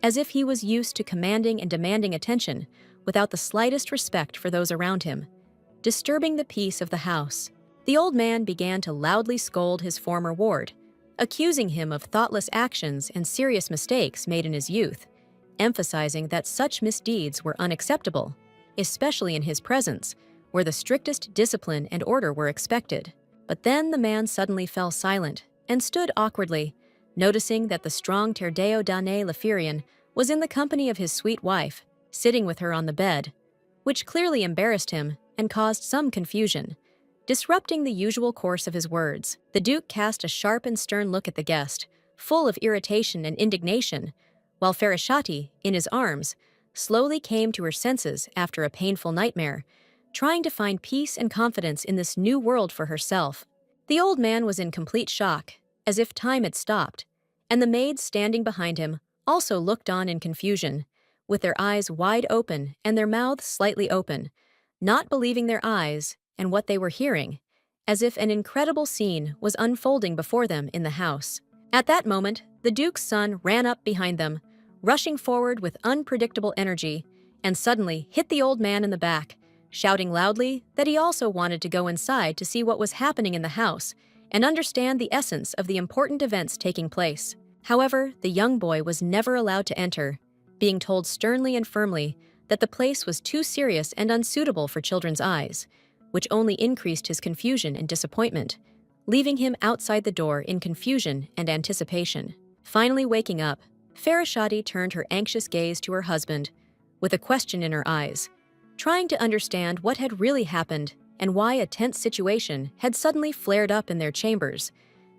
as if he was used to commanding and demanding attention without the slightest respect for those around him. Disturbing the peace of the house, the old man began to loudly scold his former ward, accusing him of thoughtless actions and serious mistakes made in his youth, emphasizing that such misdeeds were unacceptable, especially in his presence, where the strictest discipline and order were expected. But then the man suddenly fell silent and stood awkwardly, noticing that the strong Terdeo Dane Leferian was in the company of his sweet wife, sitting with her on the bed, which clearly embarrassed him and caused some confusion. Disrupting the usual course of his words, the Duke cast a sharp and stern look at the guest, full of irritation and indignation, while Farashati, in his arms, slowly came to her senses after a painful nightmare, trying to find peace and confidence in this new world for herself. The old man was in complete shock, as if time had stopped, and the maids standing behind him also looked on in confusion, with their eyes wide open and their mouths slightly open, not believing their eyes and what they were hearing, as if an incredible scene was unfolding before them in the house. At that moment, the Duke's son ran up behind them, rushing forward with unpredictable energy, and suddenly hit the old man in the back, shouting loudly that he also wanted to go inside to see what was happening in the house and understand the essence of the important events taking place. However, the young boy was never allowed to enter, being told sternly and firmly that the place was too serious and unsuitable for children's eyes, which only increased his confusion and disappointment, leaving him outside the door in confusion and anticipation. Finally waking up, Farashati turned her anxious gaze to her husband, with a question in her eyes, trying to understand what had really happened and why a tense situation had suddenly flared up in their chambers,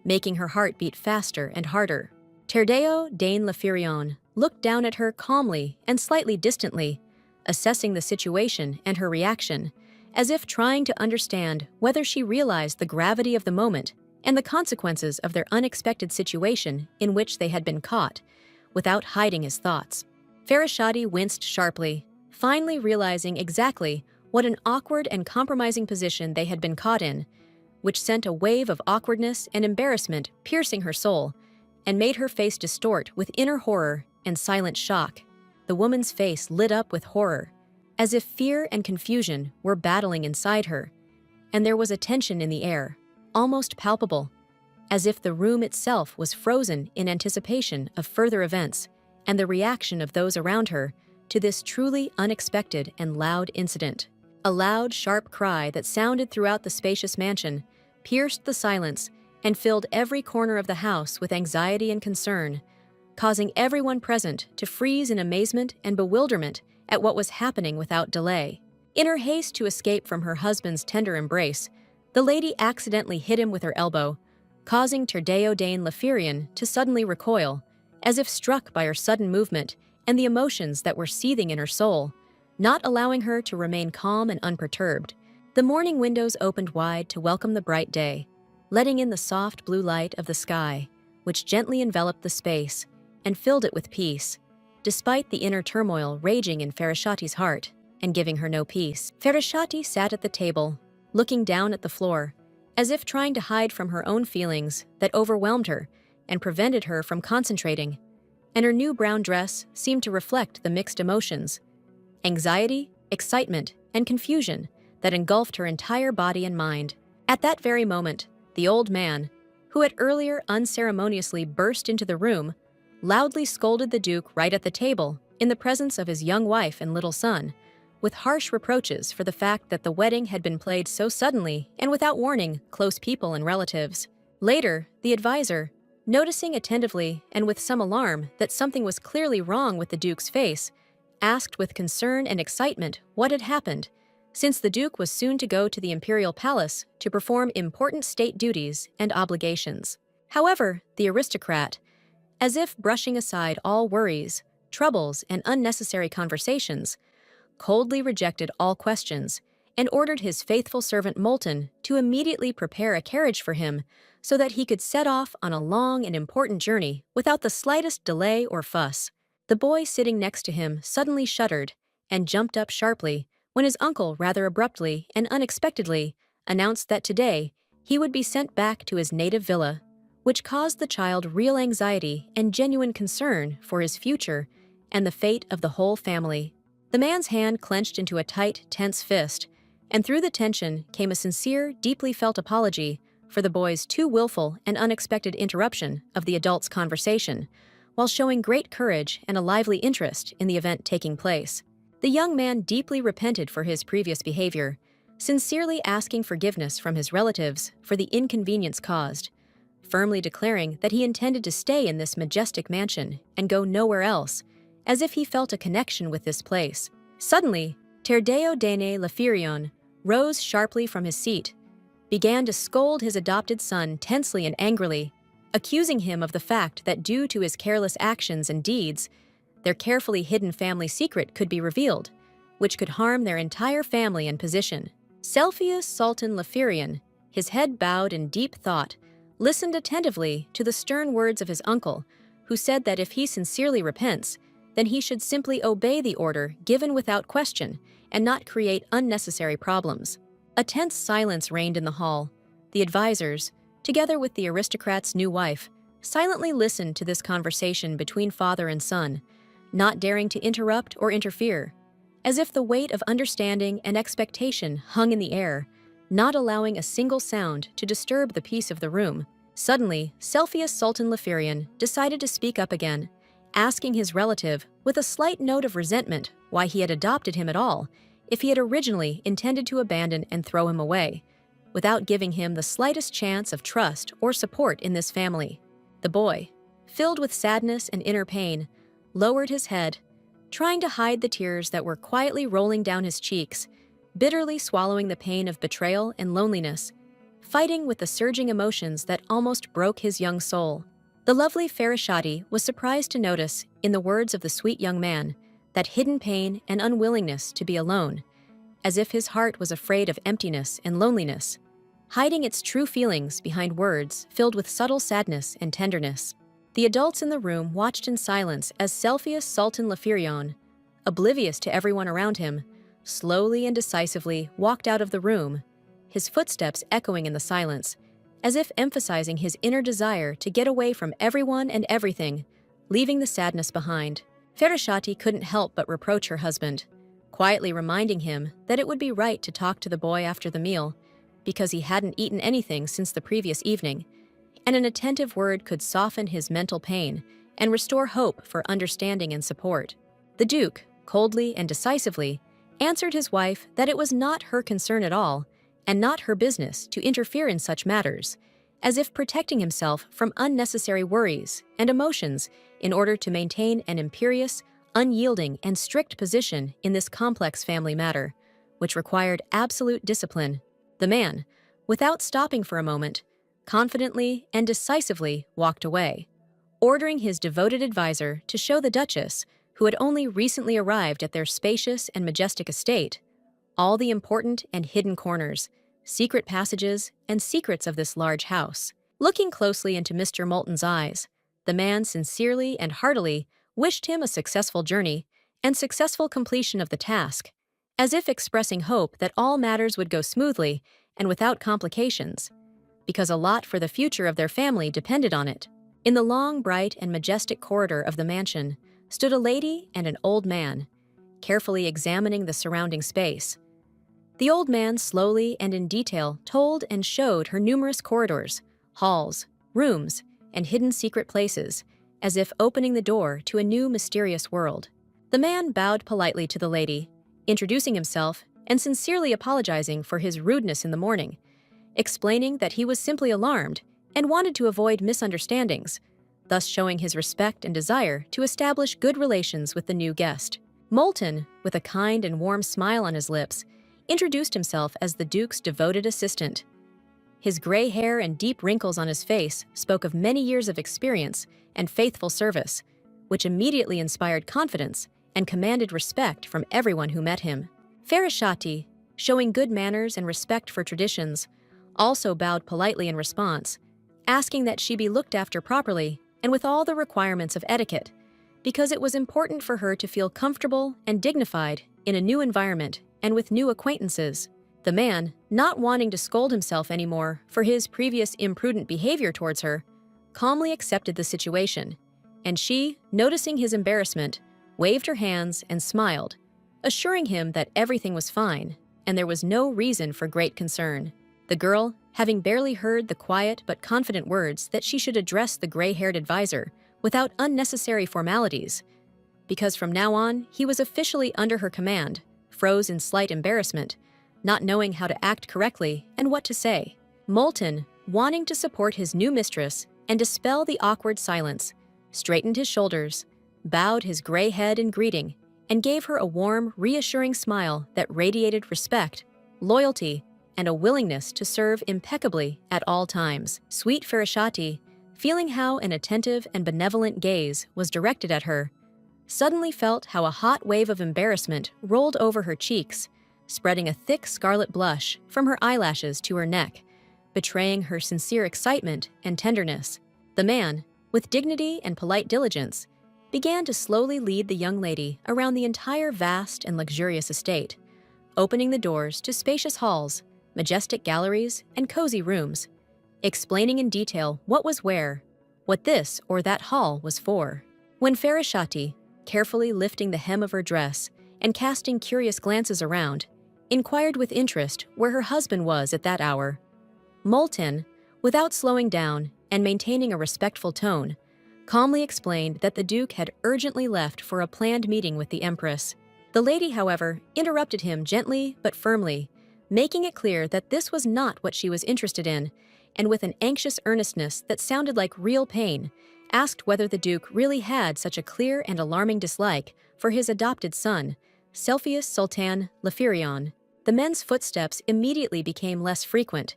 making her heart beat faster and harder. Terdeo Dane Leferion looked down at her calmly and slightly distantly, assessing the situation and her reaction, as if trying to understand whether she realized the gravity of the moment and the consequences of their unexpected situation in which they had been caught, without hiding his thoughts. Farashati winced sharply, finally realizing exactly what an awkward and compromising position they had been caught in, which sent a wave of awkwardness and embarrassment piercing her soul and made her face distort with inner horror and silent shock. The woman's face lit up with horror, as if fear and confusion were battling inside her, and there was a tension in the air, almost palpable, as if the room itself was frozen in anticipation of further events and the reaction of those around her to this truly unexpected and loud incident. A loud, sharp cry that sounded throughout the spacious mansion pierced the silence and filled every corner of the house with anxiety and concern, causing everyone present to freeze in amazement and bewilderment at what was happening without delay. In her haste to escape from her husband's tender embrace, the lady accidentally hit him with her elbow, causing Terdeo Dane Leferian to suddenly recoil, as if struck by her sudden movement and the emotions that were seething in her soul, not allowing her to remain calm and unperturbed. The morning windows opened wide to welcome the bright day, letting in the soft blue light of the sky, which gently enveloped the space and filled it with peace, despite the inner turmoil raging in Farashati's heart and giving her no peace. Farashati sat at the table, looking down at the floor, as if trying to hide from her own feelings that overwhelmed her and prevented her from concentrating, and her new brown dress seemed to reflect the mixed emotions, anxiety, excitement, and confusion that engulfed her entire body and mind. At that very moment, the old man, who had earlier unceremoniously burst into the room, loudly scolded the Duke right at the table in the presence of his young wife and little son, with harsh reproaches for the fact that the wedding had been played so suddenly and without warning close people and relatives. Later, the advisor, noticing attentively and with some alarm that something was clearly wrong with the Duke's face, asked with concern and excitement what had happened, since the Duke was soon to go to the imperial palace to perform important state duties and obligations. However, the aristocrat, as if brushing aside all worries, troubles, and unnecessary conversations, coldly rejected all questions and ordered his faithful servant Molten to immediately prepare a carriage for him so that he could set off on a long and important journey without the slightest delay or fuss. The boy sitting next to him suddenly shuddered and jumped up sharply when his uncle rather abruptly and unexpectedly announced that today he would be sent back to his native villa, which caused the child real anxiety and genuine concern for his future and the fate of the whole family. The man's hand clenched into a tight, tense fist, and through the tension came a sincere, deeply felt apology for the boy's too willful and unexpected interruption of the adult's conversation, while showing great courage and a lively interest in the event taking place. The young man deeply repented for his previous behavior, sincerely asking forgiveness from his relatives for the inconvenience caused, firmly declaring that he intended to stay in this majestic mansion and go nowhere else, as if he felt a connection with this place. Suddenly, Terdeo Dene Lafirion rose sharply from his seat, began to scold his adopted son tensely and angrily, accusing him of the fact that due to his careless actions and deeds, their carefully hidden family secret could be revealed, which could harm their entire family and position. Cepheus Sultan Lafirion, his head bowed in deep thought, listened attentively to the stern words of his uncle, who said that if he sincerely repents, then he should simply obey the order given without question and not create unnecessary problems. A tense silence reigned in the hall. The advisors, together with the aristocrat's new wife, silently listened to this conversation between father and son, not daring to interrupt or interfere, as if the weight of understanding and expectation hung in the air, not allowing a single sound to disturb the peace of the room. Suddenly, Cepheus Sultan Lafirion decided to speak up again, asking his relative, with a slight note of resentment, why he had adopted him at all, if he had originally intended to abandon and throw him away, without giving him the slightest chance of trust or support in this family. The boy, filled with sadness and inner pain, lowered his head, trying to hide the tears that were quietly rolling down his cheeks, bitterly swallowing the pain of betrayal and loneliness, fighting with the surging emotions that almost broke his young soul. The lovely Farashati was surprised to notice, in the words of the sweet young man, that hidden pain and unwillingness to be alone, as if his heart was afraid of emptiness and loneliness, hiding its true feelings behind words filled with subtle sadness and tenderness. The adults in the room watched in silence as Cepheus Sultan Lafirion, oblivious to everyone around him, slowly and decisively walked out of the room, his footsteps echoing in the silence, as if emphasizing his inner desire to get away from everyone and everything, leaving the sadness behind. Farashati couldn't help but reproach her husband, quietly reminding him that it would be right to talk to the boy after the meal, because he hadn't eaten anything since the previous evening, and an attentive word could soften his mental pain and restore hope for understanding and support. The Duke, coldly and decisively, answered his wife that it was not her concern at all, and not her business to interfere in such matters, as if protecting himself from unnecessary worries and emotions in order to maintain an imperious, unyielding, and strict position in this complex family matter, which required absolute discipline. The man, without stopping for a moment, confidently and decisively walked away, ordering his devoted advisor to show the Duchess, who had only recently arrived at their spacious and majestic estate, all the important and hidden corners, secret passages, and secrets of this large house. Looking closely into Mr. Moulton's eyes, the man sincerely and heartily wished him a successful journey and successful completion of the task, as if expressing hope that all matters would go smoothly and without complications, because a lot for the future of their family depended on it. In the long, bright, and majestic corridor of the mansion stood a lady and an old man, carefully examining the surrounding space. The old man slowly and in detail told and showed her numerous corridors, halls, rooms, and hidden secret places, as if opening the door to a new mysterious world. The man bowed politely to the lady, introducing himself and sincerely apologizing for his rudeness in the morning, explaining that he was simply alarmed and wanted to avoid misunderstandings, thus showing his respect and desire to establish good relations with the new guest. Moulton, with a kind and warm smile on his lips, introduced himself as the Duke's devoted assistant. His gray hair and deep wrinkles on his face spoke of many years of experience and faithful service, which immediately inspired confidence and commanded respect from everyone who met him. Farashati, showing good manners and respect for traditions, also bowed politely in response, asking that she be looked after properly and with all the requirements of etiquette, because it was important for her to feel comfortable and dignified in a new environment and with new acquaintances. The man, not wanting to scold himself anymore for his previous imprudent behavior towards her, calmly accepted the situation, and she, noticing his embarrassment, waved her hands and smiled, assuring him that everything was fine and there was no reason for great concern. The girl, having barely heard the quiet but confident words that she should address the gray-haired advisor without unnecessary formalities, because from now on he was officially under her command, froze in slight embarrassment, not knowing how to act correctly and what to say. Molten, wanting to support his new mistress and dispel the awkward silence, straightened his shoulders, bowed his gray head in greeting, and gave her a warm, reassuring smile that radiated respect, loyalty, and a willingness to serve impeccably at all times. Sweet Farashati, feeling how an attentive and benevolent gaze was directed at her, suddenly felt how a hot wave of embarrassment rolled over her cheeks, spreading a thick scarlet blush from her eyelashes to her neck, betraying her sincere excitement and tenderness. The man, with dignity and polite diligence, began to slowly lead the young lady around the entire vast and luxurious estate, opening the doors to spacious halls, majestic galleries, and cozy rooms, explaining in detail what was where, what this or that hall was for. When Farashati, carefully lifting the hem of her dress and casting curious glances around, inquired with interest where her husband was at that hour, Molten, without slowing down and maintaining a respectful tone, calmly explained that the Duke had urgently left for a planned meeting with the Empress. The lady, however, interrupted him gently but firmly, making it clear that this was not what she was interested in, and with an anxious earnestness that sounded like real pain, asked whether the Duke really had such a clear and alarming dislike for his adopted son, Cepheus Sultan Lefirion. The men's footsteps immediately became less frequent,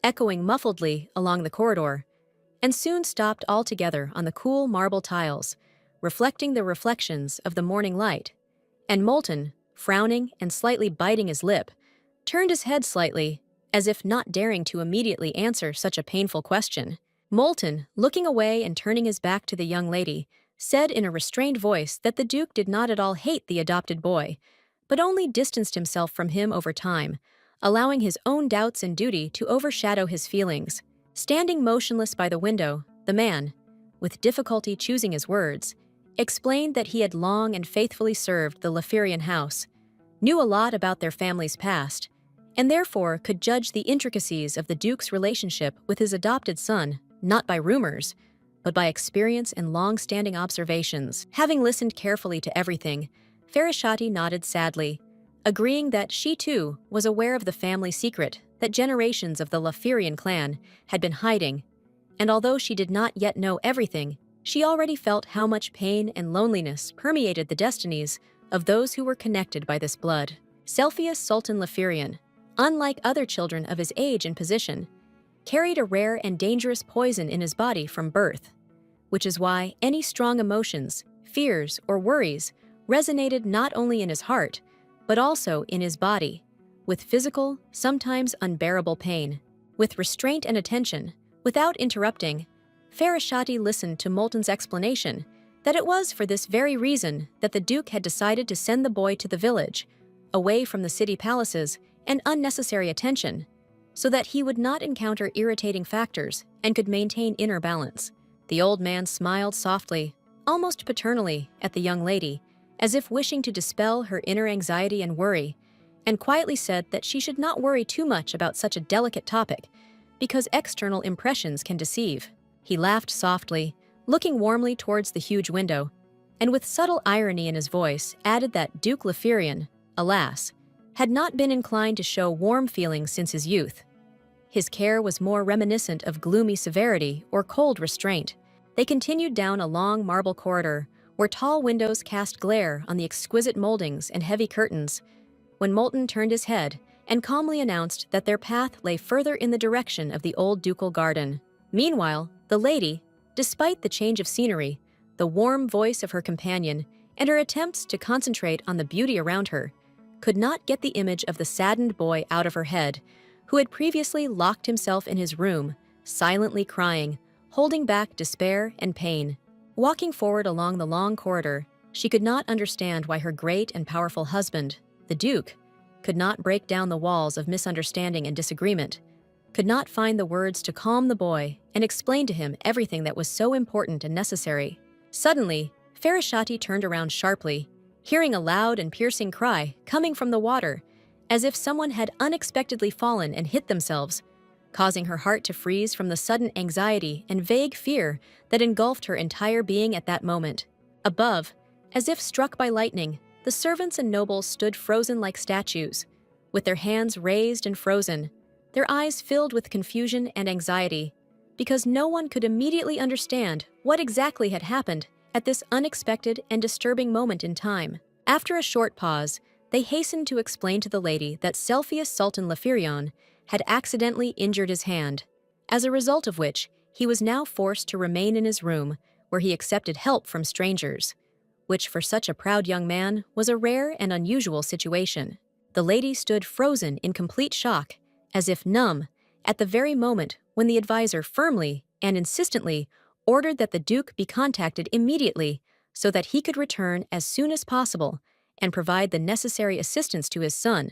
echoing muffledly along the corridor, and soon stopped altogether on the cool marble tiles, reflecting the reflections of the morning light. And Molten, frowning and slightly biting his lip, turned his head slightly, as if not daring to immediately answer such a painful question. Molten, looking away and turning his back to the young lady, said in a restrained voice that the Duke did not at all hate the adopted boy, but only distanced himself from him over time, allowing his own doubts and duty to overshadow his feelings. Standing motionless by the window, the man, with difficulty choosing his words, explained that he had long and faithfully served the Lefirian house, knew a lot about their family's past, and therefore could judge the intricacies of the Duke's relationship with his adopted son not by rumors, but by experience and long-standing observations. Having listened carefully to everything, Farashati nodded sadly, agreeing that she too was aware of the family secret that generations of the Lefirian clan had been hiding, and although she did not yet know everything, she already felt how much pain and loneliness permeated the destinies of those who were connected by this blood. Cepheus Sultan Lefirian, unlike other children of his age and position, carried a rare and dangerous poison in his body from birth, which is why any strong emotions, fears, or worries resonated not only in his heart, but also in his body, with physical, sometimes unbearable pain. With restraint and attention, without interrupting, Farashati listened to Molten's explanation that it was for this very reason that the Duke had decided to send the boy to the village, away from the city palaces and unnecessary attention, so that he would not encounter irritating factors and could maintain inner balance. The old man smiled softly, almost paternally, at the young lady, as if wishing to dispel her inner anxiety and worry, and quietly said that she should not worry too much about such a delicate topic, because external impressions can deceive. He laughed softly, looking warmly towards the huge window, and with subtle irony in his voice added that Duke Lefirian, alas, had not been inclined to show warm feelings since his youth. His care was more reminiscent of gloomy severity or cold restraint. They continued down a long marble corridor, where tall windows cast glare on the exquisite moldings and heavy curtains, when Molten turned his head and calmly announced that their path lay further in the direction of the old ducal garden. Meanwhile, the lady, despite the change of scenery, the warm voice of her companion, and her attempts to concentrate on the beauty around her, could not get the image of the saddened boy out of her head, who had previously locked himself in his room, silently crying, holding back despair and pain. Walking forward along the long corridor, she could not understand why her great and powerful husband, the Duke, could not break down the walls of misunderstanding and disagreement, could not find the words to calm the boy and explain to him everything that was so important and necessary. Suddenly, Farashati turned around sharply, hearing a loud and piercing cry coming from the water, as if someone had unexpectedly fallen and hit themselves, causing her heart to freeze from the sudden anxiety and vague fear that engulfed her entire being at that moment. Above, as if struck by lightning, the servants and nobles stood frozen like statues, with their hands raised and frozen, their eyes filled with confusion and anxiety, because no one could immediately understand what exactly had happened at this unexpected and disturbing moment in time. After a short pause, they hastened to explain to the lady that Cepheus Sultan Lefirion had accidentally injured his hand, as a result of which he was now forced to remain in his room where he accepted help from strangers, which for such a proud young man was a rare and unusual situation. The lady stood frozen in complete shock, as if numb, at the very moment when the advisor firmly and insistently ordered that the Duke be contacted immediately so that he could return as soon as possible and provide the necessary assistance to his son,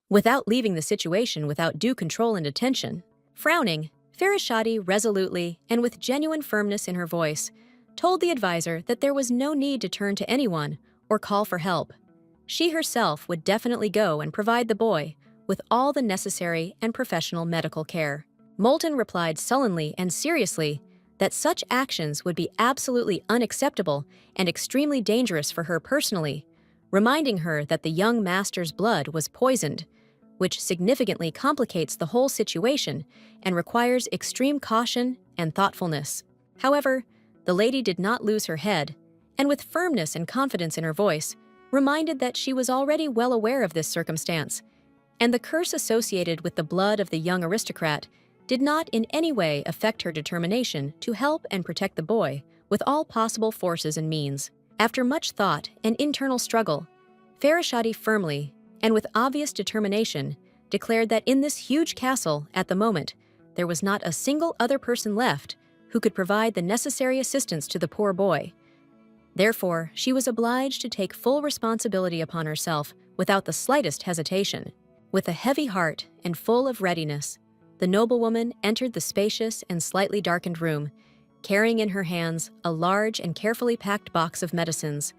without leaving the situation without due control and attention. Frowning, Farashati resolutely and with genuine firmness in her voice told the advisor that there was no need to turn to anyone or call for help. She herself would definitely go and provide the boy with all the necessary and professional medical care. Moulton replied sullenly and seriously that such actions would be absolutely unacceptable and extremely dangerous for her personally, reminding her that the young master's blood was poisoned, which significantly complicates the whole situation and requires extreme caution and thoughtfulness. However, the lady did not lose her head, and with firmness and confidence in her voice, reminded that she was already well aware of this circumstance, and the curse associated with the blood of the young aristocrat did not in any way affect her determination to help and protect the boy with all possible forces and means. After much thought and internal struggle, Farashati firmly, and with obvious determination, declared that in this huge castle, at the moment, there was not a single other person left who could provide the necessary assistance to the poor boy. Therefore, she was obliged to take full responsibility upon herself without the slightest hesitation. With a heavy heart and full of readiness, the noblewoman entered the spacious and slightly darkened room, carrying in her hands a large and carefully packed box of medicines,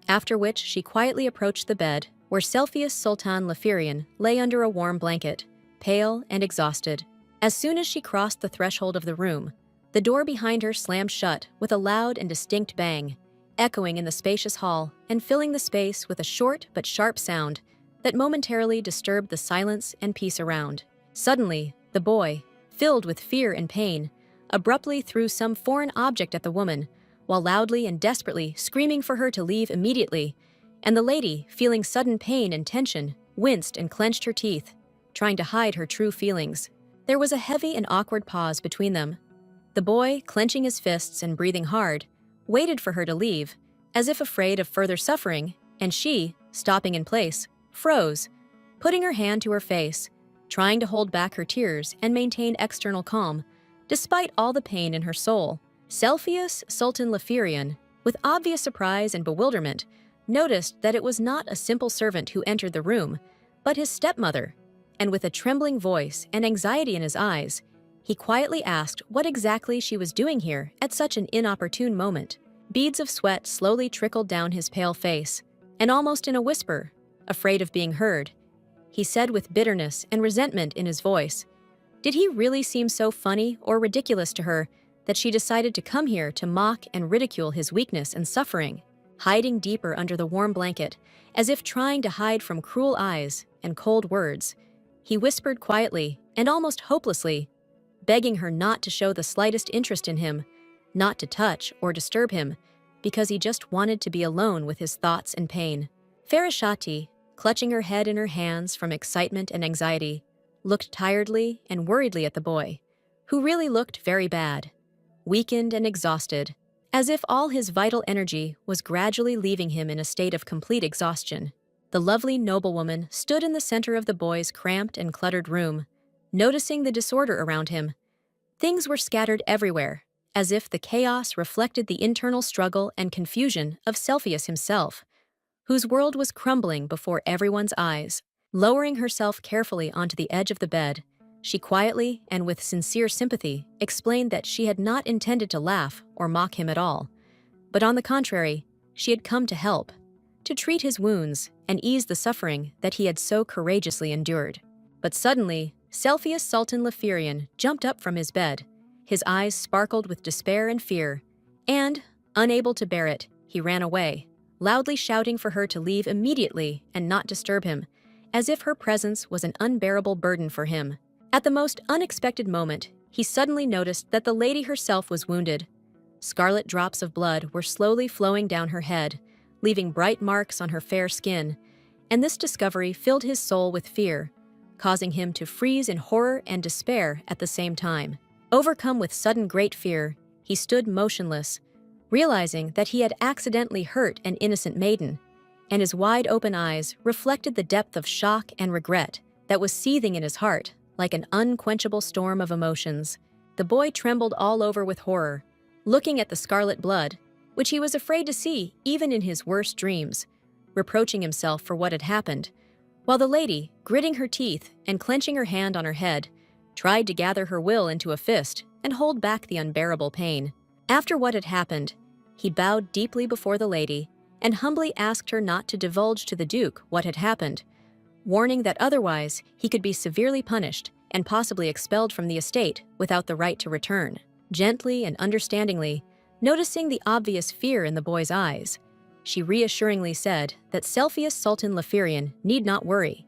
after which she quietly approached the bed where Cepheus Sultan Lefirion lay under a warm blanket, pale and exhausted. As soon as she crossed the threshold of the room, the door behind her slammed shut with a loud and distinct bang, echoing in the spacious hall and filling the space with a short but sharp sound that momentarily disturbed the silence and peace around. Suddenly, the boy, filled with fear and pain, abruptly threw some foreign object at the woman, while loudly and desperately screaming for her to leave immediately, and the lady, feeling sudden pain and tension, winced and clenched her teeth, trying to hide her true feelings. There was a heavy and awkward pause between them. The boy, clenching his fists and breathing hard, waited for her to leave, as if afraid of further suffering, and she, stopping in place, froze, putting her hand to her face, trying to hold back her tears and maintain external calm, despite all the pain in her soul. Cepheus Sultan Lefirion, with obvious surprise and bewilderment, noticed that it was not a simple servant who entered the room, but his stepmother, and with a trembling voice and anxiety in his eyes, he quietly asked what exactly she was doing here at such an inopportune moment. Beads of sweat slowly trickled down his pale face, and almost in a whisper, afraid of being heard, he said with bitterness and resentment in his voice, did he really seem so funny or ridiculous to her that she decided to come here to mock and ridicule his weakness and suffering? Hiding deeper under the warm blanket, as if trying to hide from cruel eyes and cold words, he whispered quietly and almost hopelessly, begging her not to show the slightest interest in him, not to touch or disturb him, because he just wanted to be alone with his thoughts and pain. Farashati, clutching her head in her hands from excitement and anxiety, looked tiredly and worriedly at the boy, who really looked very bad, weakened and exhausted, as if all his vital energy was gradually leaving him in a state of complete exhaustion. The lovely noblewoman stood in the center of the boy's cramped and cluttered room, noticing the disorder around him. Things were scattered everywhere, as if the chaos reflected the internal struggle and confusion of Cepheus himself, whose world was crumbling before everyone's eyes. Lowering herself carefully onto the edge of the bed, she quietly and with sincere sympathy explained that she had not intended to laugh or mock him at all, but on the contrary, she had come to help, to treat his wounds and ease the suffering that he had so courageously endured. But suddenly, Cepheus Sultan Leferian jumped up from his bed. His eyes sparkled with despair and fear, and, unable to bear it, he ran away, loudly shouting for her to leave immediately and not disturb him, as if her presence was an unbearable burden for him. At the most unexpected moment, he suddenly noticed that the lady herself was wounded. Scarlet drops of blood were slowly flowing down her head, leaving bright marks on her fair skin, and this discovery filled his soul with fear, causing him to freeze in horror and despair at the same time. Overcome with sudden great fear, he stood motionless, realizing that he had accidentally hurt an innocent maiden, and his wide-open eyes reflected the depth of shock and regret that was seething in his heart like an unquenchable storm of emotions. The boy trembled all over with horror, looking at the scarlet blood, which he was afraid to see even in his worst dreams, reproaching himself for what had happened, while the lady, gritting her teeth and clenching her hand on her head, tried to gather her will into a fist and hold back the unbearable pain. After what had happened, he bowed deeply before the lady and humbly asked her not to divulge to the Duke what had happened, warning that otherwise he could be severely punished and possibly expelled from the estate without the right to return. Gently and understandingly, noticing the obvious fear in the boy's eyes, she reassuringly said that Cepheus Sultan Leferian need not worry.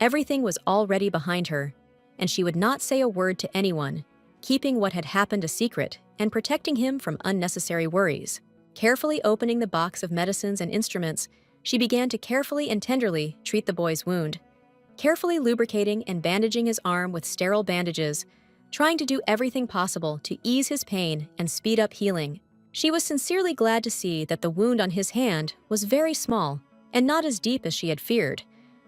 Everything was already behind her, and she would not say a word to anyone, keeping what had happened a secret and protecting him from unnecessary worries. Carefully opening the box of medicines and instruments, she began to carefully and tenderly treat the boy's wound, carefully lubricating and bandaging his arm with sterile bandages, trying to do everything possible to ease his pain and speed up healing. She was sincerely glad to see that the wound on his hand was very small and not as deep as she had feared,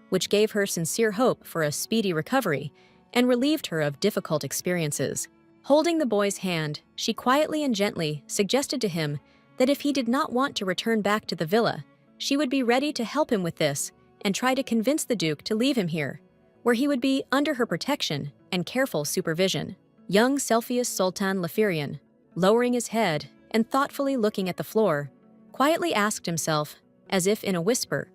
which gave her sincere hope for a speedy recovery and relieved her of difficult experiences. Holding the boy's hand, she quietly and gently suggested to him that if he did not want to return back to the villa, she would be ready to help him with this and try to convince the Duke to leave him here, where he would be under her protection and careful supervision. Young Cepheus Sultan Leferian, lowering his head and thoughtfully looking at the floor, quietly asked himself, as if in a whisper,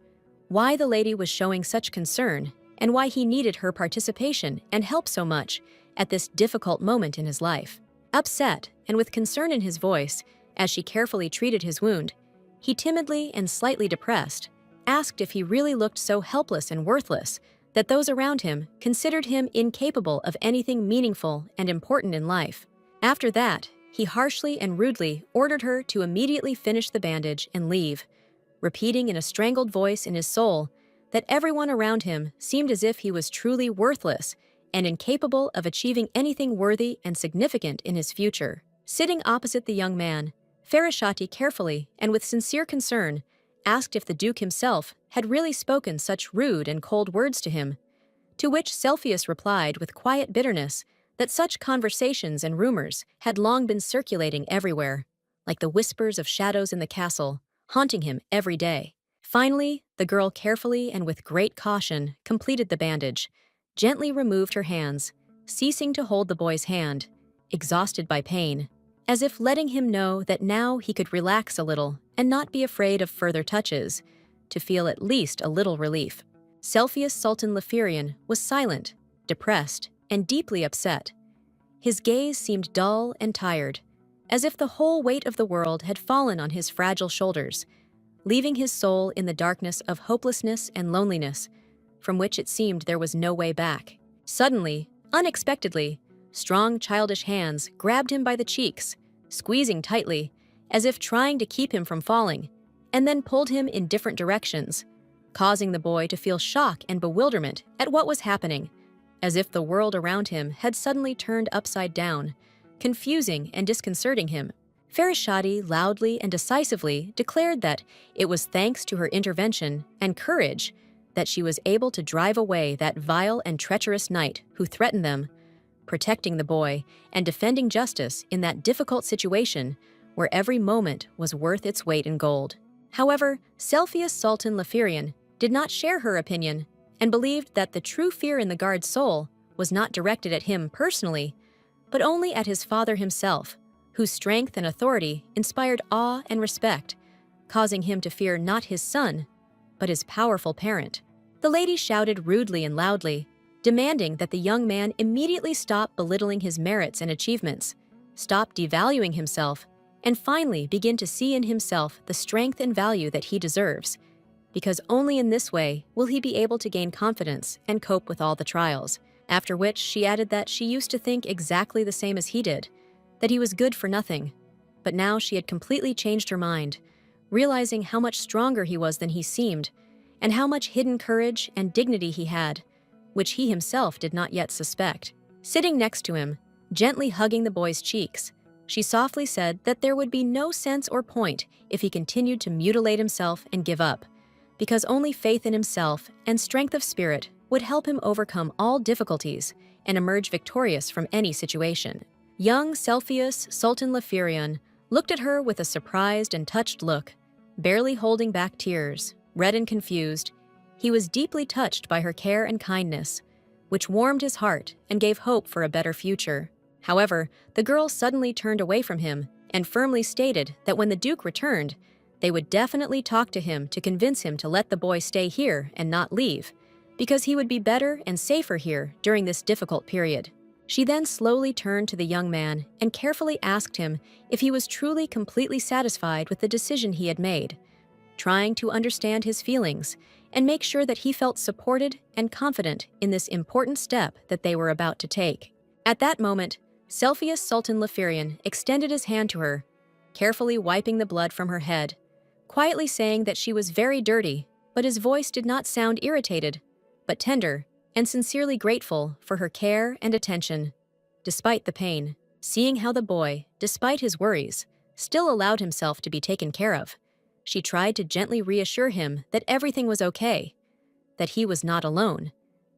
why the lady was showing such concern and why he needed her participation and help so much at this difficult moment in his life. Upset and with concern in his voice, as she carefully treated his wound, he timidly and slightly depressed asked if he really looked so helpless and worthless that those around him considered him incapable of anything meaningful and important in life. After that, he harshly and rudely ordered her to immediately finish the bandage and leave, repeating in a strangled voice in his soul that everyone around him seemed as if he was truly worthless and incapable of achieving anything worthy and significant in his future. Sitting opposite the young man, Farashati carefully and with sincere concern asked if the Duke himself had really spoken such rude and cold words to him, to which Cepheus replied with quiet bitterness that such conversations and rumors had long been circulating everywhere, like the whispers of shadows in the castle, haunting him every day. Finally, the girl carefully and with great caution completed the bandage, gently removed her hands, ceasing to hold the boy's hand, exhausted by pain, as if letting him know that now he could relax a little and not be afraid of further touches, to feel at least a little relief. Cepheus Sultan Leferian was silent, depressed, and deeply upset. His gaze seemed dull and tired, as if the whole weight of the world had fallen on his fragile shoulders, leaving his soul in the darkness of hopelessness and loneliness, from which it seemed there was no way back. Suddenly, unexpectedly, strong childish hands grabbed him by the cheeks, squeezing tightly, as if trying to keep him from falling, and then pulled him in different directions, causing the boy to feel shock and bewilderment at what was happening, as if the world around him had suddenly turned upside down, confusing and disconcerting him. Farishadi loudly and decisively declared that it was thanks to her intervention and courage that she was able to drive away that vile and treacherous knight who threatened them, protecting the boy and defending justice in that difficult situation where every moment was worth its weight in gold. However, Cepheus Sultan Leferian did not share her opinion and believed that the true fear in the guard's soul was not directed at him personally, but only at his father himself, whose strength and authority inspired awe and respect, causing him to fear not his son, but his powerful parent. The lady shouted rudely and loudly, demanding that the young man immediately stop belittling his merits and achievements, stop devaluing himself, and finally begin to see in himself the strength and value that he deserves, because only in this way will he be able to gain confidence and cope with all the trials. After which she added that she used to think exactly the same as he did, that he was good for nothing, but now she had completely changed her mind, realizing how much stronger he was than he seemed, and how much hidden courage and dignity he had, which he himself did not yet suspect. Sitting next to him, gently hugging the boy's cheeks, she softly said that there would be no sense or point if he continued to mutilate himself and give up, because only faith in himself and strength of spirit would help him overcome all difficulties and emerge victorious from any situation. Young Cepheus Sultan Leferian looked at her with a surprised and touched look, barely holding back tears. Red and confused, he was deeply touched by her care and kindness, which warmed his heart and gave hope for a better future. However, the girl suddenly turned away from him and firmly stated that when the Duke returned, they would definitely talk to him to convince him to let the boy stay here and not leave, because he would be better and safer here during this difficult period. She then slowly turned to the young man and carefully asked him if he was truly completely satisfied with the decision he had made, trying to understand his feelings and make sure that he felt supported and confident in this important step that they were about to take. At that moment, Cepheus Sultan Leferian extended his hand to her, carefully wiping the blood from her head, quietly saying that she was very dirty, but his voice did not sound irritated, but tender and sincerely grateful for her care and attention. Despite the pain, seeing how the boy, despite his worries, still allowed himself to be taken care of, she tried to gently reassure him that everything was okay, that he was not alone,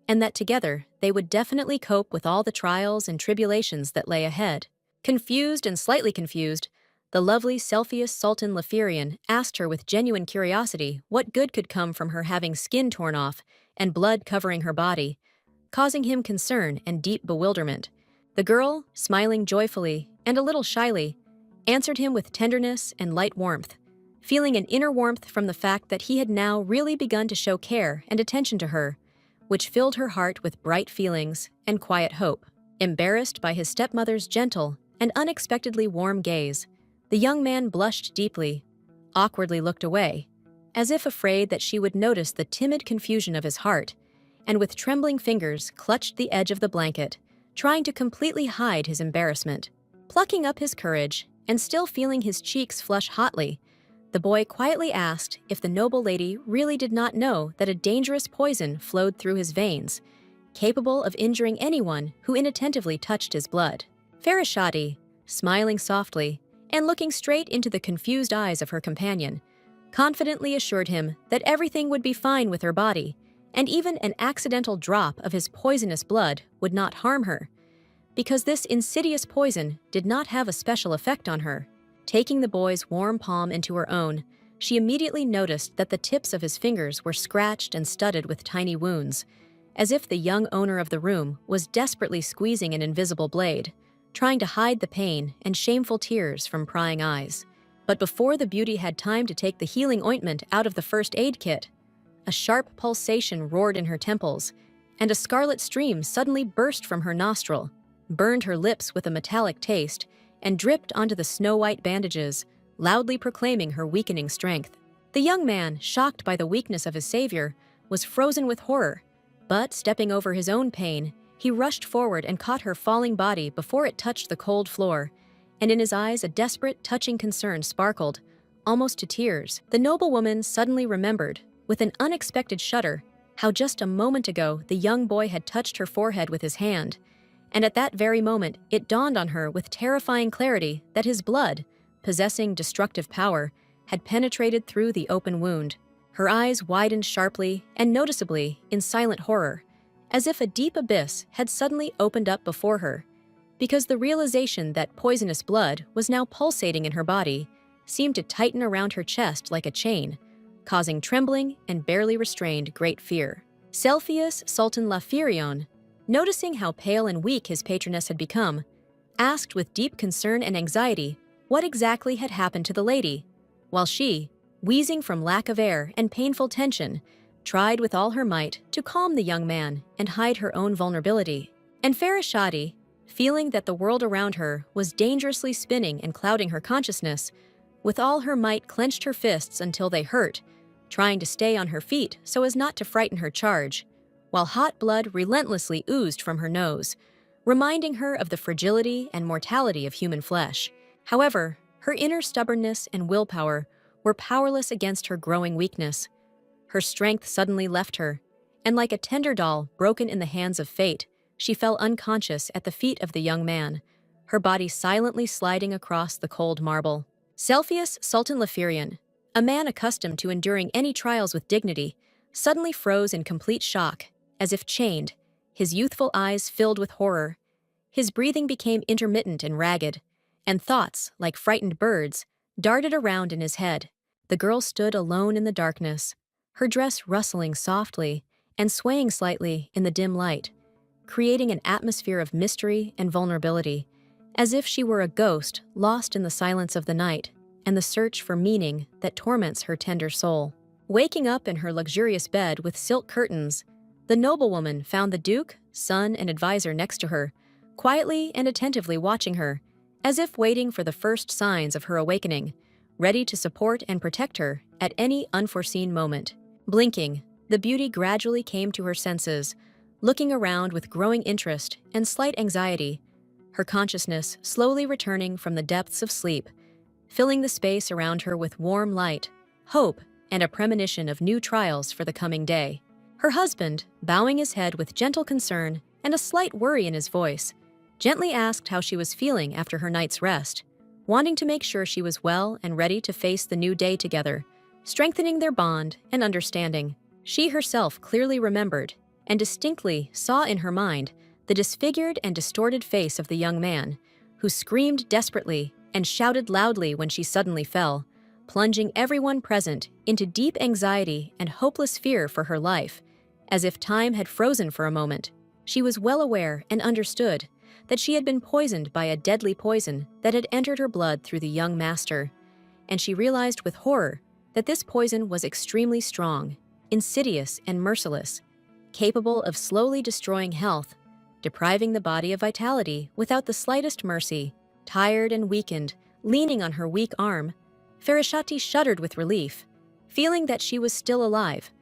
and that together they would definitely cope with all the trials and tribulations that lay ahead. Confused and slightly confused, the lovely Cepheus Sultan Leferian asked her with genuine curiosity what good could come from her having skin torn off and blood covering her body, causing him concern and deep bewilderment. The girl, smiling joyfully and a little shyly, answered him with tenderness and light warmth, feeling an inner warmth from the fact that he had now really begun to show care and attention to her, which filled her heart with bright feelings and quiet hope. Embarrassed by his stepmother's gentle and unexpectedly warm gaze, the young man blushed deeply, awkwardly looked away, as if afraid that she would notice the timid confusion of his heart, and with trembling fingers clutched the edge of the blanket, trying to completely hide his embarrassment. Plucking up his courage and still feeling his cheeks flush hotly, the boy quietly asked if the noble lady really did not know that a dangerous poison flowed through his veins, capable of injuring anyone who inattentively touched his blood. Farishadi, smiling softly and looking straight into the confused eyes of her companion, confidently assured him that everything would be fine with her body, and even an accidental drop of his poisonous blood would not harm her, because this insidious poison did not have a special effect on her. Taking the boy's warm palm into her own, she immediately noticed that the tips of his fingers were scratched and studded with tiny wounds, as if the young owner of the room was desperately squeezing an invisible blade, trying to hide the pain and shameful tears from prying eyes. But before the beauty had time to take the healing ointment out of the first aid kit, a sharp pulsation roared in her temples, and a scarlet stream suddenly burst from her nostril, burned her lips with a metallic taste, and dripped onto the snow-white bandages, loudly proclaiming her weakening strength. The young man, shocked by the weakness of his savior, was frozen with horror, but stepping over his own pain, he rushed forward and caught her falling body before it touched the cold floor, and in his eyes a desperate, touching concern sparkled, almost to tears. The noblewoman suddenly remembered, with an unexpected shudder, how just a moment ago the young boy had touched her forehead with his hand, and at that very moment it dawned on her with terrifying clarity that his blood, possessing destructive power, had penetrated through the open wound. Her eyes widened sharply and noticeably in silent horror, as if a deep abyss had suddenly opened up before her, because the realization that poisonous blood was now pulsating in her body seemed to tighten around her chest like a chain, causing trembling and barely restrained great fear. Cepheus Sultan Lafirion, noticing how pale and weak his patroness had become, asked with deep concern and anxiety what exactly had happened to the lady, while she, wheezing from lack of air and painful tension, tried with all her might to calm the young man and hide her own vulnerability. And Farashati, feeling that the world around her was dangerously spinning and clouding her consciousness, with all her might clenched her fists until they hurt, trying to stay on her feet so as not to frighten her charge, while hot blood relentlessly oozed from her nose, reminding her of the fragility and mortality of human flesh. However, her inner stubbornness and willpower were powerless against her growing weakness. Her strength suddenly left her, and like a tender doll broken in the hands of fate, she fell unconscious at the feet of the young man, her body silently sliding across the cold marble. Cepheus Sultan Lafirion, a man accustomed to enduring any trials with dignity, suddenly froze in complete shock, as if chained, his youthful eyes filled with horror. His breathing became intermittent and ragged, and thoughts, like frightened birds, darted around in his head. The girl stood alone in the darkness, her dress rustling softly and swaying slightly in the dim light, creating an atmosphere of mystery and vulnerability, as if she were a ghost lost in the silence of the night and the search for meaning that torments her tender soul. Waking up in her luxurious bed with silk curtains, the noblewoman found the duke, son, and advisor next to her, quietly and attentively watching her, as if waiting for the first signs of her awakening, ready to support and protect her at any unforeseen moment. Blinking, the beauty gradually came to her senses, looking around with growing interest and slight anxiety, her consciousness slowly returning from the depths of sleep, filling the space around her with warm light, hope, and a premonition of new trials for the coming day. Her husband, bowing his head with gentle concern and a slight worry in his voice, gently asked how she was feeling after her night's rest, wanting to make sure she was well and ready to face the new day together, strengthening their bond and understanding. She herself clearly remembered and distinctly saw in her mind the disfigured and distorted face of the young man, who screamed desperately and shouted loudly when she suddenly fell, plunging everyone present into deep anxiety and hopeless fear for her life, as if time had frozen for a moment. She was well aware and understood that she had been poisoned by a deadly poison that had entered her blood through the young master, and she realized with horror that this poison was extremely strong, insidious, and merciless, capable of slowly destroying health, depriving the body of vitality without the slightest mercy. Tired and weakened, leaning on her weak arm, Farashati shuddered with relief, feeling that she was still alive,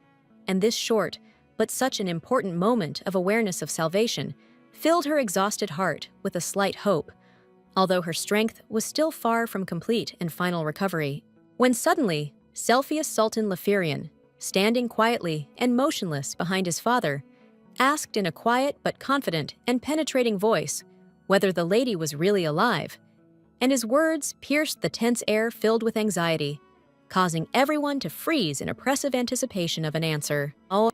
and this short, but such an important moment of awareness of salvation filled her exhausted heart with a slight hope, although her strength was still far from complete and final recovery. When suddenly, Cepheus Sultan Lafirion, standing quietly and motionless behind his father, asked in a quiet but confident and penetrating voice whether the lady was really alive, and his words pierced the tense air filled with anxiety, causing everyone to freeze in oppressive anticipation of an answer.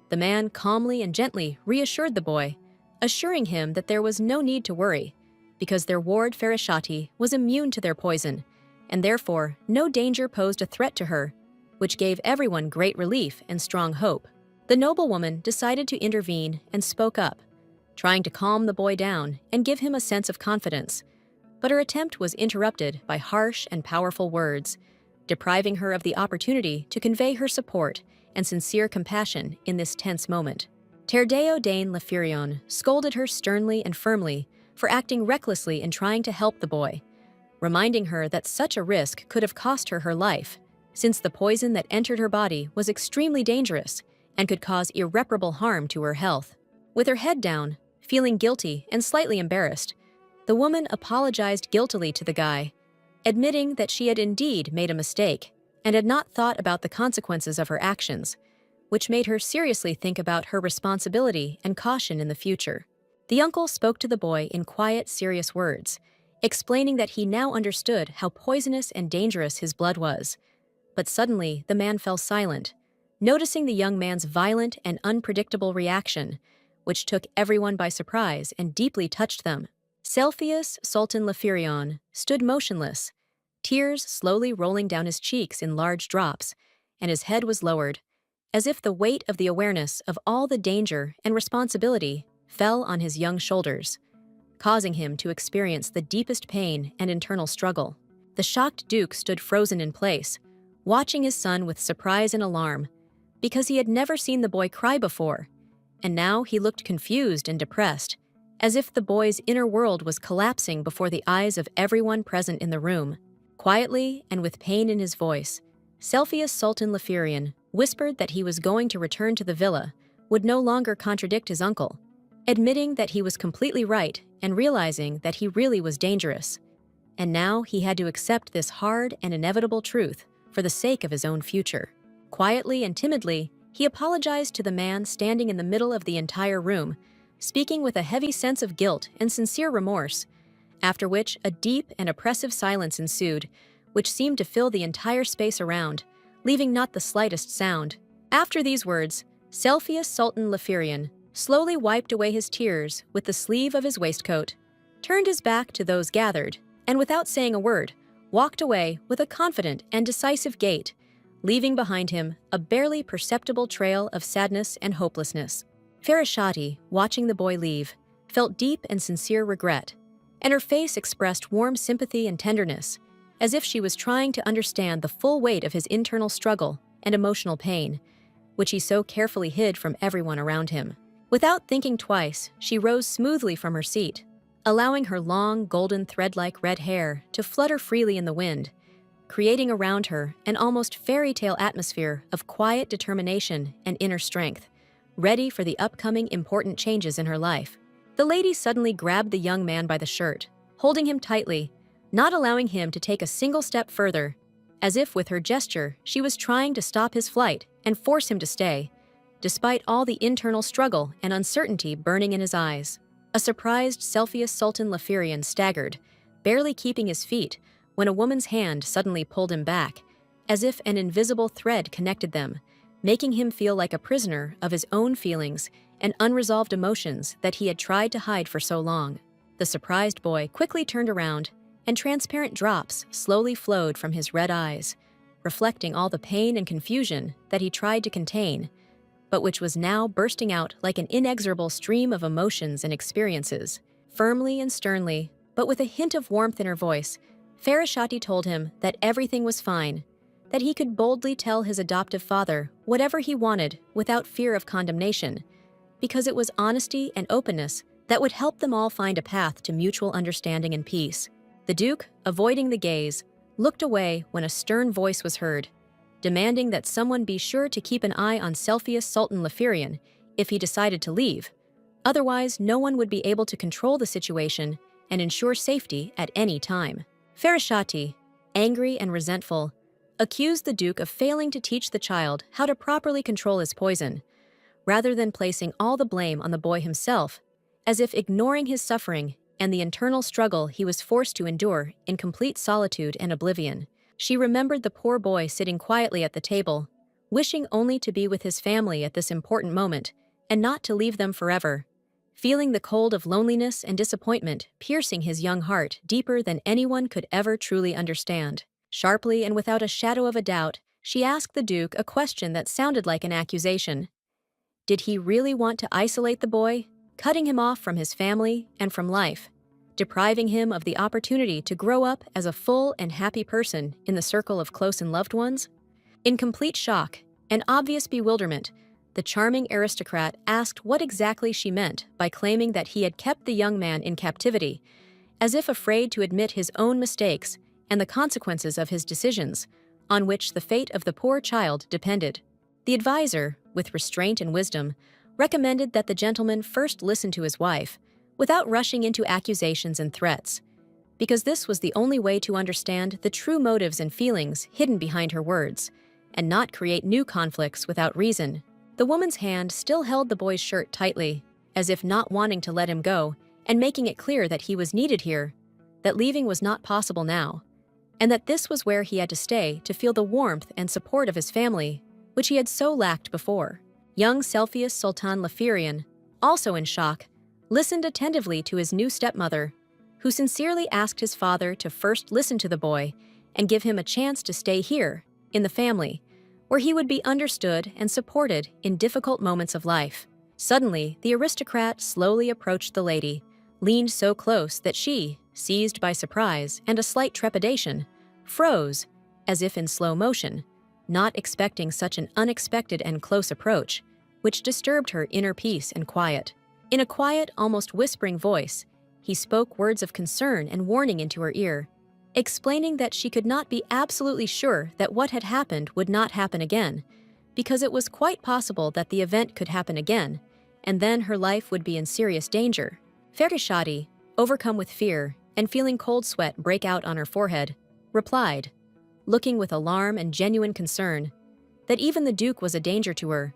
The man calmly and gently reassured the boy, assuring him that there was no need to worry, because their ward Farashati was immune to their poison, and therefore no danger posed a threat to her, which gave everyone great relief and strong hope. The noblewoman decided to intervene and spoke up, trying to calm the boy down and give him a sense of confidence, but her attempt was interrupted by harsh and powerful words, depriving her of the opportunity to convey her support and sincere compassion in this tense moment. Terdeo Dane Lafirion scolded her sternly and firmly for acting recklessly in trying to help the boy, reminding her that such a risk could have cost her her life, since the poison that entered her body was extremely dangerous and could cause irreparable harm to her health. With her head down, feeling guilty and slightly embarrassed, the woman apologized guiltily to the guy, admitting that she had indeed made a mistake and had not thought about the consequences of her actions, which made her seriously think about her responsibility and caution in the future. The uncle spoke to the boy in quiet, serious words, explaining that he now understood how poisonous and dangerous his blood was. But suddenly, the man fell silent, noticing the young man's violent and unpredictable reaction, which took everyone by surprise and deeply touched them. Cepheus Sultan Lefirion stood motionless, tears slowly rolling down his cheeks in large drops, and his head was lowered, as if the weight of the awareness of all the danger and responsibility fell on his young shoulders, causing him to experience the deepest pain and internal struggle. The shocked Duke stood frozen in place, watching his son with surprise and alarm, because he had never seen the boy cry before, and now he looked confused and depressed, as if the boy's inner world was collapsing before the eyes of everyone present in the room. Quietly and with pain in his voice, Cepheus Sultan Lefirion whispered that he was going to return to the villa, would no longer contradict his uncle, admitting that he was completely right and realizing that he really was dangerous. And now he had to accept this hard and inevitable truth for the sake of his own future. Quietly and timidly, he apologized to the man standing in the middle of the entire room, speaking with a heavy sense of guilt and sincere remorse, after which a deep and oppressive silence ensued, which seemed to fill the entire space around, leaving not the slightest sound. After these words, Cepheus Sultan Lefirion slowly wiped away his tears with the sleeve of his waistcoat, turned his back to those gathered, and without saying a word, walked away with a confident and decisive gait, leaving behind him a barely perceptible trail of sadness and hopelessness. Farashati, watching the boy leave, felt deep and sincere regret, and her face expressed warm sympathy and tenderness, as if she was trying to understand the full weight of his internal struggle and emotional pain, which he so carefully hid from everyone around him. Without thinking twice, she rose smoothly from her seat, allowing her long, golden thread-like red hair to flutter freely in the wind, creating around her an almost fairy tale atmosphere of quiet determination and inner strength, ready for the upcoming important changes in her life. The lady suddenly grabbed the young man by the shirt, holding him tightly, not allowing him to take a single step further, as if with her gesture she was trying to stop his flight and force him to stay, despite all the internal struggle and uncertainty burning in his eyes. A surprised Cepheus Sultan Lefirion staggered, barely keeping his feet, when a woman's hand suddenly pulled him back, as if an invisible thread connected them, making him feel like a prisoner of his own feelings and unresolved emotions that he had tried to hide for so long. The surprised boy quickly turned around, and transparent drops slowly flowed from his red eyes, reflecting all the pain and confusion that he tried to contain, but which was now bursting out like an inexorable stream of emotions and experiences. Firmly and sternly, but with a hint of warmth in her voice, Farashati told him that everything was fine, that he could boldly tell his adoptive father whatever he wanted without fear of condemnation, because it was honesty and openness that would help them all find a path to mutual understanding and peace. The Duke, avoiding the gaze, looked away when a stern voice was heard, demanding that someone be sure to keep an eye on Cepheus Sultan Lefirion if he decided to leave. Otherwise, no one would be able to control the situation and ensure safety at any time. Farashati, angry and resentful, accused the Duke of failing to teach the child how to properly control his poison, rather than placing all the blame on the boy himself, as if ignoring his suffering and the internal struggle he was forced to endure in complete solitude and oblivion. She remembered the poor boy sitting quietly at the table, wishing only to be with his family at this important moment and not to leave them forever, feeling the cold of loneliness and disappointment piercing his young heart deeper than anyone could ever truly understand. Sharply and without a shadow of a doubt, she asked the Duke a question that sounded like an accusation. Did he really want to isolate the boy, cutting him off from his family and from life, depriving him of the opportunity to grow up as a full and happy person in the circle of close and loved ones? In complete shock and obvious bewilderment, the charming aristocrat asked what exactly she meant by claiming that he had kept the young man in captivity, as if afraid to admit his own mistakes and the consequences of his decisions, on which the fate of the poor child depended. The advisor, with restraint and wisdom, recommended that the gentleman first listen to his wife, without rushing into accusations and threats, because this was the only way to understand the true motives and feelings hidden behind her words, and not create new conflicts without reason. The woman's hand still held the boy's shirt tightly, as if not wanting to let him go, and making it clear that he was needed here. that leaving was not possible now, and that this was where he had to stay to feel the warmth and support of his family, which he had so lacked before. Young Cepheus Sultan Lafirian, also in shock, listened attentively to his new stepmother, who sincerely asked his father to first listen to the boy and give him a chance to stay here, in the family, where he would be understood and supported in difficult moments of life. Suddenly, the aristocrat slowly approached the lady, leaned so close that she, seized by surprise and a slight trepidation, froze, as if in slow motion, not expecting such an unexpected and close approach, which disturbed her inner peace and quiet. In a quiet, almost whispering voice, he spoke words of concern and warning into her ear, explaining that she could not be absolutely sure that what had happened would not happen again, because it was quite possible that the event could happen again, and then her life would be in serious danger. Ferishati, overcome with fear and feeling cold sweat break out on her forehead, replied, looking with alarm and genuine concern, that even the Duke was a danger to her,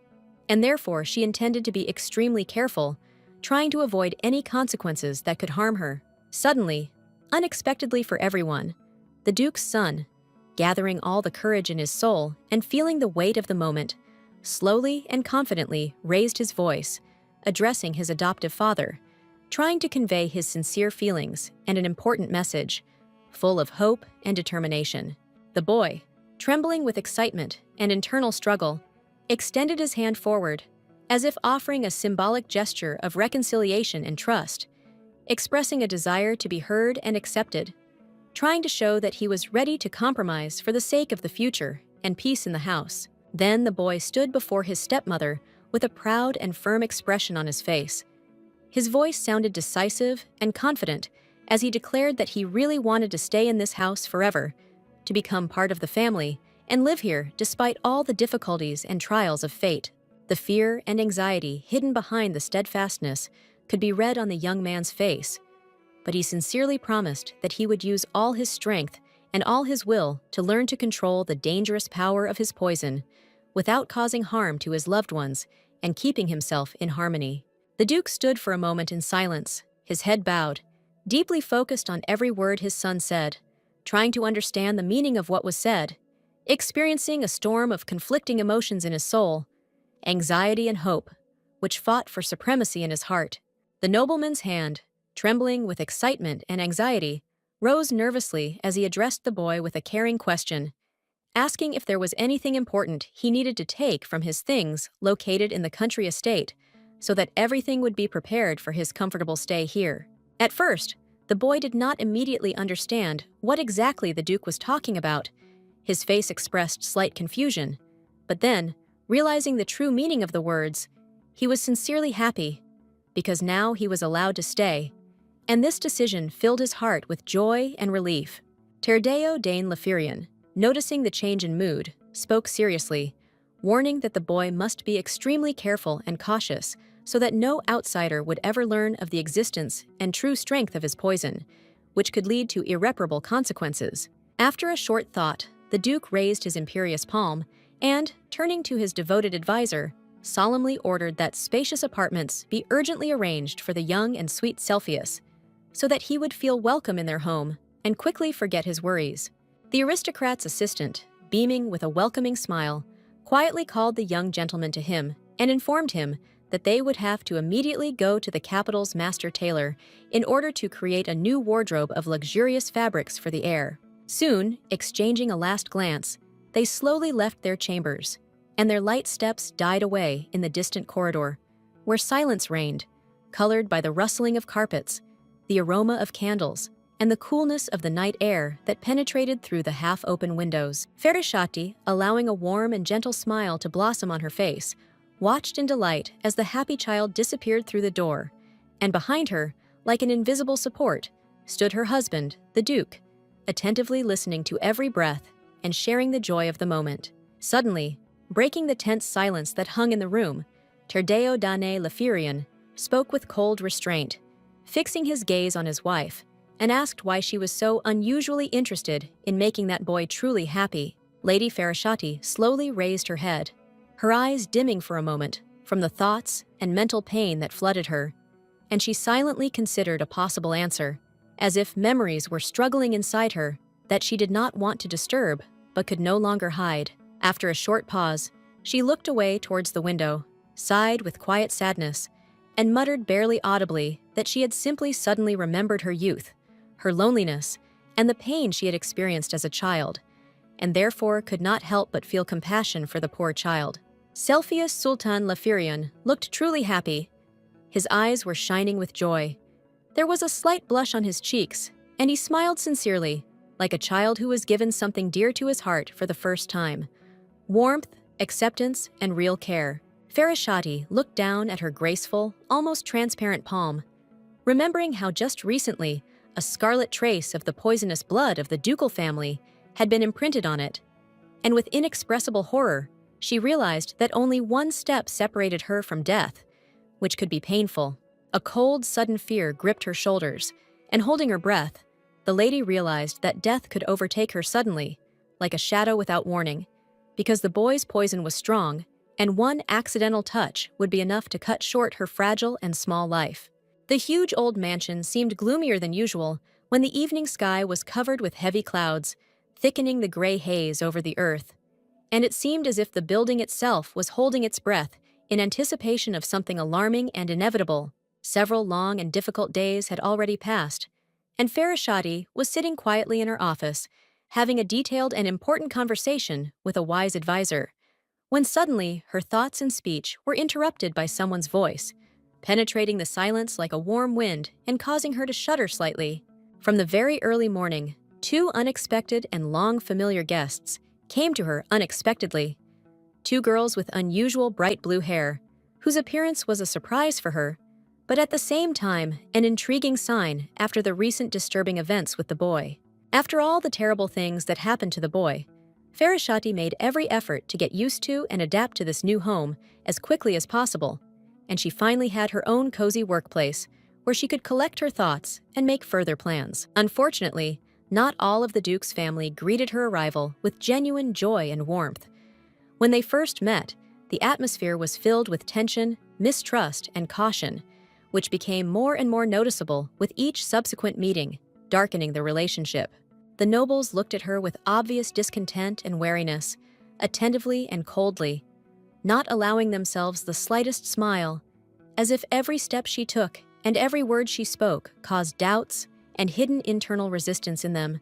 and therefore she intended to be extremely careful, trying to avoid any consequences that could harm her. Suddenly, unexpectedly for everyone, the Duke's son, gathering all the courage in his soul and feeling the weight of the moment, slowly and confidently raised his voice, addressing his adoptive father, trying to convey his sincere feelings and an important message, full of hope and determination. The boy, trembling with excitement and internal struggle, extended his hand forward, as if offering a symbolic gesture of reconciliation and trust, expressing a desire to be heard and accepted, trying to show that he was ready to compromise for the sake of the future and peace in the house. Then the boy stood before his stepmother with a proud and firm expression on his face. His voice sounded decisive and confident as he declared that he really wanted to stay in this house forever, to become part of the family and live here despite all the difficulties and trials of fate. The fear and anxiety hidden behind the steadfastness could be read on the young man's face, but he sincerely promised that he would use all his strength and all his will to learn to control the dangerous power of his poison without causing harm to his loved ones and keeping himself in harmony. The Duke stood for a moment in silence, his head bowed, deeply focused on every word his son said, trying to understand the meaning of what was said, experiencing a storm of conflicting emotions in his soul, anxiety and hope, which fought for supremacy in his heart. The nobleman's hand, trembling with excitement and anxiety, rose nervously as he addressed the boy with a caring question, asking if there was anything important he needed to take from his things located in the country estate, so that everything would be prepared for his comfortable stay here. At first, the boy did not immediately understand what exactly the Duke was talking about. His face expressed slight confusion, but then, realizing the true meaning of the words, he was sincerely happy, because now he was allowed to stay, and this decision filled his heart with joy and relief. Terdeo Dane Lafirian, noticing the change in mood, spoke seriously, warning that the boy must be extremely careful and cautious so that no outsider would ever learn of the existence and true strength of his poison, which could lead to irreparable consequences. After a short thought, the Duke raised his imperious palm and, turning to his devoted advisor, solemnly ordered that spacious apartments be urgently arranged for the young and sweet Cepheus, so that he would feel welcome in their home and quickly forget his worries. The aristocrat's assistant, beaming with a welcoming smile, quietly called the young gentleman to him and informed him that they would have to immediately go to the capital's master tailor in order to create a new wardrobe of luxurious fabrics for the heir. Soon, exchanging a last glance, they slowly left their chambers, and their light steps died away in the distant corridor, where silence reigned, colored by the rustling of carpets, the aroma of candles, and the coolness of the night air that penetrated through the half-open windows. Ferishati, allowing a warm and gentle smile to blossom on her face, watched in delight as the happy child disappeared through the door, and behind her, like an invisible support, stood her husband, the Duke, attentively listening to every breath and sharing the joy of the moment. Suddenly, breaking the tense silence that hung in the room, Terdeo Dane Lafirian spoke with cold restraint, fixing his gaze on his wife, and asked why she was so unusually interested in making that boy truly happy. Lady Ferishati slowly raised her head, her eyes dimming for a moment from the thoughts and mental pain that flooded her, and she silently considered a possible answer, as if memories were struggling inside her that she did not want to disturb but could no longer hide. After a short pause, she looked away towards the window, sighed with quiet sadness, and muttered barely audibly that she had simply suddenly remembered her youth, her loneliness, and the pain she had experienced as a child, and therefore could not help but feel compassion for the poor child. Cepheus Sultan Lafirian looked truly happy. His eyes were shining with joy. There was a slight blush on his cheeks, and he smiled sincerely, like a child who was given something dear to his heart for the first time. Warmth, acceptance, and real care. Farashati looked down at her graceful, almost transparent palm, remembering how just recently a scarlet trace of the poisonous blood of the ducal family had been imprinted on it, and with inexpressible horror, she realized that only one step separated her from death, which could be painful. A cold, sudden fear gripped her shoulders, and holding her breath, the lady realized that death could overtake her suddenly, like a shadow without warning, because the boy's poison was strong, and one accidental touch would be enough to cut short her fragile and small life. The huge old mansion seemed gloomier than usual when the evening sky was covered with heavy clouds, thickening the gray haze over the earth, and it seemed as if the building itself was holding its breath in anticipation of something alarming and inevitable. Several long and difficult days had already passed, and Farashati was sitting quietly in her office, having a detailed and important conversation with a wise advisor, when suddenly her thoughts and speech were interrupted by someone's voice, penetrating the silence like a warm wind and causing her to shudder slightly. From the very early morning, two unexpected and long familiar guests came to her unexpectedly. Two girls with unusual bright blue hair, whose appearance was a surprise for her, but at the same time an intriguing sign after the recent disturbing events with the boy. After all the terrible things that happened to the boy, Farashati made every effort to get used to and adapt to this new home as quickly as possible, and she finally had her own cozy workplace where she could collect her thoughts and make further plans. Unfortunately, not all of the Duke's family greeted her arrival with genuine joy and warmth. When they first met, the atmosphere was filled with tension, mistrust, and caution, which became more and more noticeable with each subsequent meeting, darkening the relationship. The nobles looked at her with obvious discontent and wariness, attentively and coldly, not allowing themselves the slightest smile, as if every step she took and every word she spoke caused doubts and hidden internal resistance in them,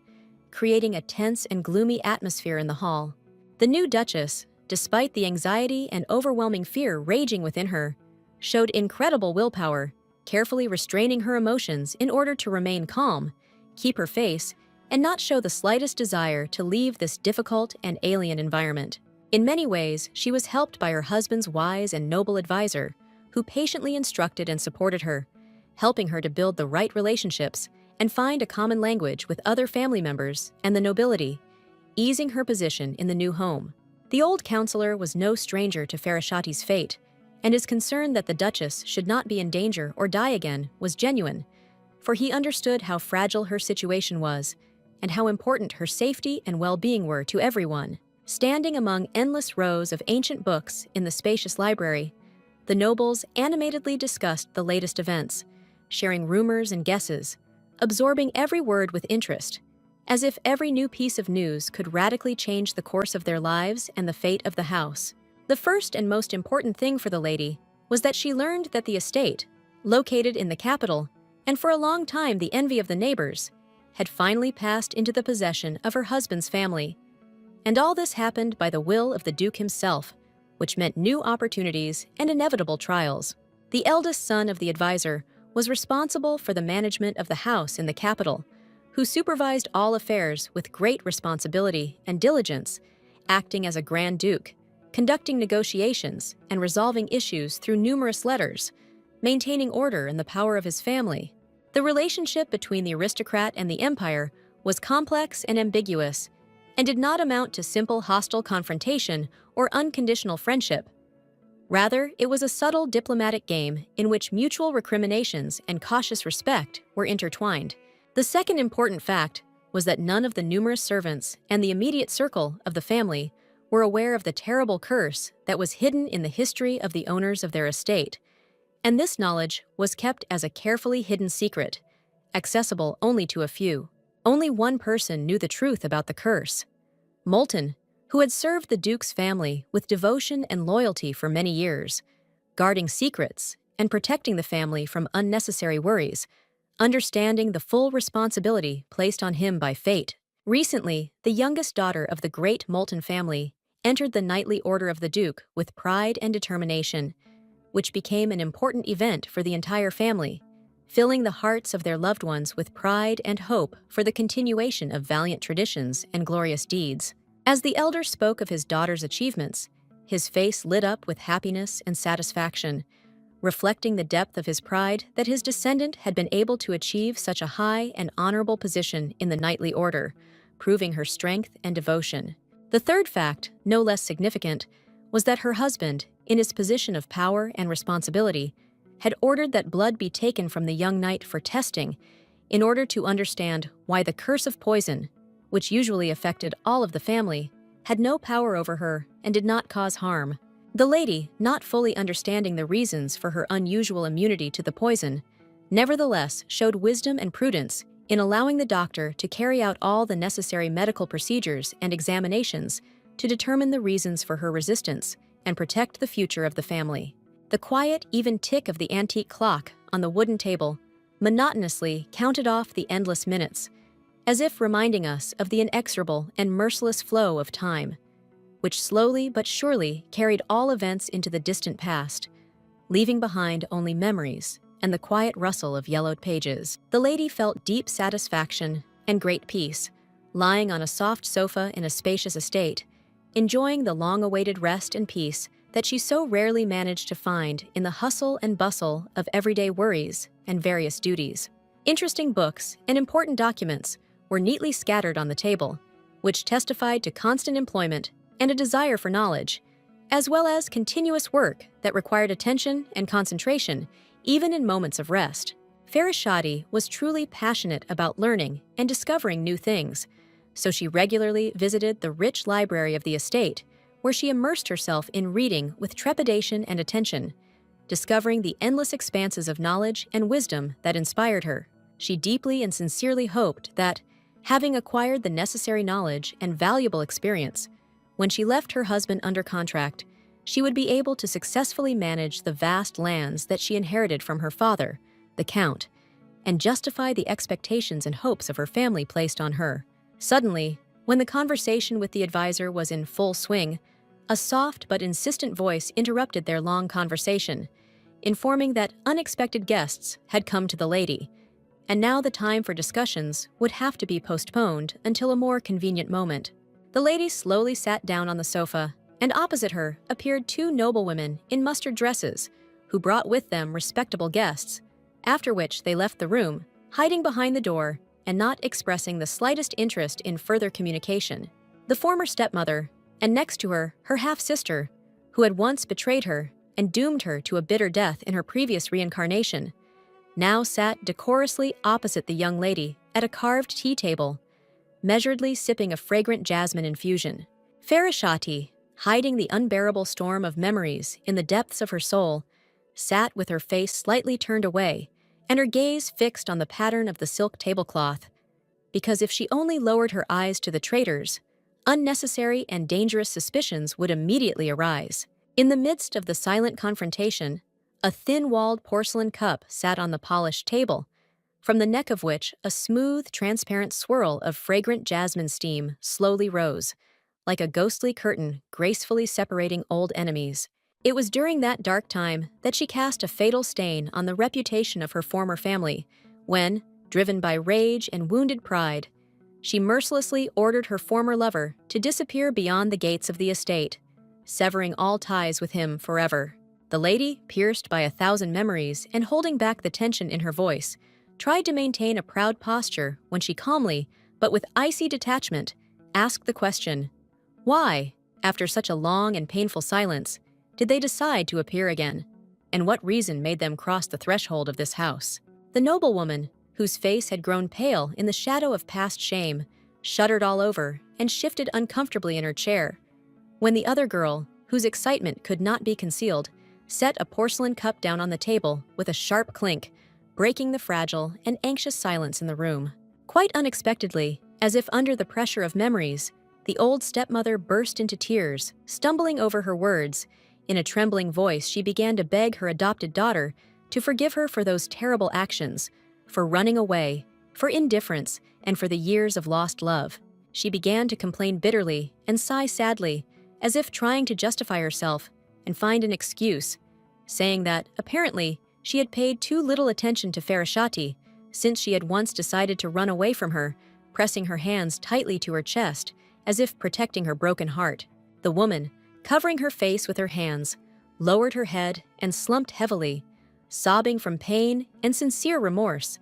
creating a tense and gloomy atmosphere in the hall. The new Duchess, despite the anxiety and overwhelming fear raging within her, showed incredible willpower, carefully restraining her emotions in order to remain calm, keep her face, and not show the slightest desire to leave this difficult and alien environment. In many ways, she was helped by her husband's wise and noble advisor, who patiently instructed and supported her, helping her to build the right relationships and find a common language with other family members and the nobility, easing her position in the new home. The old counselor was no stranger to Farashati's fate, and his concern that the Duchess should not be in danger or die again was genuine, for he understood how fragile her situation was and how important her safety and well-being were to everyone. Standing among endless rows of ancient books in the spacious library, the nobles animatedly discussed the latest events, sharing rumors and guesses, absorbing every word with interest, as if every new piece of news could radically change the course of their lives and the fate of the house. The first and most important thing for the lady was that she learned that the estate, located in the capital, and for a long time the envy of the neighbors, had finally passed into the possession of her husband's family. And all this happened by the will of the Duke himself, which meant new opportunities and inevitable trials. The eldest son of the advisor was responsible for the management of the house in the capital, who supervised all affairs with great responsibility and diligence, acting as a Grand Duke, conducting negotiations and resolving issues through numerous letters, maintaining order in the power of his family. The relationship between the aristocrat and the empire was complex and ambiguous, and did not amount to simple hostile confrontation or unconditional friendship. Rather, it was a subtle diplomatic game in which mutual recriminations and cautious respect were intertwined. The second important fact was that none of the numerous servants and the immediate circle of the family were aware of the terrible curse that was hidden in the history of the owners of their estate, and this knowledge was kept as a carefully hidden secret, accessible only to a few. Only one person knew the truth about the curse: Moulton, who had served the Duke's family with devotion and loyalty for many years, guarding secrets and protecting the family from unnecessary worries, understanding the full responsibility placed on him by fate. Recently, the youngest daughter of the great Moulton family entered the knightly order of the Duke with pride and determination, which became an important event for the entire family, filling the hearts of their loved ones with pride and hope for the continuation of valiant traditions and glorious deeds. As the elder spoke of his daughter's achievements, his face lit up with happiness and satisfaction, reflecting the depth of his pride that his descendant had been able to achieve such a high and honorable position in the knightly order, proving her strength and devotion. The third fact, no less significant, was that her husband, in his position of power and responsibility, had ordered that blood be taken from the young knight for testing in order to understand why the curse of poison, which usually affected all of the family, had no power over her and did not cause harm. The lady, not fully understanding the reasons for her unusual immunity to the poison, nevertheless showed wisdom and prudence in allowing the doctor to carry out all the necessary medical procedures and examinations to determine the reasons for her resistance and protect the future of the family. The quiet, even tick of the antique clock on the wooden table monotonously counted off the endless minutes, as if reminding us of the inexorable and merciless flow of time, which slowly but surely carried all events into the distant past, leaving behind only memories and the quiet rustle of yellowed pages. The lady felt deep satisfaction and great peace, lying on a soft sofa in a spacious estate, enjoying the long-awaited rest and peace that she so rarely managed to find in the hustle and bustle of everyday worries and various duties. Interesting books and important documents were neatly scattered on the table, which testified to constant employment and a desire for knowledge, as well as continuous work that required attention and concentration, even in moments of rest. Farashati was truly passionate about learning and discovering new things, so she regularly visited the rich library of the estate, where she immersed herself in reading with trepidation and attention, discovering the endless expanses of knowledge and wisdom that inspired her. She deeply and sincerely hoped that, having acquired the necessary knowledge and valuable experience, when she left her husband under contract, she would be able to successfully manage the vast lands that she inherited from her father, the Count, and justify the expectations and hopes of her family placed on her. Suddenly, when the conversation with the advisor was in full swing, a soft but insistent voice interrupted their long conversation, informing that unexpected guests had come to the lady, and now the time for discussions would have to be postponed until a more convenient moment. The lady slowly sat down on the sofa, and opposite her appeared two noblewomen in mustard dresses, who brought with them respectable guests, after which they left the room, hiding behind the door and not expressing the slightest interest in further communication. The former stepmother, and next to her, her half-sister, who had once betrayed her and doomed her to a bitter death in her previous reincarnation, now sat decorously opposite the young lady at a carved tea table, measuredly sipping a fragrant jasmine infusion. Farashati, hiding the unbearable storm of memories in the depths of her soul, sat with her face slightly turned away and her gaze fixed on the pattern of the silk tablecloth, because if she only lowered her eyes to the traitors, unnecessary and dangerous suspicions would immediately arise. In the midst of the silent confrontation, a thin-walled porcelain cup sat on the polished table, from the neck of which a smooth, transparent swirl of fragrant jasmine steam slowly rose, like a ghostly curtain gracefully separating old enemies. It was during that dark time that she cast a fatal stain on the reputation of her former family, when, driven by rage and wounded pride, she mercilessly ordered her former lover to disappear beyond the gates of the estate, severing all ties with him forever. The lady, pierced by 1,000 memories and holding back the tension in her voice, tried to maintain a proud posture when she calmly, but with icy detachment, asked the question, why, after such a long and painful silence, did they decide to appear again, and what reason made them cross the threshold of this house? The noblewoman, whose face had grown pale in the shadow of past shame, shuddered all over and shifted uncomfortably in her chair, when the other girl, whose excitement could not be concealed, set a porcelain cup down on the table with a sharp clink, breaking the fragile and anxious silence in the room. Quite unexpectedly, as if under the pressure of memories, the old stepmother burst into tears, stumbling over her words. In a trembling voice, she began to beg her adopted daughter to forgive her for those terrible actions, for running away, for indifference, and for the years of lost love. She began to complain bitterly and sigh sadly, as if trying to justify herself and find an excuse, saying that, apparently, she had paid too little attention to Farashati since she had once decided to run away from her, pressing her hands tightly to her chest, as if protecting her broken heart. The woman, covering her face with her hands, lowered her head and slumped heavily, sobbing from pain and sincere remorse,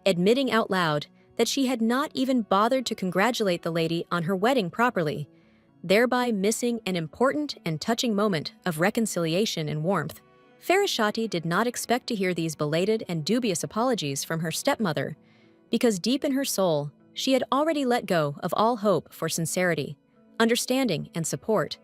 admitting out loud that she had not even bothered to congratulate the lady on her wedding properly, thereby missing an important and touching moment of reconciliation and warmth. Farashati did not expect to hear these belated and dubious apologies from her stepmother, because deep in her soul, she had already let go of all hope for sincerity, understanding, and support,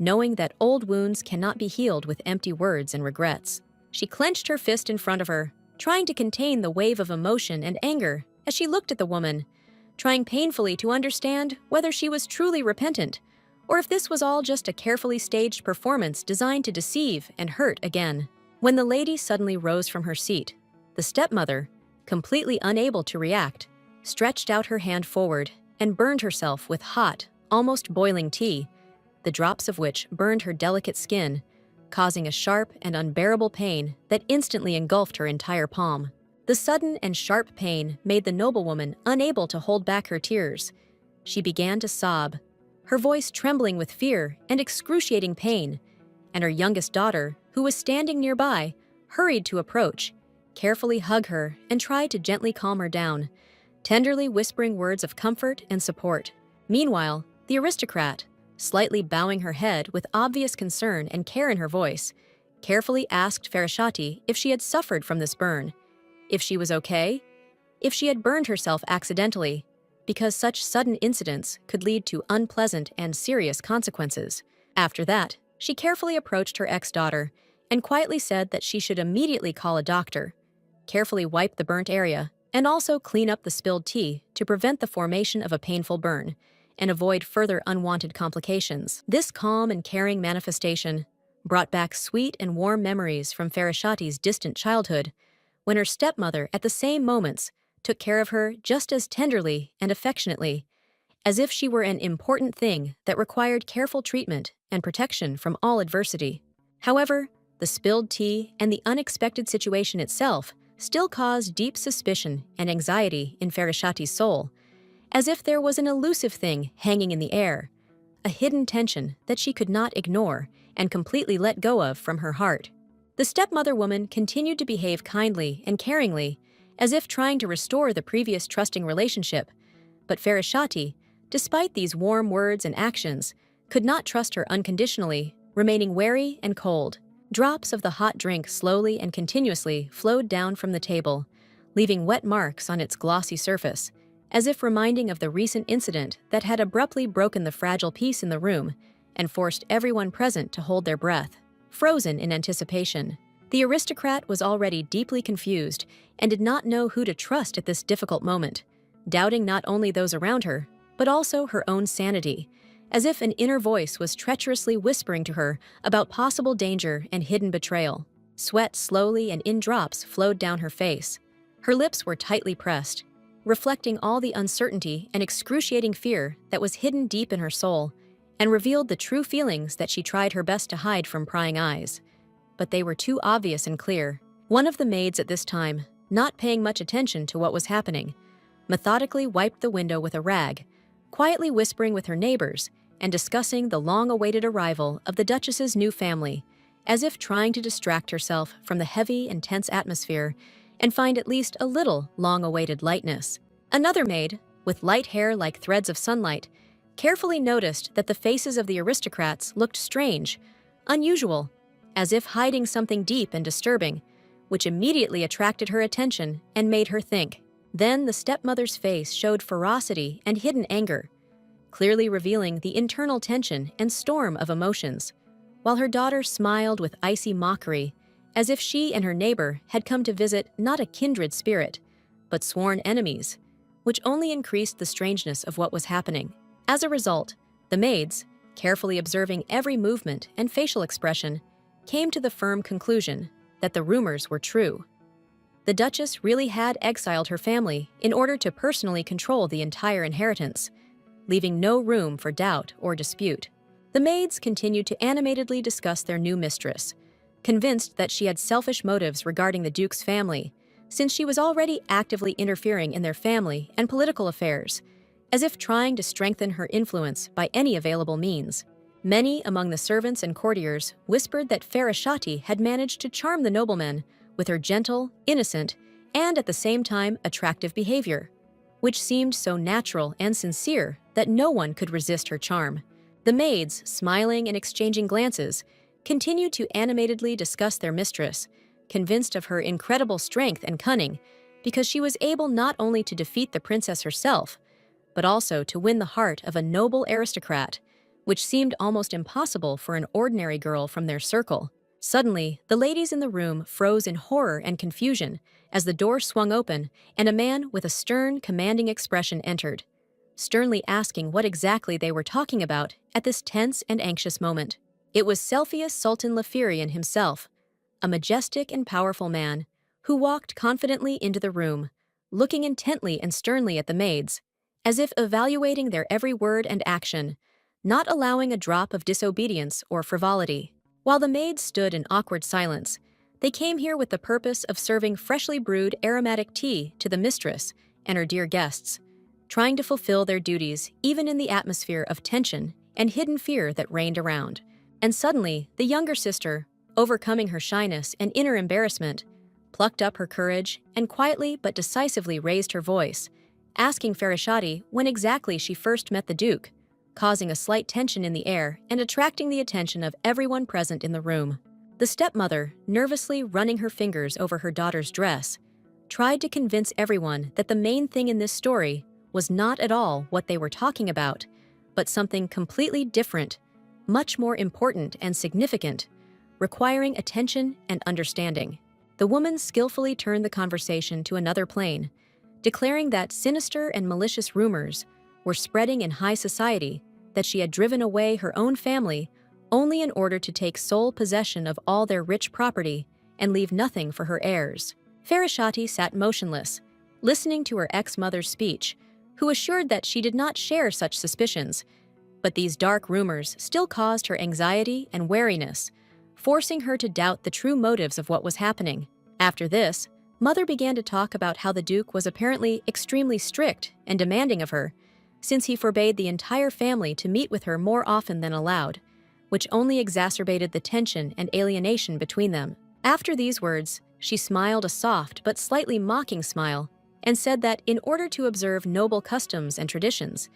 knowing that old wounds cannot be healed with empty words and regrets. She clenched her fist in front of her, trying to contain the wave of emotion and anger as she looked at the woman, trying painfully to understand whether she was truly repentant, or if this was all just a carefully staged performance designed to deceive and hurt again. When the lady suddenly rose from her seat, the stepmother, completely unable to react, stretched out her hand forward and burned herself with hot, almost boiling tea, the drops of which burned her delicate skin, causing a sharp and unbearable pain that instantly engulfed her entire palm. The sudden and sharp pain made the noblewoman unable to hold back her tears. She began to sob, her voice trembling with fear and excruciating pain, and her youngest daughter, who was standing nearby, hurried to approach, carefully hug her and try to gently calm her down, tenderly whispering words of comfort and support. Meanwhile, the aristocrat, slightly bowing her head with obvious concern and care in her voice, carefully asked Farashati if she had suffered from this burn, if she was okay, if she had burned herself accidentally, because such sudden incidents could lead to unpleasant and serious consequences. After that, she carefully approached her ex-daughter and quietly said that she should immediately call a doctor, carefully wipe the burnt area, and also clean up the spilled tea to prevent the formation of a painful burn and avoid further unwanted complications. This calm and caring manifestation brought back sweet and warm memories from Farashati's distant childhood, when her stepmother at the same moments took care of her just as tenderly and affectionately, as if she were an important thing that required careful treatment and protection from all adversity. However, the spilled tea and the unexpected situation itself still caused deep suspicion and anxiety in Farashati's soul, as if there was an elusive thing hanging in the air, a hidden tension that she could not ignore and completely let go of from her heart. The stepmother woman continued to behave kindly and caringly, as if trying to restore the previous trusting relationship, but Farashati, despite these warm words and actions, could not trust her unconditionally, remaining wary and cold. Drops of the hot drink slowly and continuously flowed down from the table, leaving wet marks on its glossy surface, as if reminding of the recent incident that had abruptly broken the fragile peace in the room and forced everyone present to hold their breath, frozen in anticipation. The aristocrat was already deeply confused and did not know who to trust at this difficult moment, doubting not only those around her, but also her own sanity, as if an inner voice was treacherously whispering to her about possible danger and hidden betrayal. Sweat slowly and in drops flowed down her face. Her lips were tightly pressed, reflecting all the uncertainty and excruciating fear that was hidden deep in her soul, and revealed the true feelings that she tried her best to hide from prying eyes. But they were too obvious and clear. One of the maids at this time, not paying much attention to what was happening, methodically wiped the window with a rag, quietly whispering with her neighbors and discussing the long-awaited arrival of the Duchess's new family, as if trying to distract herself from the heavy and tense atmosphere and find at least a little long-awaited lightness. Another maid, with light hair like threads of sunlight, carefully noticed that the faces of the aristocrats looked strange, unusual, as if hiding something deep and disturbing, which immediately attracted her attention and made her think. Then the stepmother's face showed ferocity and hidden anger, clearly revealing the internal tension and storm of emotions, while her daughter smiled with icy mockery, as if she and her neighbor had come to visit not a kindred spirit, but sworn enemies, which only increased the strangeness of what was happening. As a result, the maids, carefully observing every movement and facial expression, came to the firm conclusion that the rumors were true. The Duchess really had exiled her family in order to personally control the entire inheritance, leaving no room for doubt or dispute. The maids continued to animatedly discuss their new mistress, convinced that she had selfish motives regarding the Duke's family, since she was already actively interfering in their family and political affairs, as if trying to strengthen her influence by any available means. Many among the servants and courtiers whispered that Farashati had managed to charm the noblemen with her gentle, innocent, and at the same time attractive behavior, which seemed so natural and sincere that no one could resist her charm. The maids, smiling and exchanging glances, continued to animatedly discuss their mistress, convinced of her incredible strength and cunning, because she was able not only to defeat the princess herself, but also to win the heart of a noble aristocrat, which seemed almost impossible for an ordinary girl from their circle. Suddenly, the ladies in the room froze in horror and confusion as the door swung open and a man with a stern, commanding expression entered, sternly asking what exactly they were talking about at this tense and anxious moment. It was Cepheus Sultan Lafirian himself, a majestic and powerful man who walked confidently into the room, looking intently and sternly at the maids, as if evaluating their every word and action, not allowing a drop of disobedience or frivolity. While the maids stood in awkward silence, they came here with the purpose of serving freshly brewed aromatic tea to the mistress and her dear guests, trying to fulfill their duties even in the atmosphere of tension and hidden fear that reigned around. And suddenly, the younger sister, overcoming her shyness and inner embarrassment, plucked up her courage and quietly but decisively raised her voice, asking Farashati when exactly she first met the Duke, causing a slight tension in the air and attracting the attention of everyone present in the room. The stepmother, nervously running her fingers over her daughter's dress, tried to convince everyone that the main thing in this story was not at all what they were talking about, but something completely different, much more important and significant, requiring attention and understanding. The woman skillfully turned the conversation to another plane, declaring that sinister and malicious rumors were spreading in high society that she had driven away her own family only in order to take sole possession of all their rich property and leave nothing for her heirs. Farashati sat motionless, listening to her ex-mother's speech, who assured that she did not share such suspicions, but these dark rumors still caused her anxiety and wariness, forcing her to doubt the true motives of what was happening. After this, Mother began to talk about how the Duke was apparently extremely strict and demanding of her, since he forbade the entire family to meet with her more often than allowed, which only exacerbated the tension and alienation between them. After these words, she smiled a soft but slightly mocking smile and said that in order to observe noble customs and traditions,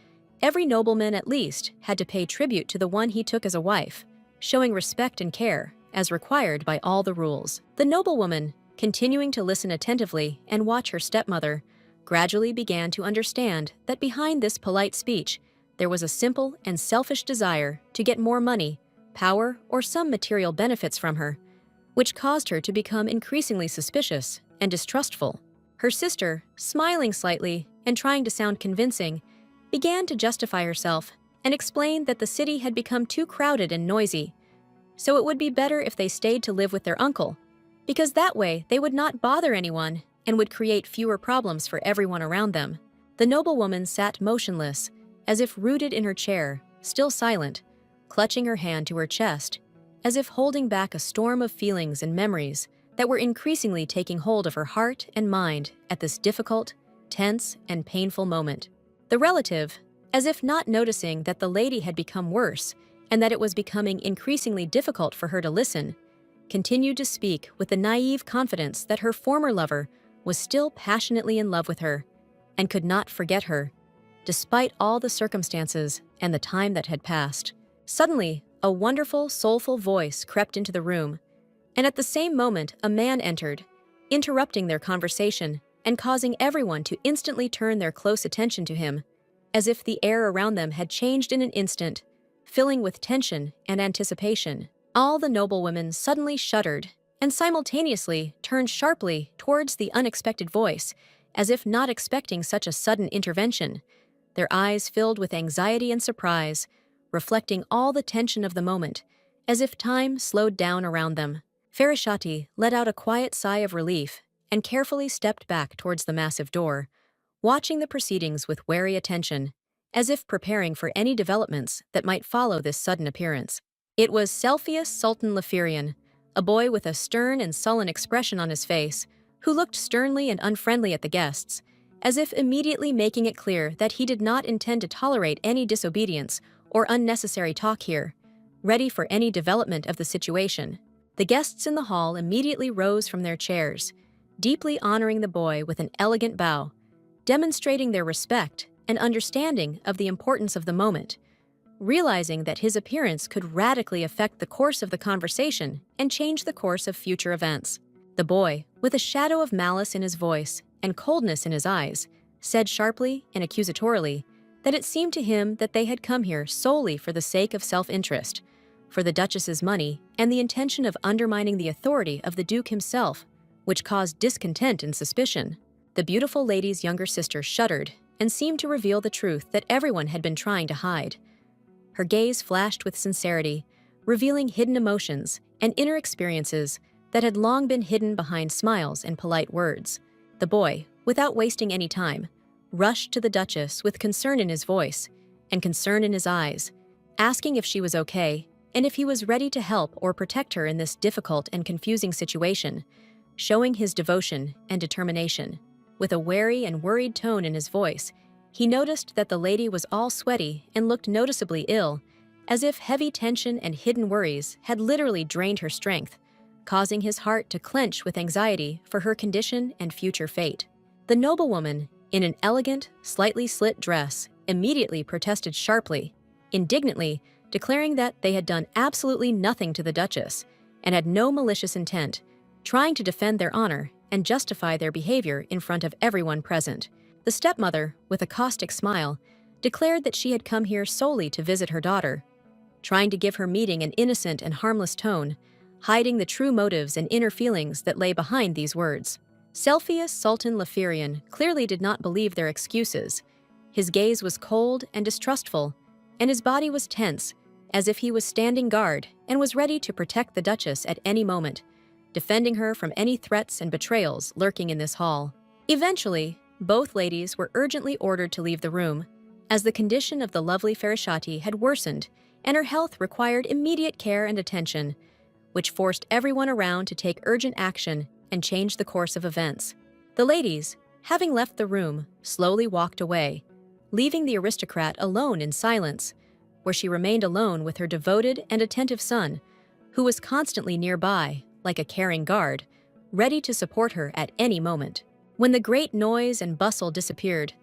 every nobleman at least had to pay tribute to the one he took as a wife, showing respect and care, as required by all the rules. The noblewoman, continuing to listen attentively and watch her stepmother, gradually began to understand that behind this polite speech there was a simple and selfish desire to get more money, power, or some material benefits from her, which caused her to become increasingly suspicious and distrustful. Her sister, smiling slightly and trying to sound convincing, began to justify herself and explained that the city had become too crowded and noisy, so it would be better if they stayed to live with their uncle, because that way they would not bother anyone and would create fewer problems for everyone around them. The noblewoman sat motionless, as if rooted in her chair, still silent, clutching her hand to her chest, as if holding back a storm of feelings and memories that were increasingly taking hold of her heart and mind at this difficult, tense, and painful moment. The relative, as if not noticing that the lady had become worse and that it was becoming increasingly difficult for her to listen, continued to speak with the naive confidence that her former lover was still passionately in love with her and could not forget her, despite all the circumstances and the time that had passed. Suddenly, a wonderful, soulful voice crept into the room, and at the same moment a man entered, interrupting their conversation and causing everyone to instantly turn their close attention to him, as if the air around them had changed in an instant, filling with tension and anticipation. All the noblewomen suddenly shuddered and simultaneously turned sharply towards the unexpected voice, as if not expecting such a sudden intervention, their eyes filled with anxiety and surprise, reflecting all the tension of the moment, as if time slowed down around them. Farashati let out a quiet sigh of relief and carefully stepped back towards the massive door, watching the proceedings with wary attention, as if preparing for any developments that might follow this sudden appearance. It was Cepheus Sultan Leferian, a boy with a stern and sullen expression on his face, who looked sternly and unfriendly at the guests, as if immediately making it clear that he did not intend to tolerate any disobedience or unnecessary talk here, ready for any development of the situation. The guests in the hall immediately rose from their chairs, deeply honoring the boy with an elegant bow, demonstrating their respect and understanding of the importance of the moment, realizing that his appearance could radically affect the course of the conversation and change the course of future events. The boy, with a shadow of malice in his voice and coldness in his eyes, said sharply and accusatorily that it seemed to him that they had come here solely for the sake of self-interest, for the Duchess's money and the intention of undermining the authority of the Duke himself, which caused discontent and suspicion. The beautiful lady's younger sister shuddered and seemed to reveal the truth that everyone had been trying to hide. Her gaze flashed with sincerity, revealing hidden emotions and inner experiences that had long been hidden behind smiles and polite words. The boy, without wasting any time, rushed to the Duchess with concern in his voice and concern in his eyes, asking if she was okay and if he was ready to help or protect her in this difficult and confusing situation, showing his devotion and determination. With a wary and worried tone in his voice, he noticed that the lady was all sweaty and looked noticeably ill, as if heavy tension and hidden worries had literally drained her strength, causing his heart to clench with anxiety for her condition and future fate. The noblewoman, in an elegant, slightly slit dress, immediately protested sharply, indignantly, declaring that they had done absolutely nothing to the Duchess and had no malicious intent, trying to defend their honor and justify their behavior in front of everyone present. The stepmother, with a caustic smile, declared that she had come here solely to visit her daughter, trying to give her meeting an innocent and harmless tone, hiding the true motives and inner feelings that lay behind these words. Cepheus Sultan Leferian clearly did not believe their excuses. His gaze was cold and distrustful, and his body was tense, as if he was standing guard and was ready to protect the Duchess at any moment, defending her from any threats and betrayals lurking in this hall. Eventually, both ladies were urgently ordered to leave the room, as the condition of the lovely Farashati had worsened and her health required immediate care and attention, which forced everyone around to take urgent action and change the course of events. The ladies, having left the room, slowly walked away, leaving the aristocrat alone in silence, where she remained alone with her devoted and attentive son, who was constantly nearby, like a caring guard, ready to support her at any moment. When the great noise and bustle disappeared,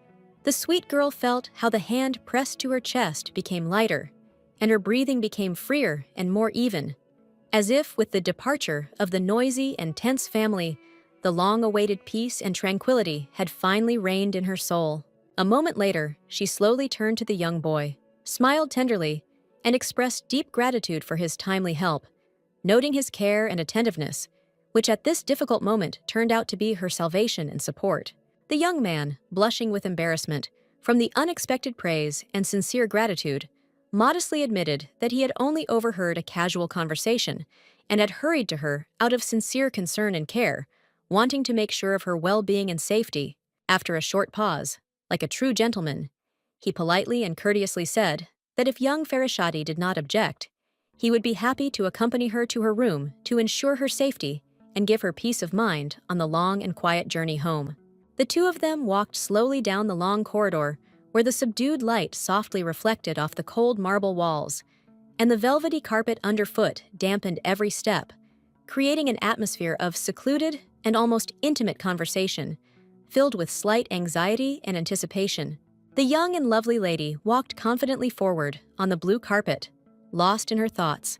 the sweet girl felt how the hand pressed to her chest became lighter, and her breathing became freer and more even, as if with the departure of the noisy and tense family, the long-awaited peace and tranquility had finally reigned in her soul. A moment later, she slowly turned to the young boy, smiled tenderly, and expressed deep gratitude for his timely help, noting his care and attentiveness, which at this difficult moment turned out to be her salvation and support. The young man, blushing with embarrassment from the unexpected praise and sincere gratitude, modestly admitted that he had only overheard a casual conversation and had hurried to her out of sincere concern and care, wanting to make sure of her well-being and safety. After a short pause, like a true gentleman, he politely and courteously said that if young Farashati did not object, he would be happy to accompany her to her room to ensure her safety and give her peace of mind on the long and quiet journey home. The two of them walked slowly down the long corridor where the subdued light softly reflected off the cold marble walls, and the velvety carpet underfoot dampened every step, creating an atmosphere of secluded and almost intimate conversation, filled with slight anxiety and anticipation. The young and lovely lady walked confidently forward on the blue carpet, lost in her thoughts,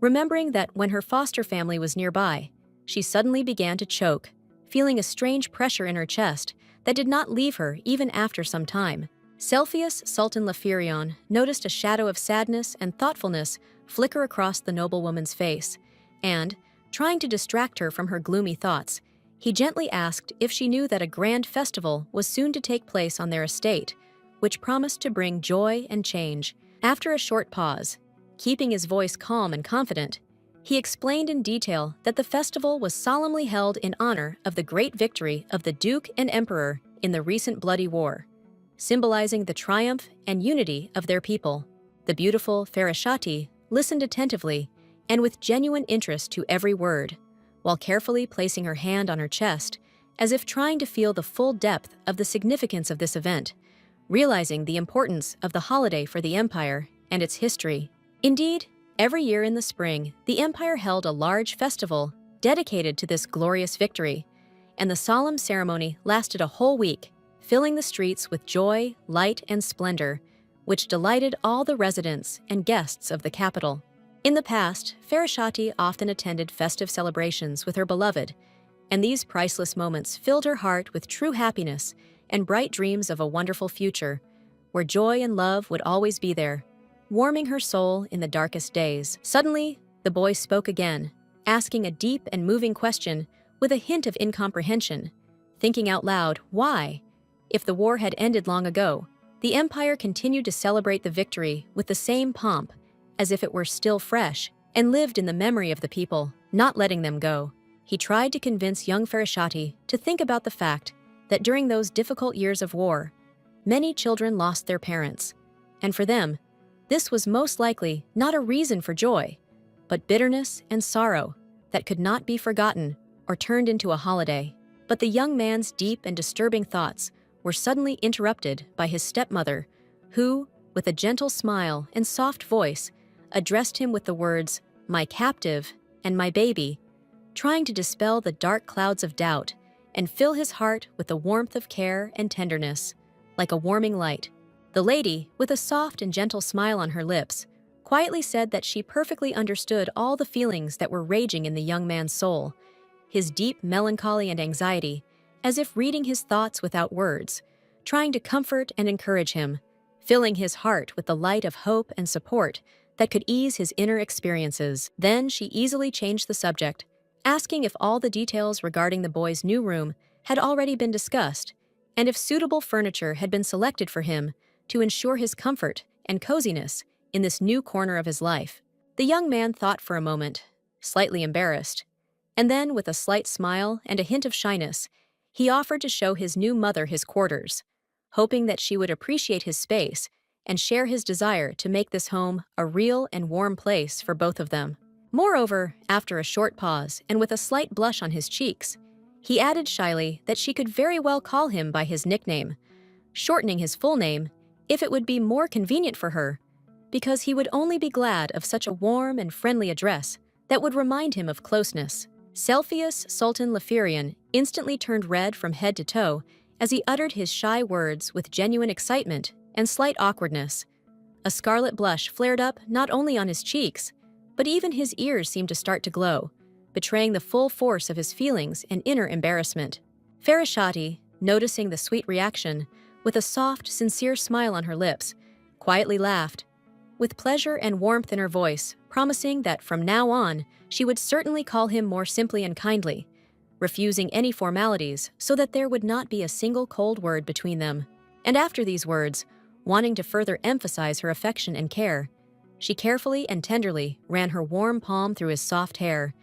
remembering that when her foster family was nearby, she suddenly began to choke, feeling a strange pressure in her chest that did not leave her even after some time. Cepheus Sultan Leferian noticed a shadow of sadness and thoughtfulness flicker across the noblewoman's face, and, Trying to distract her from her gloomy thoughts, he gently asked if she knew that a grand festival was soon to take place on their estate, which promised to bring joy and change. After a short pause, keeping his voice calm and confident, he explained in detail that the festival was solemnly held in honor of the great victory of the Duke and Emperor in the recent bloody war, symbolizing the triumph and unity of their people. The beautiful Farashati listened attentively and with genuine interest to every word, while carefully placing her hand on her chest, as if trying to feel the full depth of the significance of this event, realizing the importance of the holiday for the empire and its history. Indeed, every year in the spring, the empire held a large festival dedicated to this glorious victory, and the solemn ceremony lasted a whole week, filling the streets with joy, light, and splendor, which delighted all the residents and guests of the capital. In the past, Farashati often attended festive celebrations with her beloved, and these priceless moments filled her heart with true happiness and bright dreams of a wonderful future, where joy and love would always be there, warming her soul in the darkest days. Suddenly, the boy spoke again, asking a deep and moving question with a hint of incomprehension, thinking out loud, why, if the war had ended long ago, the empire continued to celebrate the victory with the same pomp, as if it were still fresh and lived in the memory of the people, not letting them go. He tried to convince young Farashati to think about the fact that during those difficult years of war, many children lost their parents, and for them, this was most likely not a reason for joy, but bitterness and sorrow that could not be forgotten or turned into a holiday. But the young man's deep and disturbing thoughts were suddenly interrupted by his stepmother, who, with a gentle smile and soft voice, addressed him with the words, "My captive" and "my baby," trying to dispel the dark clouds of doubt and fill his heart with the warmth of care and tenderness, like a warming light. The lady, with a soft and gentle smile on her lips, quietly said that she perfectly understood all the feelings that were raging in the young man's soul, his deep melancholy and anxiety, as if reading his thoughts without words, trying to comfort and encourage him, filling his heart with the light of hope and support that could ease his inner experiences. Then she easily changed the subject, asking if all the details regarding the boy's new room had already been discussed, and if suitable furniture had been selected for him to ensure his comfort and coziness in this new corner of his life. The young man thought for a moment, slightly embarrassed, and then, with a slight smile and a hint of shyness, he offered to show his new mother his quarters, hoping that she would appreciate his space and share his desire to make this home a real and warm place for both of them. Moreover, after a short pause and with a slight blush on his cheeks, he added shyly that she could very well call him by his nickname, shortening his full name if it would be more convenient for her, because he would only be glad of such a warm and friendly address that would remind him of closeness. Cepheus Sultan Leferian instantly turned red from head to toe as he uttered his shy words with genuine excitement and slight awkwardness. A scarlet blush flared up not only on his cheeks, but even his ears seemed to start to glow, betraying the full force of his feelings and inner embarrassment. Farashati, noticing the sweet reaction, with a soft, sincere smile on her lips, quietly laughed, with pleasure and warmth in her voice, promising that from now on she would certainly call him more simply and kindly, refusing any formalities so that there would not be a single cold word between them. And after these words, wanting to further emphasize her affection and care, she carefully and tenderly ran her warm palm through his soft hair,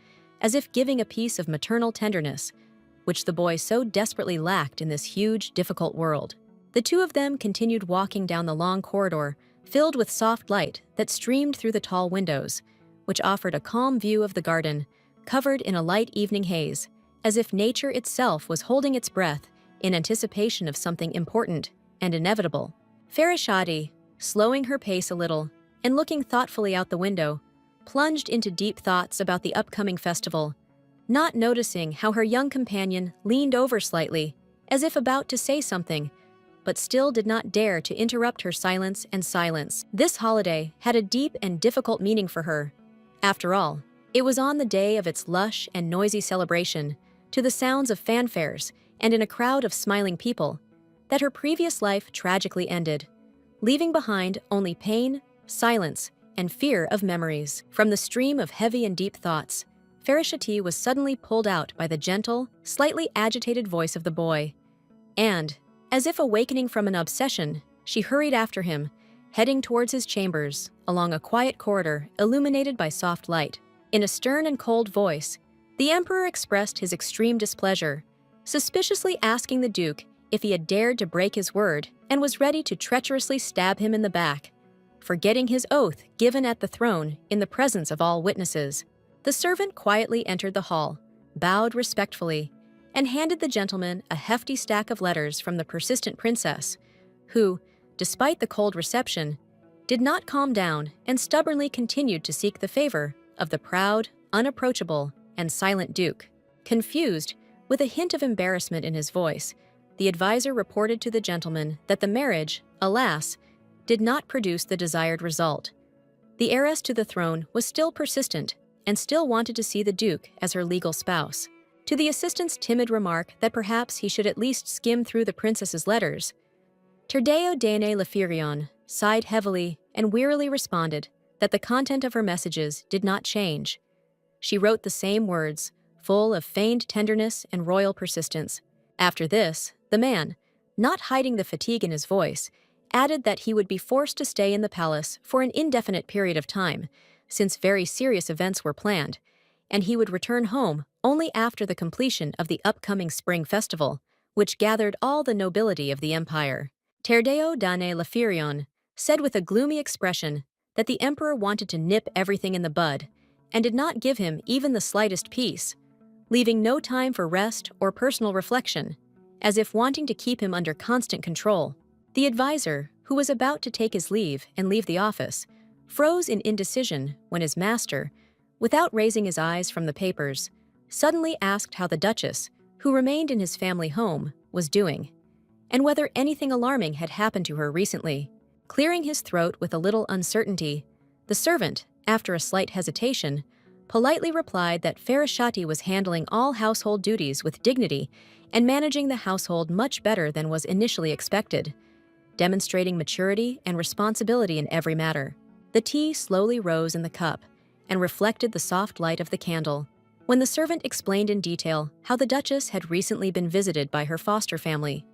as if giving a piece of maternal tenderness, which the boy so desperately lacked in this huge, difficult world. The two of them continued walking down the long corridor, filled with soft light that streamed through the tall windows, which offered a calm view of the garden, covered in a light evening haze, as if nature itself was holding its breath in anticipation of something important and inevitable. Farashati, slowing her pace a little and looking thoughtfully out the window, plunged into deep thoughts about the upcoming festival, not noticing how her young companion leaned over slightly, as if about to say something, but still did not dare to interrupt her silence and silence. This holiday had a deep and difficult meaning for her. After all, it was on the day of its lush and noisy celebration, to the sounds of fanfares and in a crowd of smiling people, that her previous life tragically ended, leaving behind only pain, silence, and fear of memories. From the stream of heavy and deep thoughts, Farashati was suddenly pulled out by the gentle, slightly agitated voice of the boy. And, as if awakening from an obsession, she hurried after him, heading towards his chambers, along a quiet corridor illuminated by soft light. In a stern and cold voice, the emperor expressed his extreme displeasure, suspiciously asking the duke if he had dared to break his word and was ready to treacherously stab him in the back, forgetting his oath given at the throne in the presence of all witnesses. The servant quietly entered the hall, bowed respectfully, and handed the gentleman a hefty stack of letters from the persistent princess, who, despite the cold reception, did not calm down and stubbornly continued to seek the favor of the proud, unapproachable, and silent duke. Confused, with a hint of embarrassment in his voice, the advisor reported to the gentleman that the marriage, alas, did not produce the desired result. The heiress to the throne was still persistent and still wanted to see the duke as her legal spouse. To the assistant's timid remark that perhaps he should at least skim through the princess's letters, Terdeo Dane Lafirion sighed heavily and wearily responded that the content of her messages did not change. She wrote the same words, full of feigned tenderness and royal persistence. After this, the man, not hiding the fatigue in his voice, added that he would be forced to stay in the palace for an indefinite period of time, since very serious events were planned, and he would return home only after the completion of the upcoming spring festival, which gathered all the nobility of the empire. Terdeo Dane Lafirion said with a gloomy expression that the emperor wanted to nip everything in the bud and did not give him even the slightest peace, leaving no time for rest or personal reflection, as if wanting to keep him under constant control. The advisor, who was about to take his leave and leave the office, froze in indecision when his master, without raising his eyes from the papers, suddenly asked how the duchess, who remained in his family home, was doing, and whether anything alarming had happened to her recently. Clearing his throat with a little uncertainty, the servant, after a slight hesitation, politely replied that Farashati was handling all household duties with dignity and managing the household much better than was initially expected, demonstrating maturity and responsibility in every matter. The tea slowly rose in the cup and reflected the soft light of the candle, when the servant explained in detail how the duchess had recently been visited by her foster family.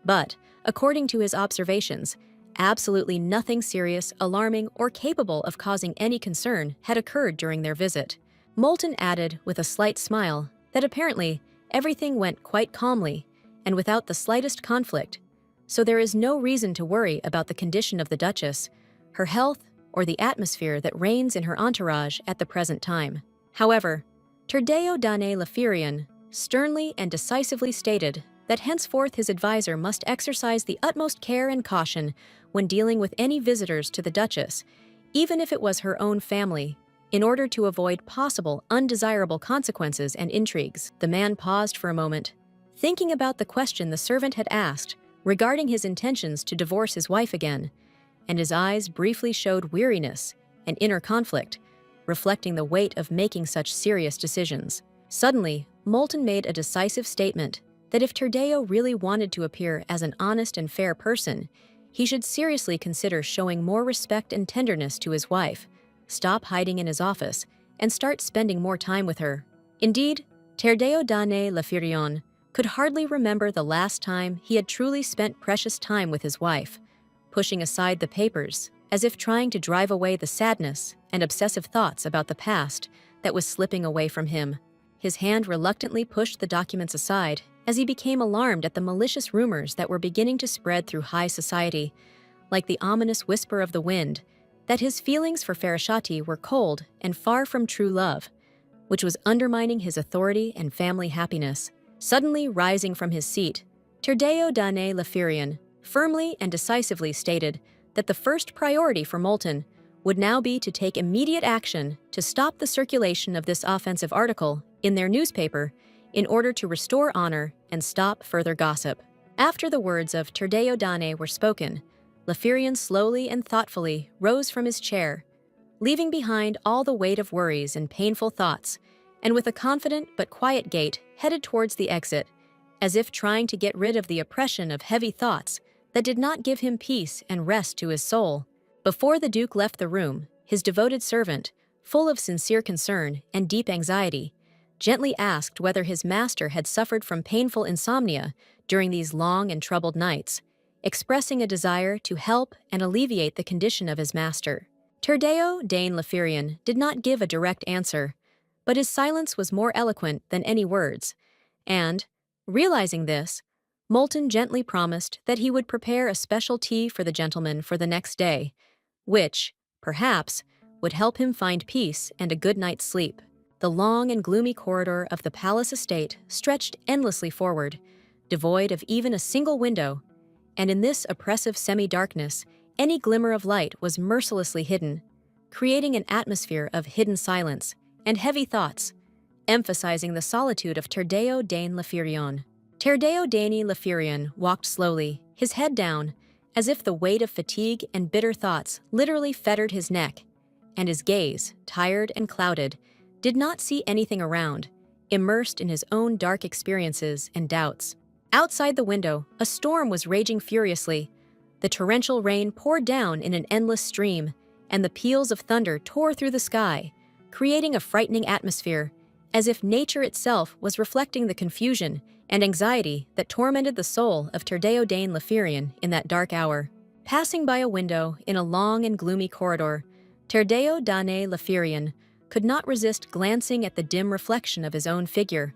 But, according to his observations, absolutely nothing serious, alarming, or capable of causing any concern had occurred during their visit. Moulton added with a slight smile that apparently everything went quite calmly and without the slightest conflict, so there is no reason to worry about the condition of the duchess, her health, or the atmosphere that reigns in her entourage at the present time. However, Terdeo Dane Lafirion sternly and decisively stated that henceforth his advisor must exercise the utmost care and caution when dealing with any visitors to the duchess, even if it was her own family, in order to avoid possible undesirable consequences and intrigues. The man paused for a moment, thinking about the question the servant had asked regarding his intentions to divorce his wife again, and his eyes briefly showed weariness and inner conflict, reflecting the weight of making such serious decisions. Suddenly, Moulton made a decisive statement that if Terdeo really wanted to appear as an honest and fair person, he should seriously consider showing more respect and tenderness to his wife, stop hiding in his office, and start spending more time with her. Indeed, Terdeo Dane Lafirion could hardly remember the last time he had truly spent precious time with his wife, pushing aside the papers as if trying to drive away the sadness and obsessive thoughts about the past that was slipping away from him. His hand reluctantly pushed the documents aside as he became alarmed at the malicious rumors that were beginning to spread through high society, like the ominous whisper of the wind, that his feelings for Farashati were cold and far from true love, which was undermining his authority and family happiness. Suddenly rising from his seat, Terdeo Dane Lafirion firmly and decisively stated that the first priority for Moulton would now be to take immediate action to stop the circulation of this offensive article in their newspaper in order to restore honor and stop further gossip. After the words of Terdeo Dane were spoken, Lafirion slowly and thoughtfully rose from his chair, leaving behind all the weight of worries and painful thoughts, and with a confident but quiet gait headed towards the exit, as if trying to get rid of the oppression of heavy thoughts that did not give him peace and rest to his soul. Before the Duke left the room, his devoted servant, full of sincere concern and deep anxiety, gently asked whether his master had suffered from painful insomnia during these long and troubled nights, expressing a desire to help and alleviate the condition of his master. Terdeo Dane Leferian did not give a direct answer, but his silence was more eloquent than any words, and, realizing this, Moulton gently promised that he would prepare a special tea for the gentleman for the next day, which, perhaps, would help him find peace and a good night's sleep. The long and gloomy corridor of the palace estate stretched endlessly forward, devoid of even a single window, and in this oppressive semi-darkness, any glimmer of light was mercilessly hidden, creating an atmosphere of hidden silence and heavy thoughts, emphasizing the solitude of Terdeo Dane Leferion. Terdeo Dane Leferion walked slowly, his head down, as if the weight of fatigue and bitter thoughts literally fettered his neck, and his gaze, tired and clouded, did not see anything around, immersed in his own dark experiences and doubts. Outside the window, a storm was raging furiously. The torrential rain poured down in an endless stream, and the peals of thunder tore through the sky, creating a frightening atmosphere, as if nature itself was reflecting the confusion and anxiety that tormented the soul of Terdeo Dane Leferion in that dark hour. Passing by a window in a long and gloomy corridor, Terdeo Dane Leferion could not resist glancing at the dim reflection of his own figure,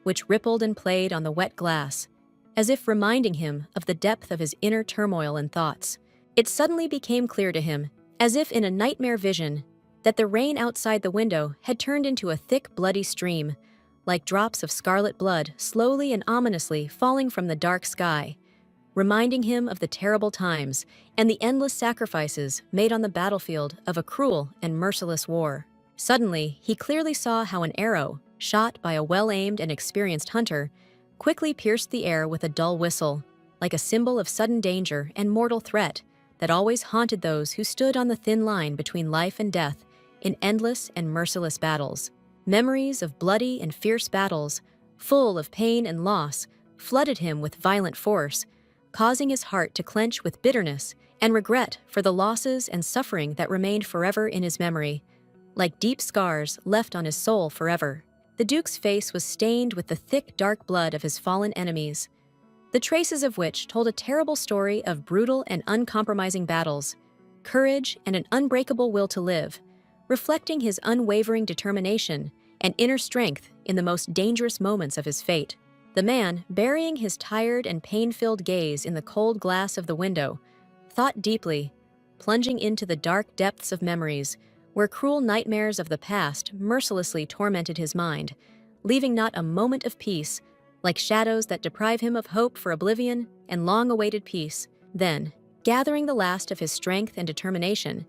which rippled and played on the wet glass, as if reminding him of the depth of his inner turmoil and thoughts. It suddenly became clear to him, as if in a nightmare vision, that the rain outside the window had turned into a thick, bloody stream, like drops of scarlet blood slowly and ominously falling from the dark sky, reminding him of the terrible times and the endless sacrifices made on the battlefield of a cruel and merciless war. Suddenly, he clearly saw how an arrow, shot by a well-aimed and experienced hunter, quickly pierced the air with a dull whistle, like a symbol of sudden danger and mortal threat that always haunted those who stood on the thin line between life and death in endless and merciless battles. Memories of bloody and fierce battles, full of pain and loss, flooded him with violent force, causing his heart to clench with bitterness and regret for the losses and suffering that remained forever in his memory, like deep scars left on his soul forever. The Duke's face was stained with the thick, dark blood of his fallen enemies, the traces of which told a terrible story of brutal and uncompromising battles, courage, and an unbreakable will to live, reflecting his unwavering determination and inner strength in the most dangerous moments of his fate. The man, burying his tired and pain-filled gaze in the cold glass of the window, thought deeply, plunging into the dark depths of memories, where cruel nightmares of the past mercilessly tormented his mind, leaving not a moment of peace, like shadows that deprive him of hope for oblivion and long-awaited peace. Then, gathering the last of his strength and determination,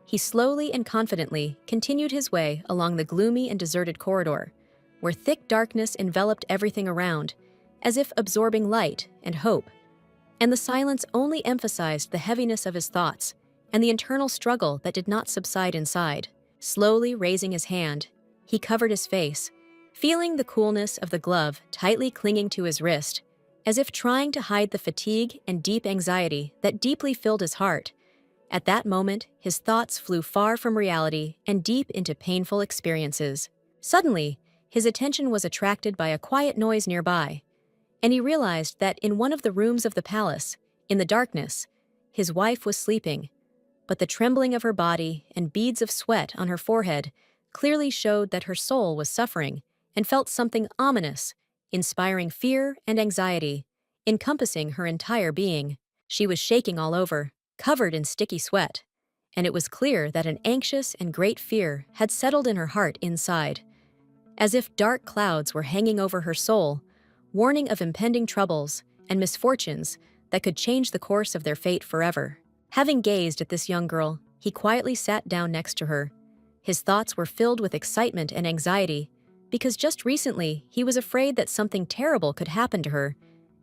he slowly and confidently continued his way along the gloomy and deserted corridor, where thick darkness enveloped everything around, as if absorbing light and hope, and the silence only emphasized the heaviness of his thoughts and the internal struggle that did not subside inside. Slowly raising his hand, he covered his face, feeling the coolness of the glove tightly clinging to his wrist, as if trying to hide the fatigue and deep anxiety that deeply filled his heart. At that moment, his thoughts flew far from reality and deep into painful experiences. Suddenly, his attention was attracted by a quiet noise nearby, and he realized that in one of the rooms of the palace, in the darkness, his wife was sleeping, but the trembling of her body and beads of sweat on her forehead clearly showed that her soul was suffering and felt something ominous, inspiring fear and anxiety, encompassing her entire being. She was shaking all over, covered in sticky sweat, and it was clear that an anxious and great fear had settled in her heart inside, as if dark clouds were hanging over her soul, warning of impending troubles and misfortunes that could change the course of their fate forever. Having gazed at this young girl, he quietly sat down next to her. His thoughts were filled with excitement and anxiety, because just recently he was afraid that something terrible could happen to her,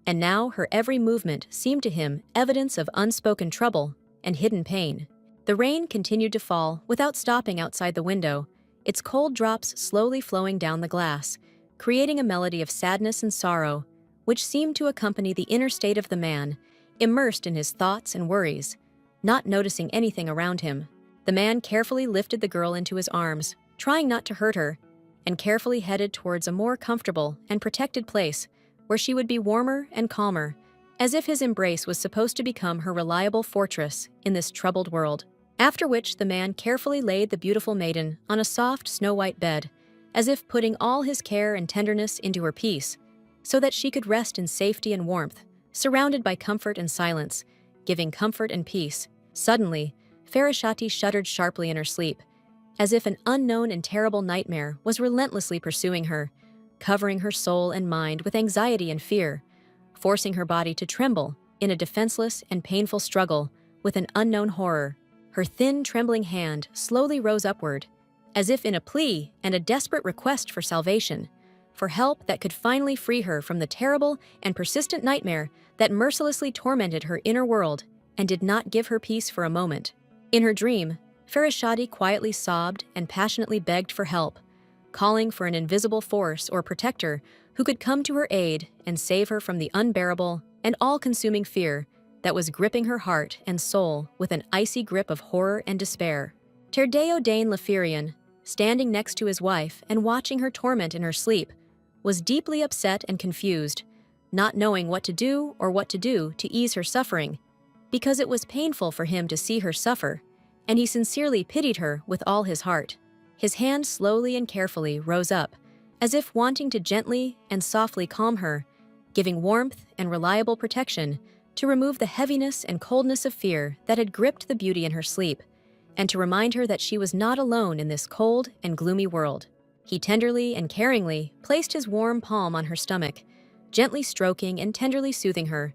and now her every movement seemed to him evidence of unspoken trouble and hidden pain. The rain continued to fall without stopping outside the window, its cold drops slowly flowing down the glass, creating a melody of sadness and sorrow, which seemed to accompany the inner state of the man, immersed in his thoughts and worries, not noticing anything around him. The man carefully lifted the girl into his arms, trying not to hurt her, and carefully headed towards a more comfortable and protected place where she would be warmer and calmer, as if his embrace was supposed to become her reliable fortress in this troubled world. After which the man carefully laid the beautiful maiden on a soft snow-white bed, as if putting all his care and tenderness into her peace, so that she could rest in safety and warmth, surrounded by comfort and silence, giving comfort and peace. Suddenly, Farashati shuddered sharply in her sleep, as if an unknown and terrible nightmare was relentlessly pursuing her, covering her soul and mind with anxiety and fear, forcing her body to tremble in a defenseless and painful struggle with an unknown horror. Her thin, trembling hand slowly rose upward, as if in a plea and a desperate request for salvation, for help that could finally free her from the terrible and persistent nightmare that mercilessly tormented her inner world and did not give her peace for a moment. In her dream, Farashati quietly sobbed and passionately begged for help, calling for an invisible force or protector who could come to her aid and save her from the unbearable and all-consuming fear that was gripping her heart and soul with an icy grip of horror and despair. Terdeo Dane Leferian, standing next to his wife and watching her torment in her sleep, was deeply upset and confused, not knowing what to do or what to do to ease her suffering, because it was painful for him to see her suffer, and he sincerely pitied her with all his heart. His hand slowly and carefully rose up, as if wanting to gently and softly calm her, giving warmth and reliable protection to remove the heaviness and coldness of fear that had gripped the beauty in her sleep, and to remind her that she was not alone in this cold and gloomy world. He tenderly and caringly placed his warm palm on her stomach, gently stroking and tenderly soothing her,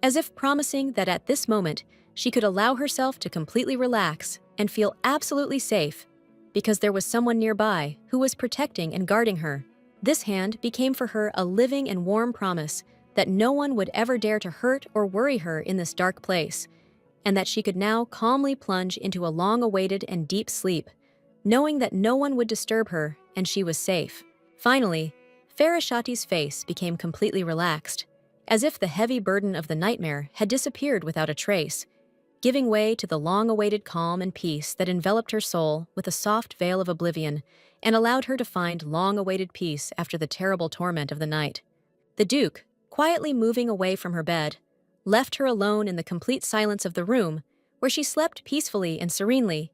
as if promising that at this moment she could allow herself to completely relax and feel absolutely safe, because there was someone nearby who was protecting and guarding her. This hand became for her a living and warm promise that no one would ever dare to hurt or worry her in this dark place, and that she could now calmly plunge into a long-awaited and deep sleep, knowing that no one would disturb her and she was safe. Finally, Farashati's face became completely relaxed, as if the heavy burden of the nightmare had disappeared without a trace, giving way to the long-awaited calm and peace that enveloped her soul with a soft veil of oblivion and allowed her to find long-awaited peace after the terrible torment of the night. The Duke, quietly moving away from her bed, left her alone in the complete silence of the room, where she slept peacefully and serenely,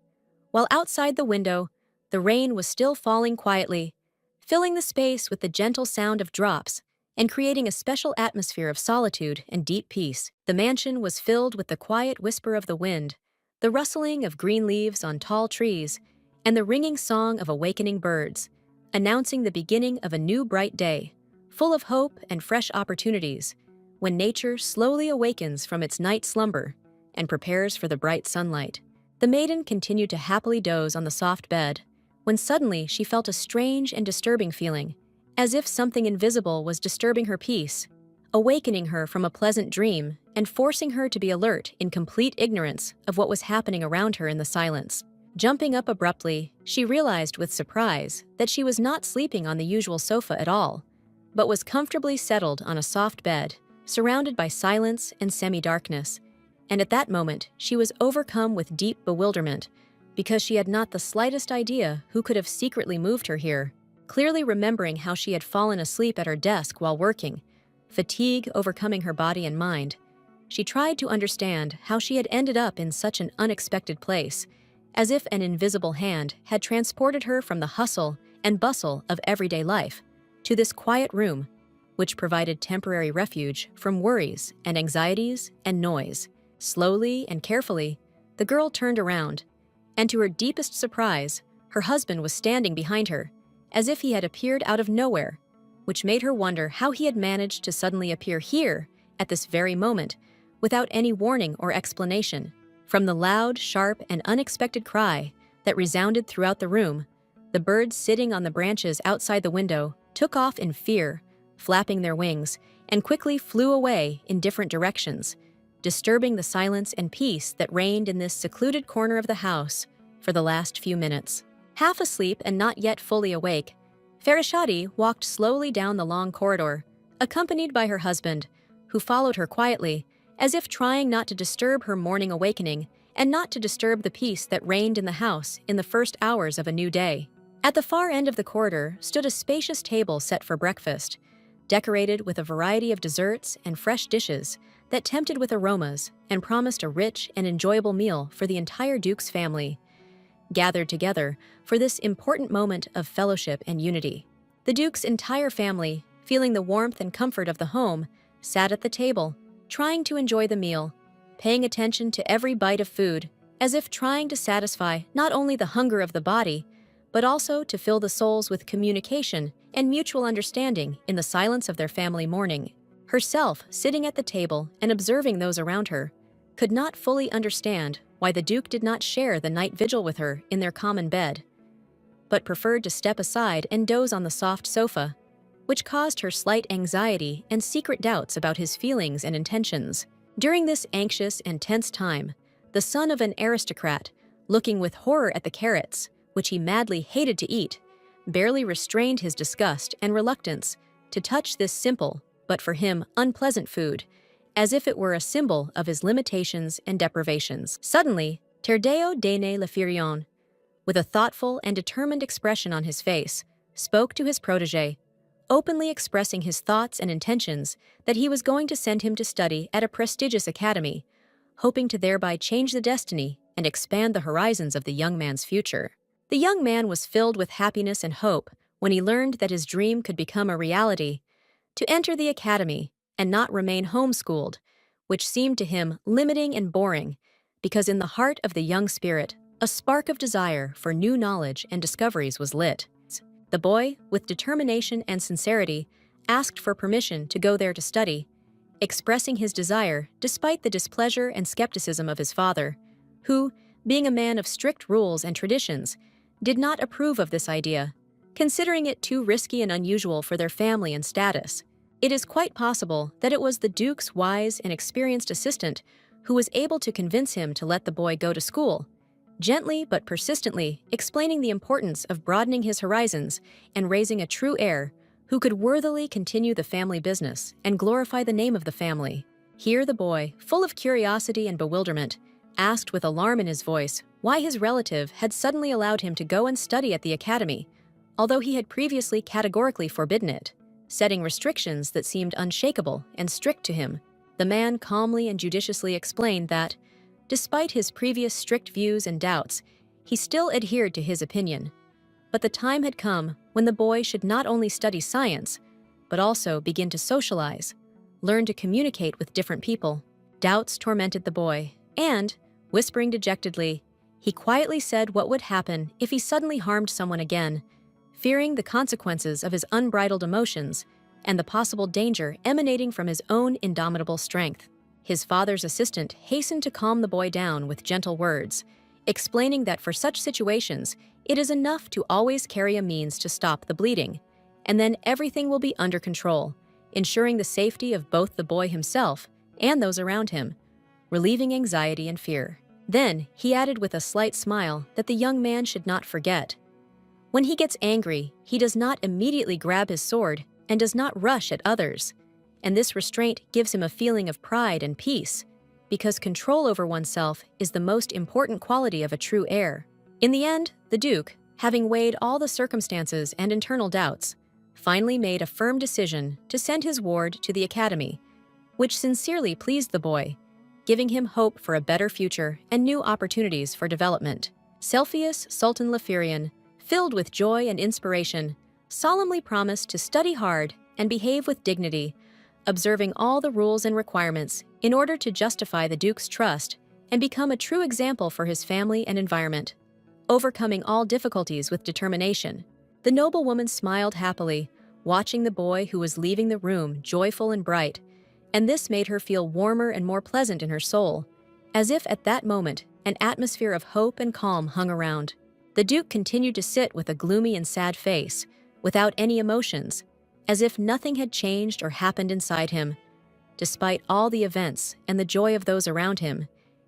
while outside the window, the rain was still falling quietly, filling the space with the gentle sound of drops and creating a special atmosphere of solitude and deep peace. The mansion was filled with the quiet whisper of the wind, the rustling of green leaves on tall trees, and the ringing song of awakening birds, announcing the beginning of a new bright day, full of hope and fresh opportunities, when nature slowly awakens from its night slumber and prepares for the bright sunlight. The maiden continued to happily doze on the soft bed, when suddenly she felt a strange and disturbing feeling, as if something invisible was disturbing her peace, awakening her from a pleasant dream and forcing her to be alert in complete ignorance of what was happening around her in the silence. Jumping up abruptly, she realized with surprise that she was not sleeping on the usual sofa at all, but was comfortably settled on a soft bed, surrounded by silence and semi-darkness, and at that moment she was overcome with deep bewilderment, because she had not the slightest idea who could have secretly moved her here. Clearly remembering how she had fallen asleep at her desk while working, fatigue overcoming her body and mind, she tried to understand how she had ended up in such an unexpected place, as if an invisible hand had transported her from the hustle and bustle of everyday life to this quiet room, which provided temporary refuge from worries and anxieties and noise. Slowly and carefully, the girl turned around, and to her deepest surprise, her husband was standing behind her, as if he had appeared out of nowhere, which made her wonder how he had managed to suddenly appear here at this very moment without any warning or explanation. From the loud, sharp, and unexpected cry that resounded throughout the room, the birds sitting on the branches outside the window took off in fear, flapping their wings, and quickly flew away in different directions, disturbing the silence and peace that reigned in this secluded corner of the house for the last few minutes. Half asleep and not yet fully awake, Farashati walked slowly down the long corridor, accompanied by her husband, who followed her quietly, as if trying not to disturb her morning awakening and not to disturb the peace that reigned in the house in the first hours of a new day. At the far end of the corridor stood a spacious table set for breakfast, decorated with a variety of desserts and fresh dishes that tempted with aromas and promised a rich and enjoyable meal for the entire Duke's family, gathered together for this important moment of fellowship and unity. The Duke's entire family, feeling the warmth and comfort of the home, sat at the table, trying to enjoy the meal, paying attention to every bite of food, as if trying to satisfy not only the hunger of the body, but also to fill the souls with communication and mutual understanding in the silence of their family morning. Herself, sitting at the table and observing those around her, could not fully understand why the Duke did not share the night vigil with her in their common bed, but preferred to step aside and doze on the soft sofa, which caused her slight anxiety and secret doubts about his feelings and intentions. During this anxious and tense time, the son of an aristocrat, looking with horror at the carrots, which he madly hated to eat, barely restrained his disgust and reluctance to touch this simple, but for him unpleasant food, as if it were a symbol of his limitations and deprivations. Suddenly, Terdeo Dene Lefirion, with a thoughtful and determined expression on his face, spoke to his protege, openly expressing his thoughts and intentions that he was going to send him to study at a prestigious academy, hoping to thereby change the destiny and expand the horizons of the young man's future. The young man was filled with happiness and hope when he learned that his dream could become a reality, to enter the academy and not remain homeschooled, which seemed to him limiting and boring, because in the heart of the young spirit, a spark of desire for new knowledge and discoveries was lit. The boy, with determination and sincerity, asked for permission to go there to study, expressing his desire despite the displeasure and skepticism of his father, who, being a man of strict rules and traditions, did not approve of this idea, considering it too risky and unusual for their family and status. It is quite possible that it was the Duke's wise and experienced assistant who was able to convince him to let the boy go to school, gently but persistently explaining the importance of broadening his horizons and raising a true heir who could worthily continue the family business and glorify the name of the family. Here the boy, full of curiosity and bewilderment, asked with alarm in his voice why his relative had suddenly allowed him to go and study at the academy, although he had previously categorically forbidden it, setting restrictions that seemed unshakable and strict to him. The man calmly and judiciously explained that, despite his previous strict views and doubts, he still adhered to his opinion. But the time had come when the boy should not only study science, but also begin to socialize, learn to communicate with different people. Doubts tormented the boy, and, whispering dejectedly, he quietly said what would happen if he suddenly harmed someone again, fearing the consequences of his unbridled emotions and the possible danger emanating from his own indomitable strength. His father's assistant hastened to calm the boy down with gentle words, explaining that for such situations, it is enough to always carry a means to stop the bleeding, and then everything will be under control, ensuring the safety of both the boy himself and those around him, relieving anxiety and fear. Then, he added with a slight smile that the young man should not forget. When he gets angry, he does not immediately grab his sword and does not rush at others, and this restraint gives him a feeling of pride and peace, because control over oneself is the most important quality of a true heir. In the end, the Duke, having weighed all the circumstances and internal doubts, finally made a firm decision to send his ward to the academy, which sincerely pleased the boy, giving him hope for a better future and new opportunities for development. Cepheus Sultan Lefirian, filled with joy and inspiration, solemnly promised to study hard and behave with dignity, observing all the rules and requirements in order to justify the Duke's trust and become a true example for his family and environment. Overcoming all difficulties with determination, the noblewoman smiled happily, watching the boy who was leaving the room joyful and bright, and this made her feel warmer and more pleasant in her soul, as if at that moment an atmosphere of hope and calm hung around. The Duke continued to sit with a gloomy and sad face, without any emotions, as if nothing had changed or happened inside him. Despite all the events and the joy of those around him,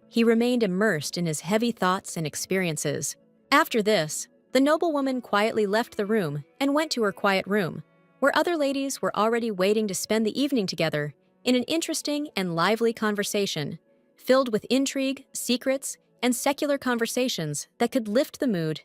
he remained immersed in his heavy thoughts and experiences. After this, the noblewoman quietly left the room and went to her quiet room, where other ladies were already waiting to spend the evening together in an interesting and lively conversation, filled with intrigue, secrets, and secular conversations that could lift the mood